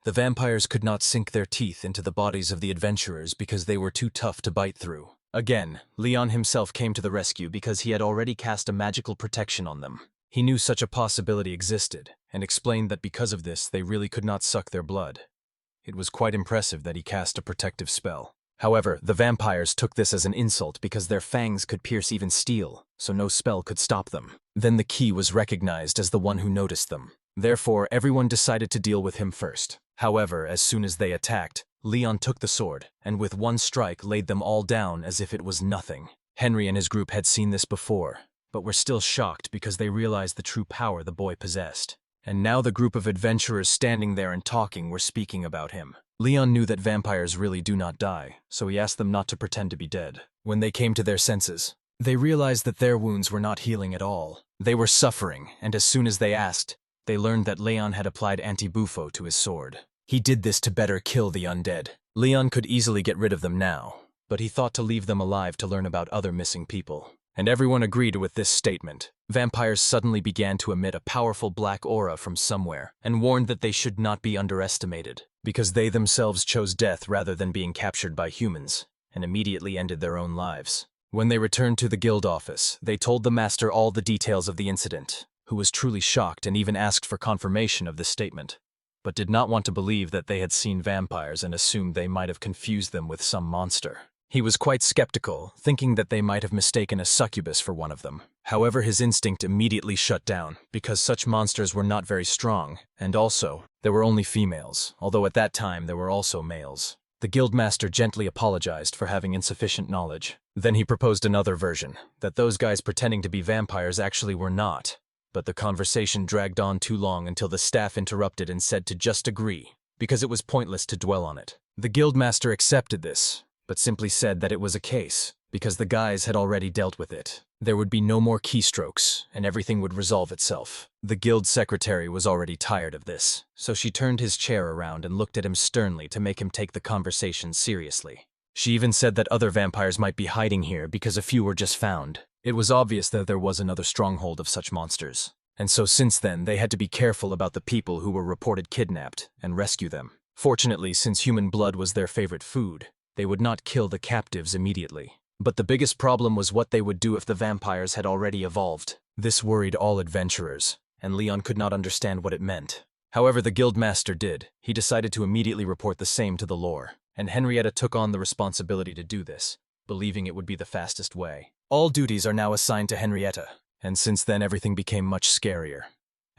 The vampires could not sink their teeth into the bodies of the adventurers because they were too tough to bite through. Again, Leon himself came to the rescue because he had already cast a magical protection on them. He knew such a possibility existed, and explained that because of this, they really could not suck their blood. It was quite impressive that he cast a protective spell. However, the vampires took this as an insult because their fangs could pierce even steel, so no spell could stop them. Then the key was recognized as the one who noticed them. Therefore, everyone decided to deal with him first. However, as soon as they attacked, Leon took the sword, and with one strike laid them all down as if it was nothing. Henry and his group had seen this before, but were still shocked because they realized the true power the boy possessed. And now the group of adventurers standing there and talking were speaking about him. Leon knew that vampires really do not die, so he asked them not to pretend to be dead. When they came to their senses, they realized that their wounds were not healing at all. They were suffering, and as soon as they asked, they learned that Leon had applied anti-bufo to his sword. He did this to better kill the undead. Leon could easily get rid of them now, but he thought to leave them alive to learn about other missing people. And everyone agreed with this statement. Vampires suddenly began to emit a powerful black aura from somewhere, and warned that they should not be underestimated, because they themselves chose death rather than being captured by humans, and immediately ended their own lives. When they returned to the guild office, they told the master all the details of the incident, who was truly shocked and even asked for confirmation of this statement, but did not want to believe that they had seen vampires and assumed they might have confused them with some monster. He was quite skeptical, thinking that they might have mistaken a succubus for one of them. However, his instinct immediately shut down, because such monsters were not very strong, and also, there were only females, although at that time there were also males. The guildmaster gently apologized for having insufficient knowledge. Then he proposed another version, that those guys pretending to be vampires actually were not. But the conversation dragged on too long until the staff interrupted and said to just agree, because it was pointless to dwell on it. The guildmaster accepted this, but simply said that it was a case, because the guys had already dealt with it. There would be no more keystrokes, and everything would resolve itself. The guild secretary was already tired of this, so she turned his chair around and looked at him sternly to make him take the conversation seriously. She even said that other vampires might be hiding here because a few were just found. It was obvious that there was another stronghold of such monsters, and so since then they had to be careful about the people who were reported kidnapped and rescue them. Fortunately, since human blood was their favorite food, they would not kill the captives immediately. But the biggest problem was what they would do if the vampires had already evolved. This worried all adventurers, and Leon could not understand what it meant. However, the guildmaster did. He decided to immediately report the same to the lore, and Henrietta took on the responsibility to do this, believing it would be the fastest way. All duties are now assigned to Henrietta, and since then everything became much scarier.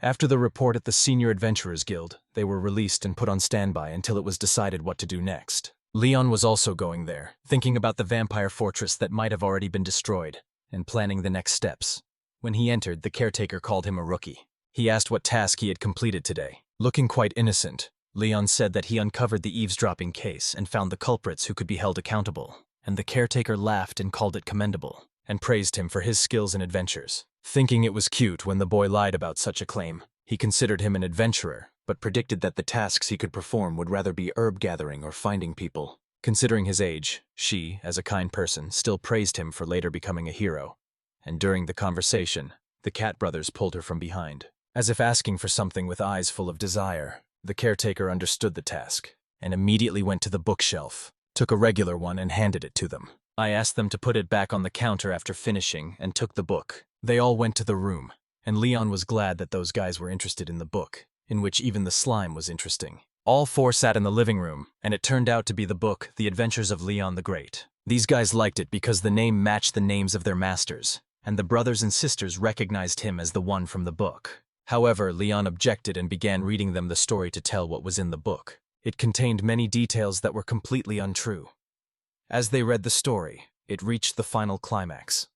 After the report at the Senior Adventurers Guild, they were released and put on standby until it was decided what to do next. Leon was also going there, thinking about the vampire fortress that might have already been destroyed, and planning the next steps. When he entered, the caretaker called him a rookie. He asked what task he had completed today. Looking quite innocent, Leon said that he uncovered the eavesdropping case and found the culprits who could be held accountable, and the caretaker laughed and called it commendable, and praised him for his skills and adventures. Thinking it was cute when the boy lied about such a claim, he considered him an adventurer, but predicted that the tasks he could perform would rather be herb gathering or finding people. Considering his age, she, as a kind person, still praised him for later becoming a hero. And during the conversation, the Cat brothers pulled her from behind. As if asking for something with eyes full of desire, the caretaker understood the task, and immediately went to the bookshelf, took a regular one and handed it to them. I asked them to put it back on the counter after finishing and took the book. They all went to the room, and Leon was glad that those guys were interested in the book, in which even the slime was interesting. All four sat in the living room, and it turned out to be the book, The Adventures of Leon the Great. These guys liked it because the name matched the names of their masters, and the brothers and sisters recognized him as the one from the book. However, Leon objected and began reading them the story to tell what was in the book. It contained many details that were completely untrue. As they read the story, it reached the final climax.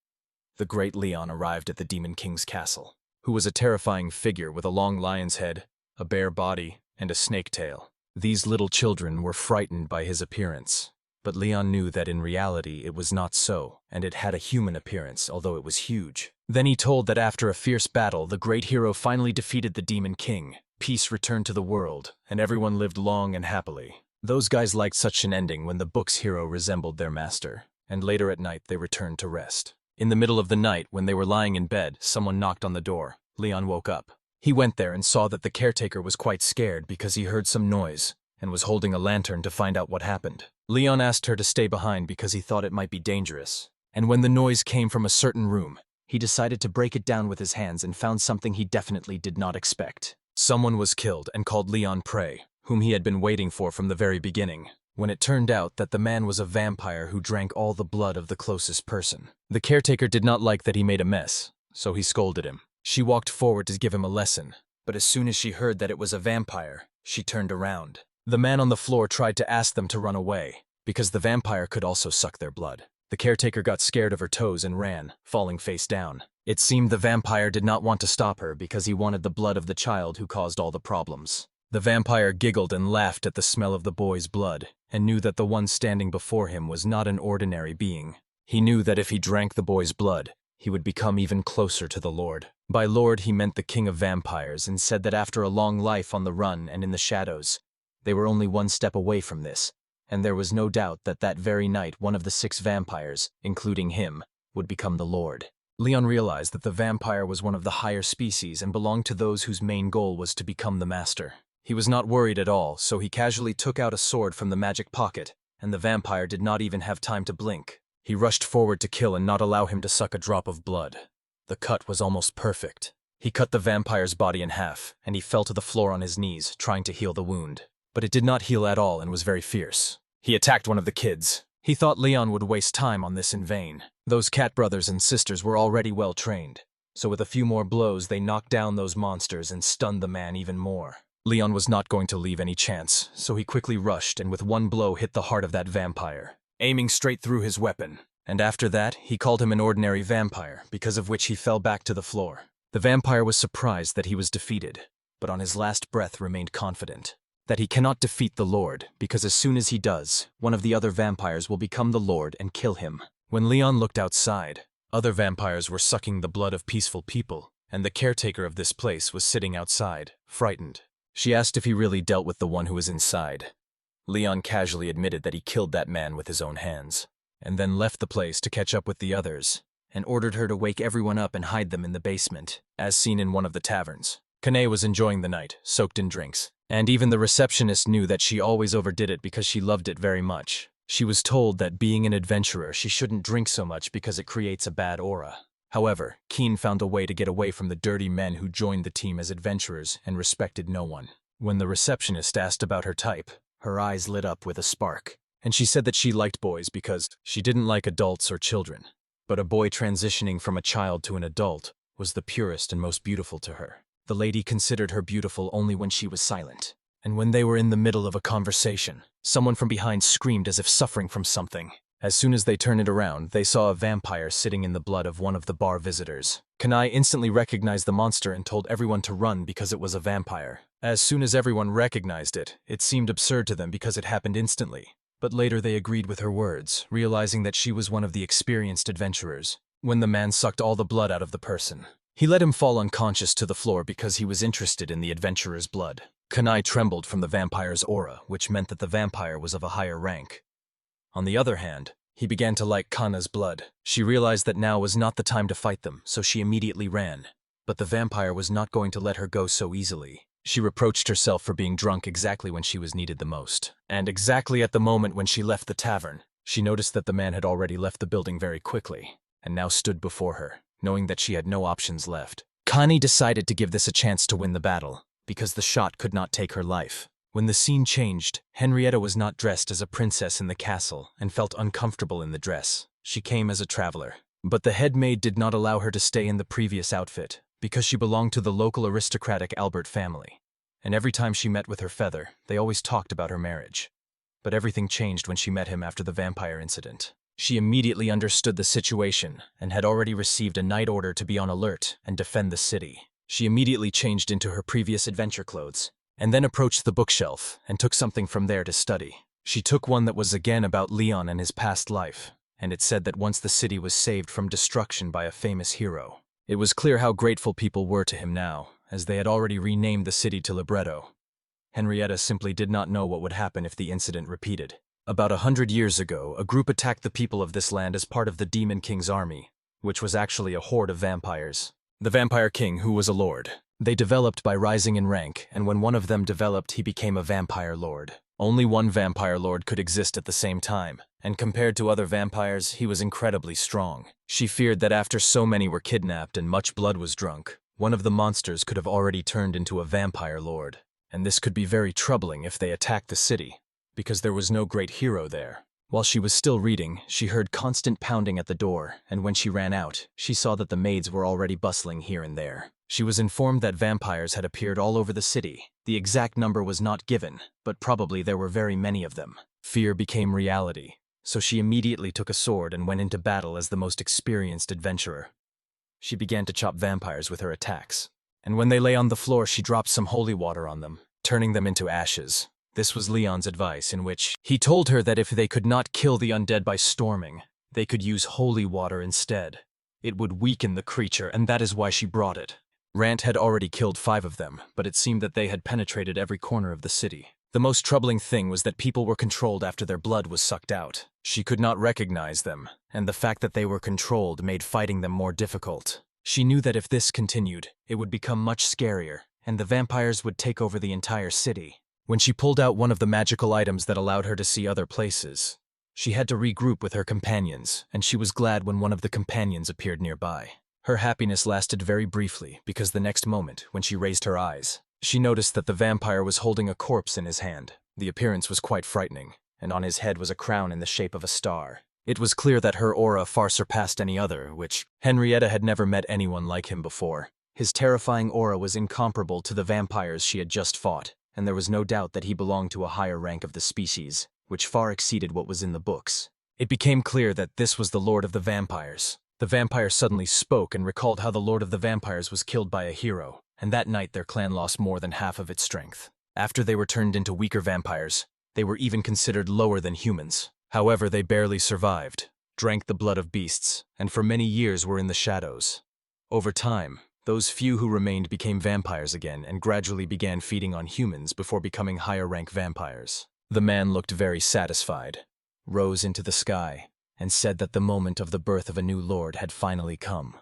The great Leon arrived at the Demon King's castle, who was a terrifying figure with a long lion's head, a bare body, and a snake tail. These little children were frightened by his appearance, but Leon knew that in reality it was not so, and it had a human appearance, although it was huge. Then he told that after a fierce battle, the great hero finally defeated the Demon King. Peace returned to the world, and everyone lived long and happily. Those guys liked such an ending when the book's hero resembled their master, and later at night they returned to rest. In the middle of the night, when they were lying in bed, someone knocked on the door. Leon woke up. He went there and saw that the caretaker was quite scared because he heard some noise and was holding a lantern to find out what happened. Leon asked her to stay behind because he thought it might be dangerous. And when the noise came from a certain room, he decided to break it down with his hands and found something he definitely did not expect. Someone was killed and called Leon prey, whom he had been waiting for from the very beginning, when it turned out that the man was a vampire who drank all the blood of the closest person. The caretaker did not like that he made a mess, so he scolded him. She walked forward to give him a lesson, but as soon as she heard that it was a vampire, she turned around. The man on the floor tried to ask them to run away, because the vampire could also suck their blood. The caretaker got scared of her toes and ran, falling face down. It seemed the vampire did not want to stop her because he wanted the blood of the child who caused all the problems. The vampire giggled and laughed at the smell of the boy's blood, and knew that the one standing before him was not an ordinary being. He knew that if he drank the boy's blood, he would become even closer to the Lord. By Lord, he meant the king of vampires, and said that after a long life on the run and in the shadows, they were only one step away from this, and there was no doubt that that very night one of the 6 vampires, including him, would become the Lord. Leon realized that the vampire was one of the higher species and belonged to those whose main goal was to become the master. He was not worried at all, so he casually took out a sword from the magic pocket, and the vampire did not even have time to blink. He rushed forward to kill and not allow him to suck a drop of blood. The cut was almost perfect. He cut the vampire's body in half, and he fell to the floor on his knees, trying to heal the wound. But it did not heal at all and was very fierce. He attacked one of the kids, He thought Leon would waste time on this in vain. Those cat brothers and sisters were already well trained, so with a few more blows they knocked down those monsters and stunned the man even more. Leon was not going to leave any chance, so he quickly rushed and with one blow hit the heart of that vampire, aiming straight through his weapon. And after that, he called him an ordinary vampire, because of which he fell back to the floor. The vampire was surprised that he was defeated, but on his last breath remained confident that he cannot defeat the Lord, because as soon as he does, one of the other vampires will become the Lord and kill him. When Leon looked outside, other vampires were sucking the blood of peaceful people, and the caretaker of this place was sitting outside, frightened. She asked if he really dealt with the one who was inside. Leon casually admitted that he killed that man with his own hands, and then left the place to catch up with the others, and ordered her to wake everyone up and hide them in the basement, as seen in one of the taverns. Kane was enjoying the night, soaked in drinks, and even the receptionist knew that she always overdid it because she loved it very much. She was told that being an adventurer she shouldn't drink so much because it creates a bad aura. However, Keen found a way to get away from the dirty men who joined the team as adventurers and respected no one. When the receptionist asked about her type, her eyes lit up with a spark, and she said that she liked boys because she didn't like adults or children. But a boy transitioning from a child to an adult was the purest and most beautiful to her. The lady considered her beautiful only when she was silent, and when they were in the middle of a conversation, someone from behind screamed as if suffering from something. As soon as they turned it around, they saw a vampire sitting in the blood of one of the bar visitors. Kanai instantly recognized the monster and told everyone to run because it was a vampire. As soon as everyone recognized it, it seemed absurd to them because it happened instantly. But later they agreed with her words, realizing that she was one of the experienced adventurers. When the man sucked all the blood out of the person, he let him fall unconscious to the floor because he was interested in the adventurer's blood. Kanai trembled from the vampire's aura, which meant that the vampire was of a higher rank. On the other hand, he began to like Kana's blood. She realized that now was not the time to fight them, so she immediately ran. But the vampire was not going to let her go so easily. She reproached herself for being drunk exactly when she was needed the most. And exactly at the moment when she left the tavern, she noticed that the man had already left the building very quickly, and now stood before her, knowing that she had no options left. Kani decided to give this a chance to win the battle, because the shot could not take her life. When the scene changed, Henrietta was not dressed as a princess in the castle and felt uncomfortable in the dress. She came as a traveler. But the head maid did not allow her to stay in the previous outfit, because she belonged to the local aristocratic Albert family. And every time she met with her feather, they always talked about her marriage. But everything changed when she met him after the vampire incident. She immediately understood the situation and had already received a night order to be on alert and defend the city. She immediately changed into her previous adventure clothes, and then approached the bookshelf and took something from there to study. She took one that was again about Leon and his past life, and it said that once the city was saved from destruction by a famous hero. It was clear how grateful people were to him now, as they had already renamed the city to Libretto. Henrietta simply did not know what would happen if the incident repeated. About 100 years ago, a group attacked the people of this land as part of the Demon King's army, which was actually a horde of vampires. The Vampire King, who was a lord. They developed by rising in rank, and when one of them developed, he became a vampire lord. Only one vampire lord could exist at the same time, and compared to other vampires, he was incredibly strong. She feared that after so many were kidnapped and much blood was drunk, one of the monsters could have already turned into a vampire lord. And this could be very troubling if they attacked the city, because there was no great hero there. While she was still reading, she heard constant pounding at the door, and when she ran out, she saw that the maids were already bustling here and there. She was informed that vampires had appeared all over the city. The exact number was not given, but probably there were very many of them. Fear became reality, so she immediately took a sword and went into battle as the most experienced adventurer. She began to chop vampires with her attacks, and when they lay on the floor, she dropped some holy water on them, turning them into ashes. This was Leon's advice, in which he told her that if they could not kill the undead by storming, they could use holy water instead. It would weaken the creature, and that is why she brought it. Rant had already killed 5 of them, but it seemed that they had penetrated every corner of the city. The most troubling thing was that people were controlled after their blood was sucked out. She could not recognize them, and the fact that they were controlled made fighting them more difficult. She knew that if this continued, it would become much scarier, and the vampires would take over the entire city. When she pulled out one of the magical items that allowed her to see other places, she had to regroup with her companions, and she was glad when one of the companions appeared nearby. Her happiness lasted very briefly, because the next moment, when she raised her eyes, she noticed that the vampire was holding a corpse in his hand. The appearance was quite frightening, and on his head was a crown in the shape of a star. It was clear that her aura far surpassed any other, which Henrietta had never met anyone like him before. His terrifying aura was incomparable to the vampires she had just fought, and there was no doubt that he belonged to a higher rank of the species, which far exceeded what was in the books. It became clear that this was the Lord of the Vampires. The vampire suddenly spoke and recalled how the Lord of the Vampires was killed by a hero, and that night their clan lost more than half of its strength. After they were turned into weaker vampires, they were even considered lower than humans. However, they barely survived, drank the blood of beasts, and for many years were in the shadows. Over time, those few who remained became vampires again and gradually began feeding on humans before becoming higher-rank vampires. The man looked very satisfied, rose into the sky, and said that the moment of the birth of a new lord had finally come.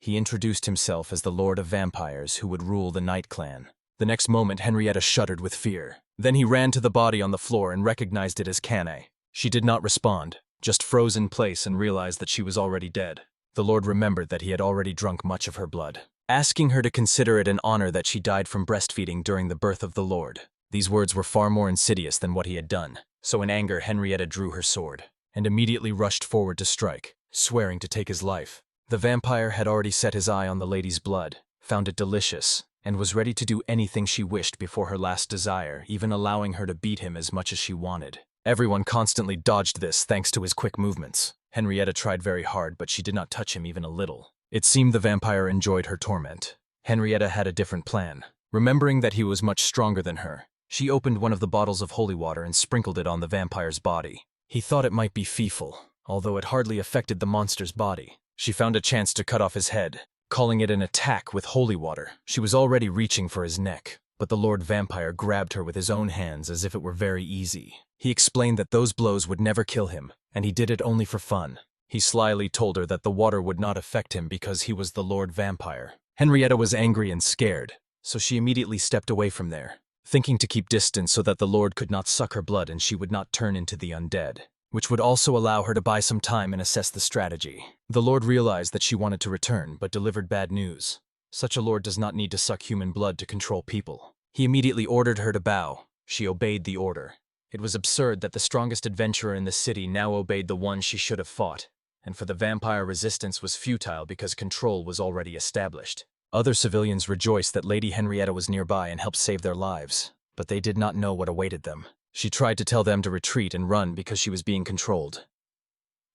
He introduced himself as the Lord of Vampires who would rule the Night Clan. The next moment, Henrietta shuddered with fear. Then he ran to the body on the floor and recognized it as Kane. She did not respond, just froze in place and realized that she was already dead. The Lord remembered that he had already drunk much of her blood, asking her to consider it an honor that she died from breastfeeding during the birth of the Lord. These words were far more insidious than what he had done, so in anger Henrietta drew her sword, and immediately rushed forward to strike, swearing to take his life. The vampire had already set his eye on the lady's blood, found it delicious, and was ready to do anything she wished before her last desire, even allowing her to beat him as much as she wanted. Everyone constantly dodged this thanks to his quick movements. Henrietta tried very hard, but she did not touch him even a little. It seemed the vampire enjoyed her torment. Henrietta had a different plan. Remembering that he was much stronger than her, she opened one of the bottles of holy water and sprinkled it on the vampire's body. He thought it might be fearful, although it hardly affected the monster's body. She found a chance to cut off his head, calling it an attack with holy water. She was already reaching for his neck, but the Lord Vampire grabbed her with his own hands as if it were very easy. He explained that those blows would never kill him, and he did it only for fun. He slyly told her that the water would not affect him because he was the Lord Vampire. Henrietta was angry and scared, so she immediately stepped away from there, thinking to keep distance so that the Lord could not suck her blood and she would not turn into the undead, which would also allow her to buy some time and assess the strategy. The Lord realized that she wanted to return, but delivered bad news. Such a Lord does not need to suck human blood to control people. He immediately ordered her to bow. She obeyed the order. It was absurd that the strongest adventurer in the city now obeyed the one she should have fought, and for the vampire resistance was futile because control was already established. Other civilians rejoiced that Lady Henrietta was nearby and helped save their lives, but they did not know what awaited them. She tried to tell them to retreat and run because she was being controlled.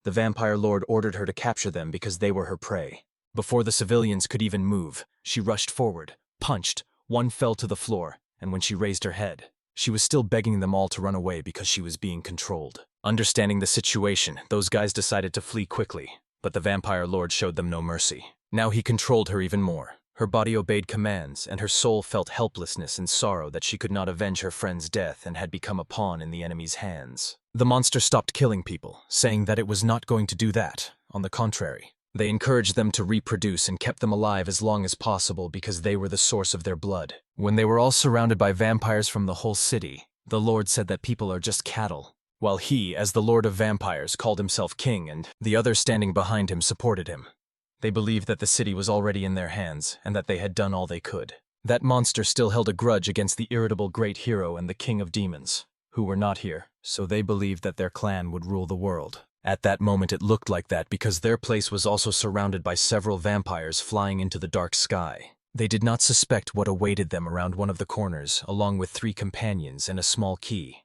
The vampire lord ordered her to capture them because they were her prey. Before the civilians could even move, she rushed forward, punched, one fell to the floor, and when she raised her head, she was still begging them all to run away because she was being controlled. Understanding the situation, those guys decided to flee quickly, but the vampire lord showed them no mercy. Now he controlled her even more. Her body obeyed commands, and her soul felt helplessness and sorrow that she could not avenge her friend's death and had become a pawn in the enemy's hands. The monster stopped killing people, saying that it was not going to do that. On the contrary, they encouraged them to reproduce and kept them alive as long as possible because they were the source of their blood. When they were all surrounded by vampires from the whole city, the Lord said that people are just cattle, while he, as the Lord of Vampires, called himself king and the others standing behind him supported him. They believed that the city was already in their hands and that they had done all they could. That monster still held a grudge against the irritable great hero and the king of demons, who were not here, so they believed that their clan would rule the world. At that moment it looked like that because their place was also surrounded by several vampires flying into the dark sky. They did not suspect what awaited them around one of the corners, along with 3 companions and a small key.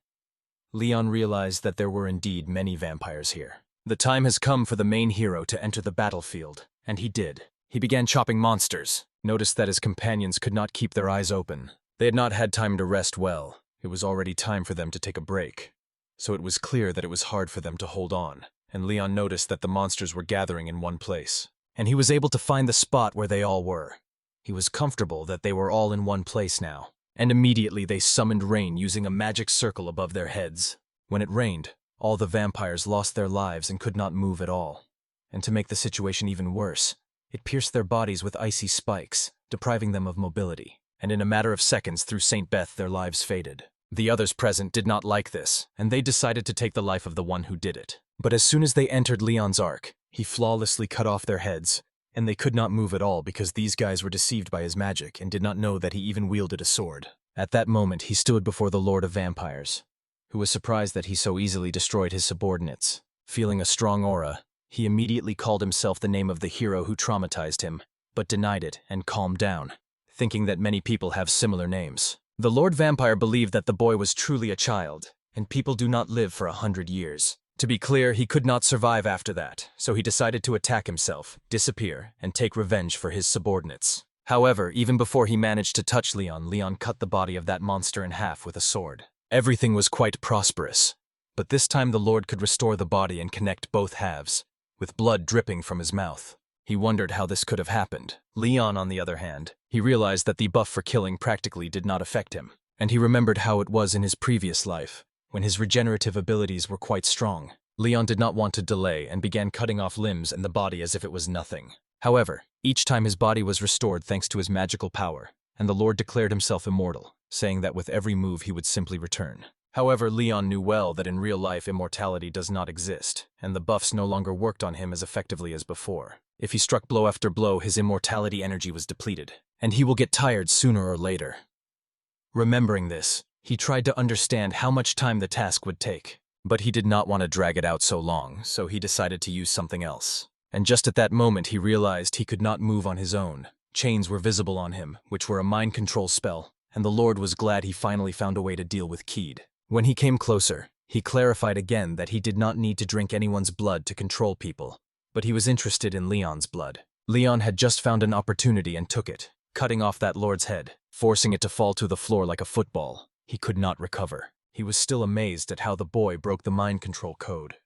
Leon realized that there were indeed many vampires here. The time has come for the main hero to enter the battlefield, and he did. He began chopping monsters, noticed that his companions could not keep their eyes open. They had not had time to rest well. It was already time for them to take a break. So it was clear that it was hard for them to hold on, and Leon noticed that the monsters were gathering in one place, and he was able to find the spot where they all were. He was comfortable that they were all in one place now, and immediately they summoned rain using a magic circle above their heads. When it rained, all the vampires lost their lives and could not move at all. And to make the situation even worse, it pierced their bodies with icy spikes, depriving them of mobility, and in a matter of seconds through St. Beth their lives faded. The others present did not like this, and they decided to take the life of the one who did it. But as soon as they entered Leon's arc, he flawlessly cut off their heads, and they could not move at all because these guys were deceived by his magic and did not know that he even wielded a sword. At that moment he stood before the Lord of Vampires. who was surprised that he so easily destroyed his subordinates. Feeling a strong aura, he immediately called himself the name of the hero who traumatized him, but denied it and calmed down, thinking that many people have similar names. The Lord Vampire believed that the boy was truly a child, and people do not live for 100 years. To be clear, he could not survive after that, so he decided to attack himself, disappear, and take revenge for his subordinates. However, even before he managed to touch Leon, Leon cut the body of that monster in half with a sword. Everything was quite prosperous, but this time the Lord could restore the body and connect both halves, with blood dripping from his mouth. He wondered how this could have happened. Leon, on the other hand, he realized that the buff for killing practically did not affect him, and he remembered how it was in his previous life, when his regenerative abilities were quite strong. Leon did not want to delay and began cutting off limbs and the body as if it was nothing. However, each time his body was restored thanks to his magical power, and the Lord declared himself immortal, saying that with every move he would simply return. However, Leon knew well that in real life immortality does not exist, and the buffs no longer worked on him as effectively as before. If he struck blow after blow, his immortality energy was depleted, and he will get tired sooner or later. Remembering this, he tried to understand how much time the task would take, but he did not want to drag it out so long, so he decided to use something else. And just at that moment he realized he could not move on his own. Chains were visible on him, which were a mind control spell, and the Lord was glad he finally found a way to deal with Keed. When he came closer, he clarified again that he did not need to drink anyone's blood to control people, but he was interested in Leon's blood. Leon had just found an opportunity and took it, cutting off that Lord's head, forcing it to fall to the floor like a football. He could not recover. He was still amazed at how the boy broke the mind control code.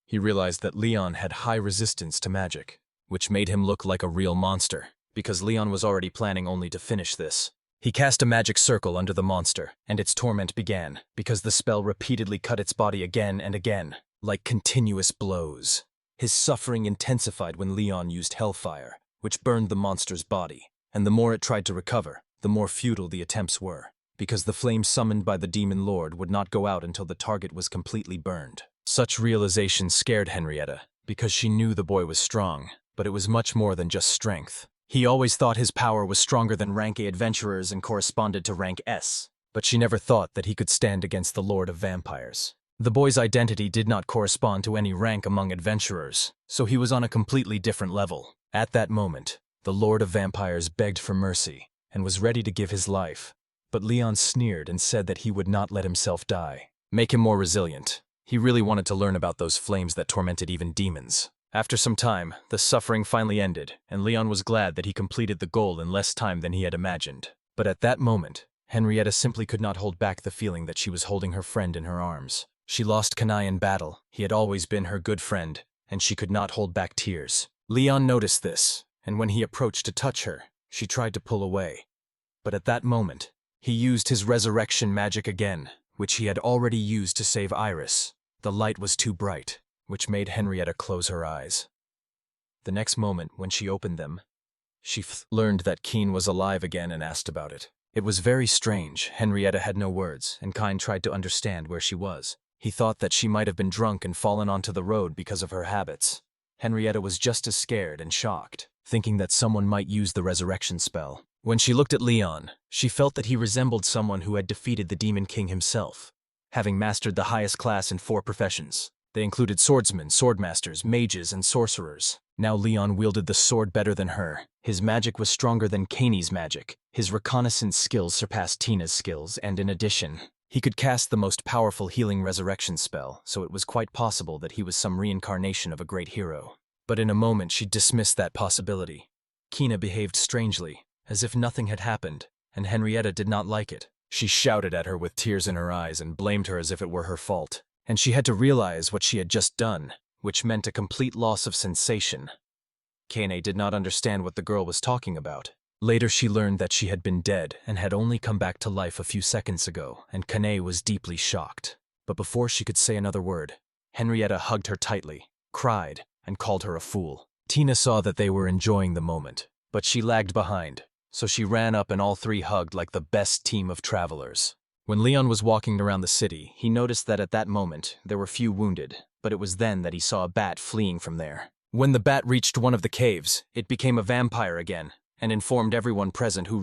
He realized that Leon had high resistance to magic, which made him look like a real monster, because Leon was already planning only to finish this. He cast a magic circle under the monster, and its torment began, because the spell repeatedly cut its body again and again, like continuous blows. His suffering intensified when Leon used Hellfire, which burned the monster's body, and the more it tried to recover, the more futile the attempts were, because the flame summoned by the Demon Lord would not go out until the target was completely burned. Such realization scared Henrietta, because she knew the boy was strong, but it was much more than just strength. He always thought his power was stronger than rank A adventurers and corresponded to rank S, but she never thought that he could stand against the Lord of Vampires. The boy's identity did not correspond to any rank among adventurers, so he was on a completely different level. At that moment, the Lord of Vampires begged for mercy and was ready to give his life, but Leon sneered and said that he would not let himself die. Make him more resilient. He really wanted to learn about those flames that tormented even demons. After some time, the suffering finally ended, and Leon was glad that he completed the goal in less time than he had imagined. But at that moment, Henrietta simply could not hold back the feeling that she was holding her friend in her arms. She lost Kanai in battle. He had always been her good friend, and she could not hold back tears. Leon noticed this, and when he approached to touch her, she tried to pull away. But at that moment, he used his resurrection magic again, which he had already used to save Iris. The light was too bright, which made Henrietta close her eyes. The next moment, when she opened them, she learned that Keen was alive again and asked about it. It was very strange. Henrietta had no words, and Keen tried to understand where she was. He thought that she might have been drunk and fallen onto the road because of her habits. Henrietta was just as scared and shocked, thinking that someone might use the resurrection spell. When she looked at Leon, she felt that he resembled someone who had defeated the Demon King himself, having mastered the highest class in 4 professions. They included swordsmen, swordmasters, mages, and sorcerers. Now Leon wielded the sword better than her. His magic was stronger than Kanei's magic. His reconnaissance skills surpassed Tina's skills, and in addition, he could cast the most powerful healing resurrection spell, so it was quite possible that he was some reincarnation of a great hero. But in a moment she dismissed that possibility. Kina behaved strangely, as if nothing had happened, and Henrietta did not like it. She shouted at her with tears in her eyes and blamed her as if it were her fault. And she had to realize what she had just done, which meant a complete loss of sensation. Kane did not understand what the girl was talking about. Later she learned that she had been dead and had only come back to life a few seconds ago, and Kane was deeply shocked. But before she could say another word, Henrietta hugged her tightly, cried, and called her a fool. Tina saw that they were enjoying the moment, but she lagged behind, so she ran up and all three hugged like the best team of travelers. When Leon was walking around the city, he noticed that at that moment there were few wounded, but it was then that he saw a bat fleeing from there. When the bat reached one of the caves, it became a vampire again, and informed everyone present who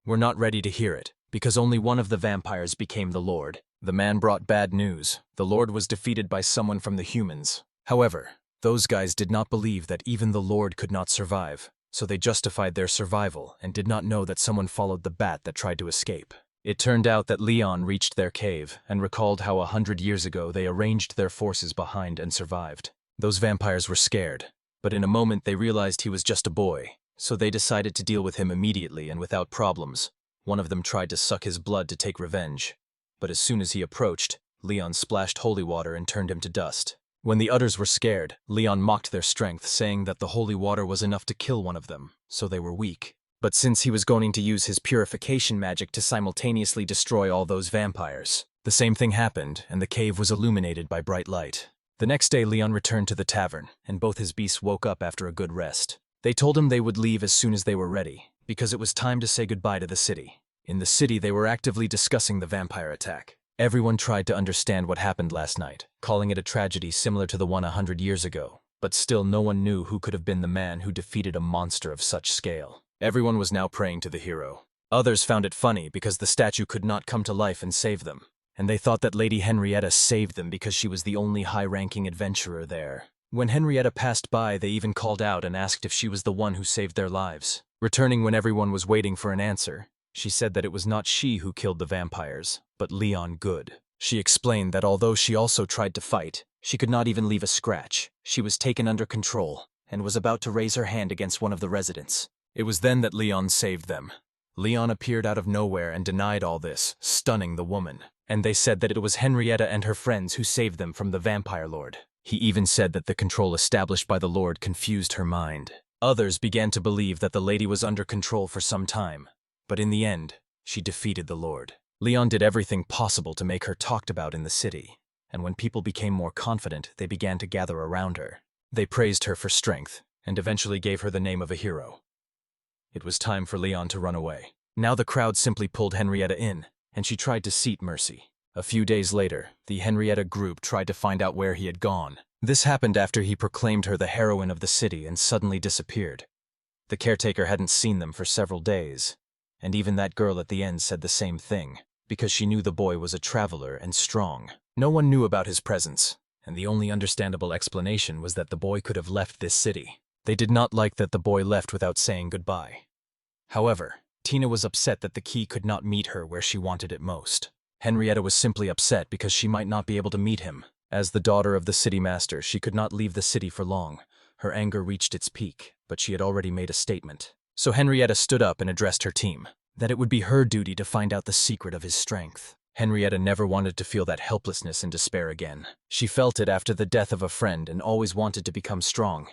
were not ready to hear it, because only one of the vampires became the Lord. The man brought bad news. The Lord was defeated by someone from the humans. However, those guys did not believe that even the Lord could not survive, so they justified their survival and did not know that someone followed the bat that tried to escape. It turned out that Leon reached their cave and recalled how 100 years ago they arranged their forces behind and survived. Those vampires were scared, but in a moment they realized he was just a boy, so they decided to deal with him immediately and without problems. One of them tried to suck his blood to take revenge, but as soon as he approached, Leon splashed holy water and turned him to dust. When the others were scared, Leon mocked their strength, saying that the holy water was enough to kill one of them, so they were weak. But since he was going to use his purification magic to simultaneously destroy all those vampires, the same thing happened, and the cave was illuminated by bright light. The next day, Leon returned to the tavern, and both his beasts woke up after a good rest. They told him they would leave as soon as they were ready, because it was time to say goodbye to the city. In the city, they were actively discussing the vampire attack. Everyone tried to understand what happened last night, calling it a tragedy similar to the one 100 years ago, but still no one knew who could have been the man who defeated a monster of such scale. Everyone was now praying to the hero. Others found it funny because the statue could not come to life and save them, and they thought that Lady Henrietta saved them because she was the only high-ranking adventurer there. When Henrietta passed by, they even called out and asked if she was the one who saved their lives. Returning when everyone was waiting for an answer, she said that it was not she who killed the vampires, but Leon Good. She explained that although she also tried to fight, she could not even leave a scratch. She was taken under control and was about to raise her hand against one of the residents. It was then that Leon saved them. Leon appeared out of nowhere and denied all this, stunning the woman. And they said that it was Henrietta and her friends who saved them from the vampire lord. He even said that the control established by the lord confused her mind. Others began to believe that the lady was under control for some time, but in the end, she defeated the lord. Leon did everything possible to make her talked about in the city, and when people became more confident, they began to gather around her. They praised her for strength, and eventually gave her the name of a hero. It was time for Leon to run away. Now the crowd simply pulled Henrietta in, and she tried to seat Mercy. A few days later, the Henrietta group tried to find out where he had gone. This happened after he proclaimed her the heroine of the city and suddenly disappeared. The caretaker hadn't seen them for several days, and even that girl at the end said the same thing, because she knew the boy was a traveler and strong. No one knew about his presence, and the only understandable explanation was that the boy could have left this city. They did not like that the boy left without saying goodbye. However, Tina was upset that the key could not meet her where she wanted it most. Henrietta was simply upset because she might not be able to meet him. As the daughter of the city master, she could not leave the city for long. Her anger reached its peak, but she had already made a statement. So Henrietta stood up and addressed her team, that it would be her duty to find out the secret of his strength. Henrietta never wanted to feel that helplessness and despair again. She felt it after the death of a friend and always wanted to become strong,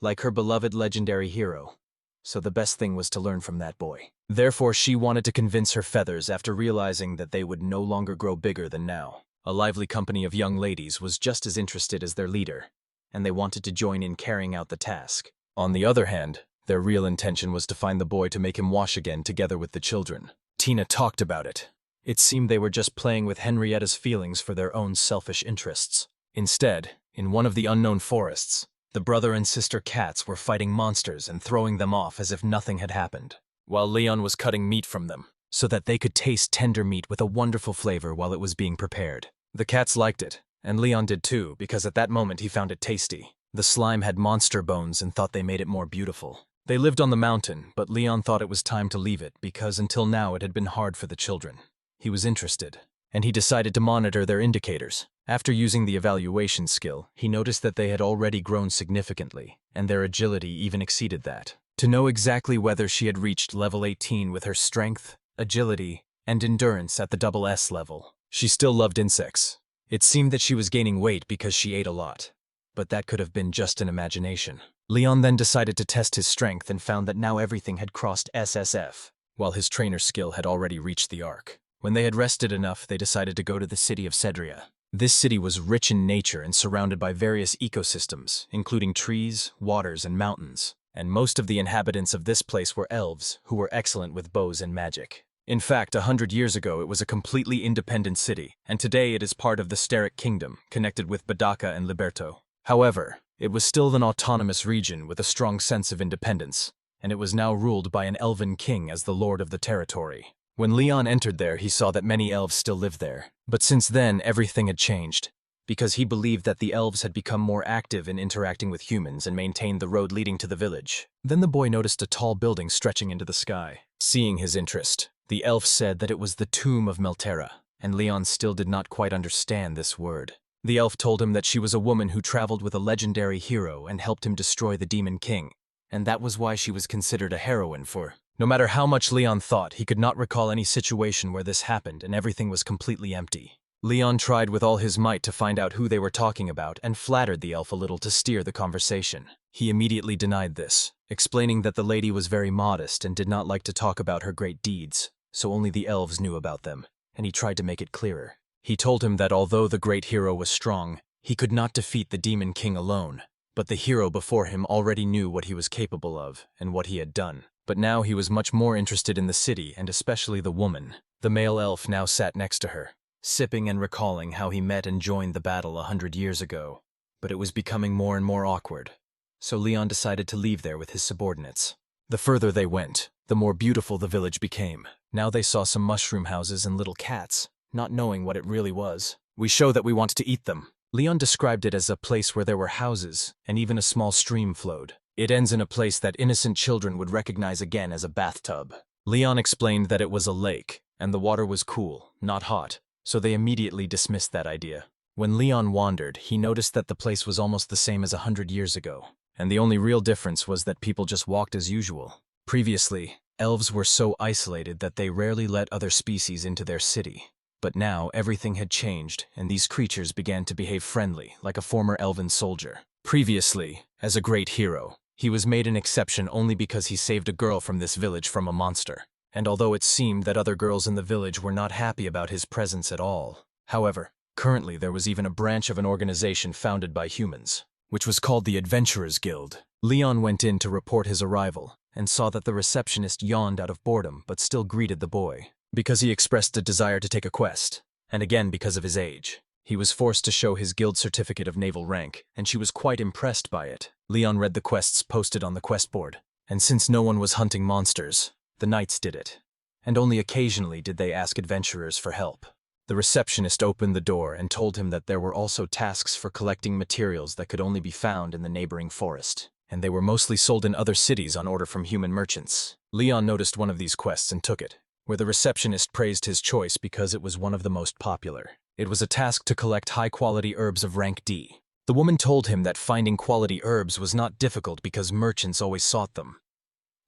like her beloved legendary hero. So the best thing was to learn from that boy. Therefore, she wanted to convince her feathers after realizing that they would no longer grow bigger than now. A lively company of young ladies was just as interested as their leader, and they wanted to join in carrying out the task. On the other hand, their real intention was to find the boy to make him wash again together with the children. Tina talked about it. It seemed they were just playing with Henrietta's feelings for their own selfish interests. Instead, in one of the unknown forests, the brother and sister cats were fighting monsters and throwing them off as if nothing had happened, while Leon was cutting meat from them, so that they could taste tender meat with a wonderful flavor while it was being prepared. The cats liked it, and Leon did too, because at that moment he found it tasty. The slime had monster bones and thought they made it more beautiful. They lived on the mountain, but Leon thought it was time to leave it because until now it had been hard for the children. He was interested, and he decided to monitor their indicators. After using the evaluation skill, he noticed that they had already grown significantly, and their agility even exceeded that. To know exactly whether she had reached level 18 with her strength, agility, and endurance at the double S level. She still loved insects. It seemed that she was gaining weight because she ate a lot, but that could have been just an imagination. Leon then decided to test his strength and found that now everything had crossed SSF, while his trainer's skill had already reached the arc. When they had rested enough, they decided to go to the city of Cedria. This city was rich in nature and surrounded by various ecosystems, including trees, waters, and mountains. And most of the inhabitants of this place were elves, who were excellent with bows and magic. In fact, 100 years ago it was a completely independent city, and today it is part of the Steric Kingdom, connected with Badaka and Liberto. However, it was still an autonomous region with a strong sense of independence, and it was now ruled by an Elven king as the lord of the territory. When Leon entered there, he saw that many elves still lived there. But since then, everything had changed, because he believed that the elves had become more active in interacting with humans and maintained the road leading to the village. Then the boy noticed a tall building stretching into the sky. Seeing his interest, the elf said that it was the tomb of Meltera, and Leon still did not quite understand this word. The elf told him that she was a woman who traveled with a legendary hero and helped him destroy the Demon King, and that was why she was considered a heroine for. No matter how much Leon thought, he could not recall any situation where this happened and everything was completely empty. Leon tried with all his might to find out who they were talking about and flattered the elf a little to steer the conversation. He immediately denied this, explaining that the lady was very modest and did not like to talk about her great deeds, so only the elves knew about them, and he tried to make it clearer. He told him that although the great hero was strong, he could not defeat the Demon King alone, but the hero before him already knew what he was capable of and what he had done. But now he was much more interested in the city and especially the woman. The male elf now sat next to her, sipping and recalling how he met and joined the battle 100 years ago. But it was becoming more and more awkward, so Leon decided to leave there with his subordinates. The further they went, the more beautiful the village became. Now they saw some mushroom houses and little cats, not knowing what it really was. "We show that we want to eat them." Leon described it as a place where there were houses, and even a small stream flowed. It ends in a place that innocent children would recognize again as a bathtub. Leon explained that it was a lake, and the water was cool, not hot, so they immediately dismissed that idea. When Leon wandered, he noticed that the place was almost the same as 100 years ago, and the only real difference was that people just walked as usual. Previously, elves were so isolated that they rarely let other species into their city. But now everything had changed, and these creatures began to behave friendly, like a former elven soldier. Previously, as a great hero, he was made an exception only because he saved a girl from this village from a monster. And although it seemed that other girls in the village were not happy about his presence at all, however, currently there was even a branch of an organization founded by humans, which was called the Adventurers Guild. Leon went in to report his arrival, and saw that the receptionist yawned out of boredom but still greeted the boy, because he expressed a desire to take a quest, and again because of his age. He was forced to show his guild certificate of naval rank, and she was quite impressed by it. Leon read the quests posted on the quest board, and since no one was hunting monsters, the knights did it, and only occasionally did they ask adventurers for help. The receptionist opened the door and told him that there were also tasks for collecting materials that could only be found in the neighboring forest, and they were mostly sold in other cities on order from human merchants. Leon noticed one of these quests and took it, where the receptionist praised his choice because it was one of the most popular. It was a task to collect high-quality herbs of rank D. The woman told him that finding quality herbs was not difficult because merchants always sought them.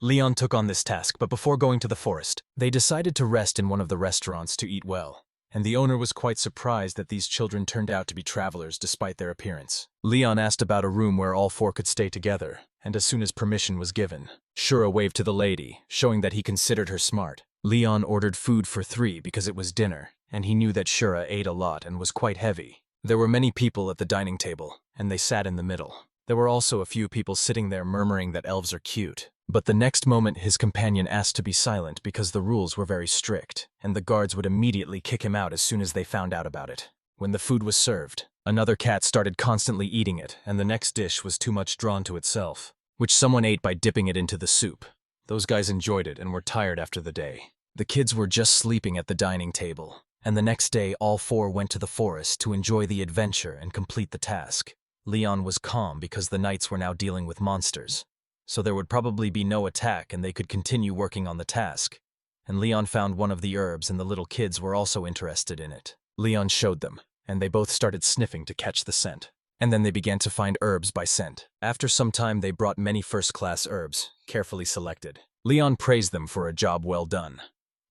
Leon took on this task, but before going to the forest, they decided to rest in one of the restaurants to eat well, and the owner was quite surprised that these children turned out to be travelers despite their appearance. Leon asked about a room where all four could stay together, and as soon as permission was given, Shura waved to the lady, showing that he considered her smart. Leon ordered food for 3 because it was dinner, and he knew that Shura ate a lot and was quite heavy. There were many people at the dining table, and they sat in the middle. There were also a few people sitting there murmuring that elves are cute. But the next moment his companion asked to be silent because the rules were very strict, and the guards would immediately kick him out as soon as they found out about it. When the food was served, another cat started constantly eating it, and the next dish was too much drawn to itself, which someone ate by dipping it into the soup. Those guys enjoyed it and were tired after the day. The kids were just sleeping at the dining table, and the next day all 4 went to the forest to enjoy the adventure and complete the task. Leon was calm because the knights were now dealing with monsters, so there would probably be no attack and they could continue working on the task. And Leon found one of the herbs and the little kids were also interested in it. Leon showed them, and they both started sniffing to catch the scent. And then they began to find herbs by scent. After some time they brought many first-class herbs, carefully selected. Leon praised them for a job well done.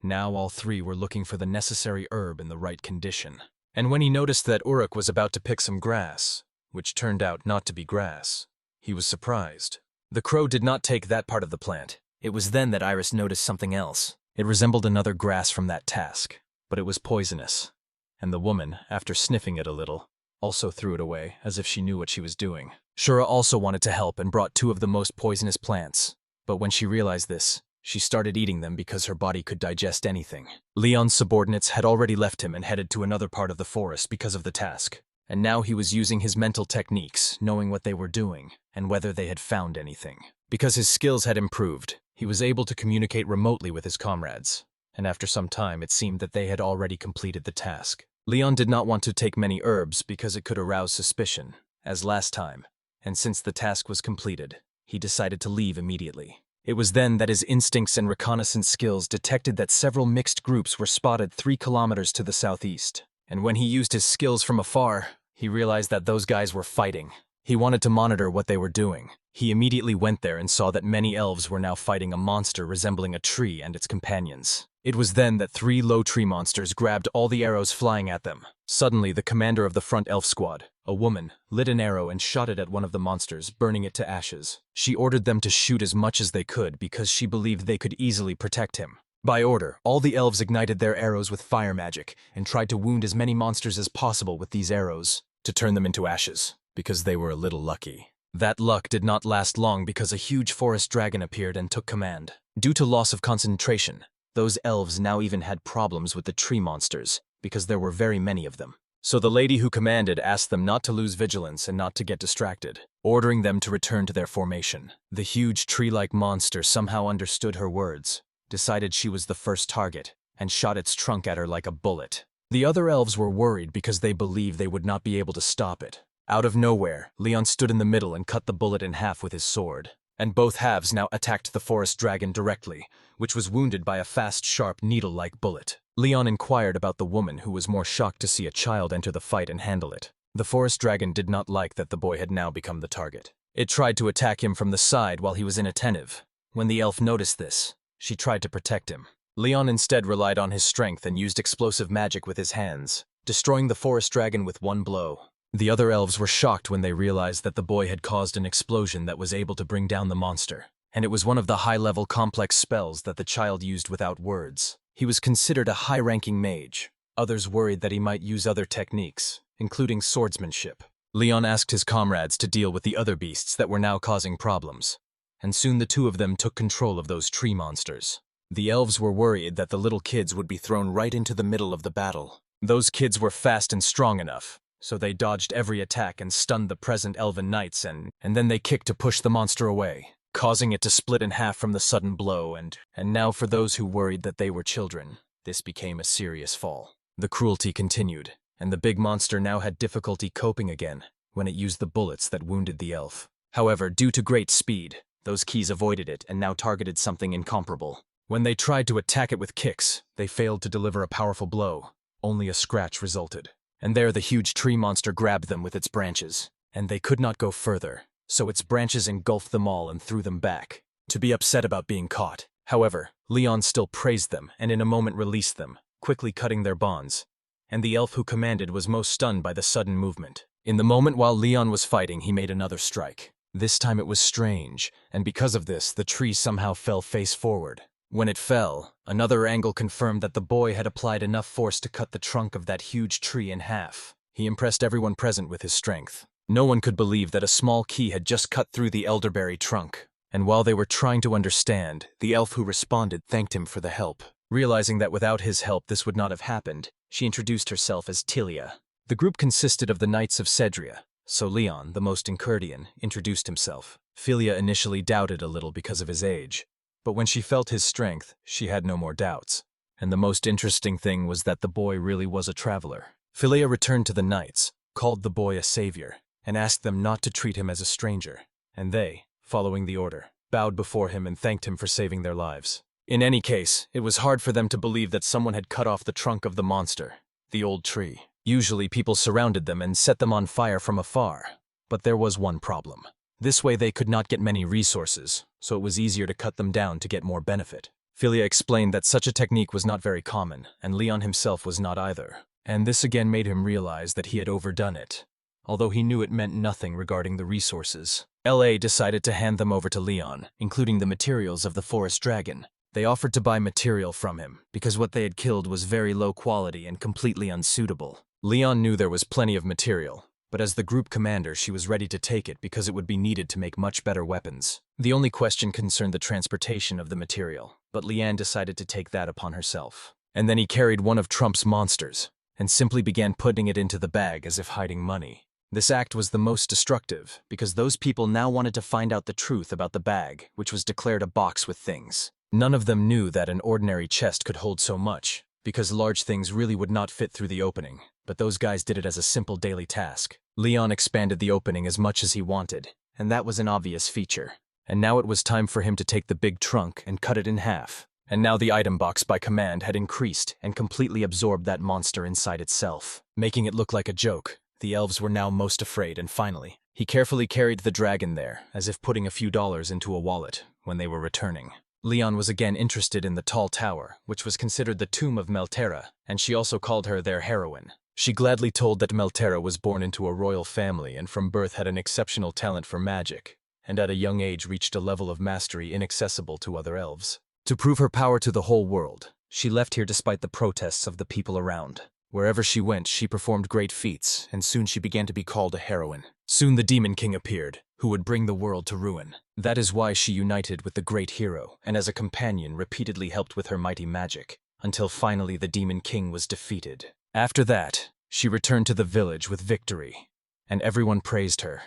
Now all 3 were looking for the necessary herb in the right condition. And when he noticed that Uruk was about to pick some grass, which turned out not to be grass, he was surprised. The crow did not take that part of the plant. It was then that Iris noticed something else. It resembled another grass from that task, but it was poisonous. And the woman, after sniffing it a little, also threw it away, as if she knew what she was doing. Shura also wanted to help and brought 2 of the most poisonous plants, but when she realized this, she started eating them because her body could digest anything. Leon's subordinates had already left him and headed to another part of the forest because of the task. And now he was using his mental techniques, knowing what they were doing, and whether they had found anything. Because his skills had improved, he was able to communicate remotely with his comrades, and after some time it seemed that they had already completed the task. Leon did not want to take many herbs because it could arouse suspicion, as last time, and since the task was completed, he decided to leave immediately. It was then that his instincts and reconnaissance skills detected that several mixed groups were spotted 3 kilometers to the southeast, and when he used his skills from afar, he realized that those guys were fighting. He wanted to monitor what they were doing. He immediately went there and saw that many elves were now fighting a monster resembling a tree and its companions. It was then that 3 low tree monsters grabbed all the arrows flying at them. Suddenly, the commander of the front elf squad, a woman, lit an arrow and shot it at one of the monsters, burning it to ashes. She ordered them to shoot as much as they could because she believed they could easily protect him. By order, all the elves ignited their arrows with fire magic and tried to wound as many monsters as possible with these arrows to turn them into ashes, because they were a little lucky. That luck did not last long because a huge forest dragon appeared and took command. Due to loss of concentration, those elves now even had problems with the tree monsters because there were very many of them. So the lady who commanded asked them not to lose vigilance and not to get distracted, ordering them to return to their formation. The huge tree-like monster somehow understood her words, decided she was the first target, and shot its trunk at her like a bullet. The other elves were worried because they believed they would not be able to stop it. Out of nowhere, Leon stood in the middle and cut the bullet in half with his sword, and both halves now attacked the forest dragon directly, which was wounded by a fast, sharp, needle-like bullet. Leon inquired about the woman, who was more shocked to see a child enter the fight and handle it. The forest dragon did not like that the boy had now become the target. It tried to attack him from the side while he was inattentive. When the elf noticed this, she tried to protect him. Leon instead relied on his strength and used explosive magic with his hands, destroying the forest dragon with one blow. The other elves were shocked when they realized that the boy had caused an explosion that was able to bring down the monster, and it was one of the high-level complex spells that the child used without words. He was considered a high-ranking mage. Others worried that he might use other techniques, including swordsmanship. Leon asked his comrades to deal with the other beasts that were now causing problems, and soon the 2 of them took control of those tree monsters. The elves were worried that the little kids would be thrown right into the middle of the battle. Those kids were fast and strong enough, so they dodged every attack and stunned the present elven knights, and then they kicked to push the monster away, causing it to split in half from the sudden blow, and now for those who worried that they were children, this became a serious fall. The cruelty continued, and the big monster now had difficulty coping again when it used the bullets that wounded the elf. However, due to great speed, those keys avoided it and now targeted something incomparable. When they tried to attack it with kicks, they failed to deliver a powerful blow. Only a scratch resulted. And there the huge tree monster grabbed them with its branches, and they could not go further, so its branches engulfed them all and threw them back, to be upset about being caught. However, Leon still praised them and in a moment released them, quickly cutting their bonds, and the elf who commanded was most stunned by the sudden movement. In the moment while Leon was fighting, he made another strike. This time it was strange, and because of this, the tree somehow fell face forward. When it fell, another angle confirmed that the boy had applied enough force to cut the trunk of that huge tree in half. He impressed everyone present with his strength. No one could believe that a small key had just cut through the elderberry trunk. And while they were trying to understand, the elf who responded thanked him for the help. Realizing that without his help this would not have happened, she introduced herself as Tilia. The group consisted of the Knights of Cedria, so Leon, the most Enchiridion, introduced himself. Philia initially doubted a little because of his age, but when she felt his strength, she had no more doubts. And the most interesting thing was that the boy really was a traveler. Philia returned to the knights, called the boy a savior, and asked them not to treat him as a stranger. And they, following the order, bowed before him and thanked him for saving their lives. In any case, it was hard for them to believe that someone had cut off the trunk of the monster, the old tree. Usually people surrounded them and set them on fire from afar, but there was one problem. This way they could not get many resources, so it was easier to cut them down to get more benefit. Philia explained that such a technique was not very common, and Leon himself was not either. And this again made him realize that he had overdone it, although he knew it meant nothing regarding the resources. LA decided to hand them over to Leon, including the materials of the forest dragon. They offered to buy material from him, because what they had killed was very low quality and completely unsuitable. Leon knew there was plenty of material, but as the group commander she was ready to take it because it would be needed to make much better weapons. The only question concerned the transportation of the material, but Leanne decided to take that upon herself. And then he carried one of Trump's monsters, and simply began putting it into the bag as if hiding money. This act was the most destructive, because those people now wanted to find out the truth about the bag, which was declared a box with things. None of them knew that an ordinary chest could hold so much, because large things really would not fit through the opening, but those guys did it as a simple daily task. Leon expanded the opening as much as he wanted, and that was an obvious feature. And now it was time for him to take the big trunk and cut it in half. And now the item box by command had increased and completely absorbed that monster inside itself, making it look like a joke. The elves were now most afraid, and finally, he carefully carried the dragon there, as if putting a few dollars into a wallet when they were returning. Leon was again interested in the tall tower, which was considered the tomb of Meltera, and she also called her their heroine. She gladly told that Meltera was born into a royal family and from birth had an exceptional talent for magic, and at a young age reached a level of mastery inaccessible to other elves. To prove her power to the whole world, she left here despite the protests of the people around. Wherever she went, she performed great feats, and soon she began to be called a heroine. Soon the Demon King appeared, who would bring the world to ruin. That is why she united with the great hero, and as a companion repeatedly helped with her mighty magic, until finally the Demon King was defeated. After that, she returned to the village with victory, and everyone praised her.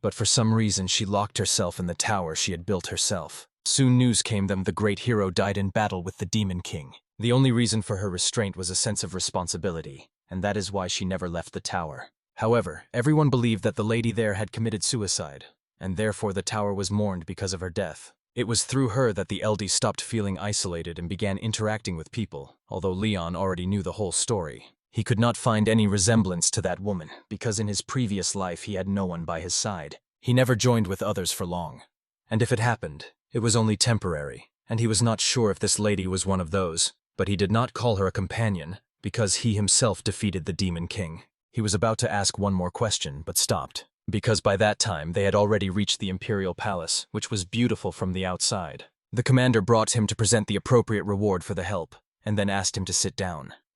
But for some reason she locked herself in the tower she had built herself. Soon news came that the great hero died in battle with the Demon King. The only reason for her restraint was a sense of responsibility, and that is why she never left the tower. However, everyone believed that the lady there had committed suicide, and therefore the tower was mourned because of her death. It was through her that the Eldie stopped feeling isolated and began interacting with people, although Leon already knew the whole story. He could not find any resemblance to that woman, because in his previous life he had no one by his side. He never joined with others for long. And if it happened, it was only temporary, and he was not sure if this lady was one of those. But he did not call her a companion, because he himself defeated the Demon King. He was about to ask one more question, but stopped, because by that time they had already reached the Imperial Palace, which was beautiful from the outside. The commander brought him to present the appropriate reward for the help, and then asked him to sit down.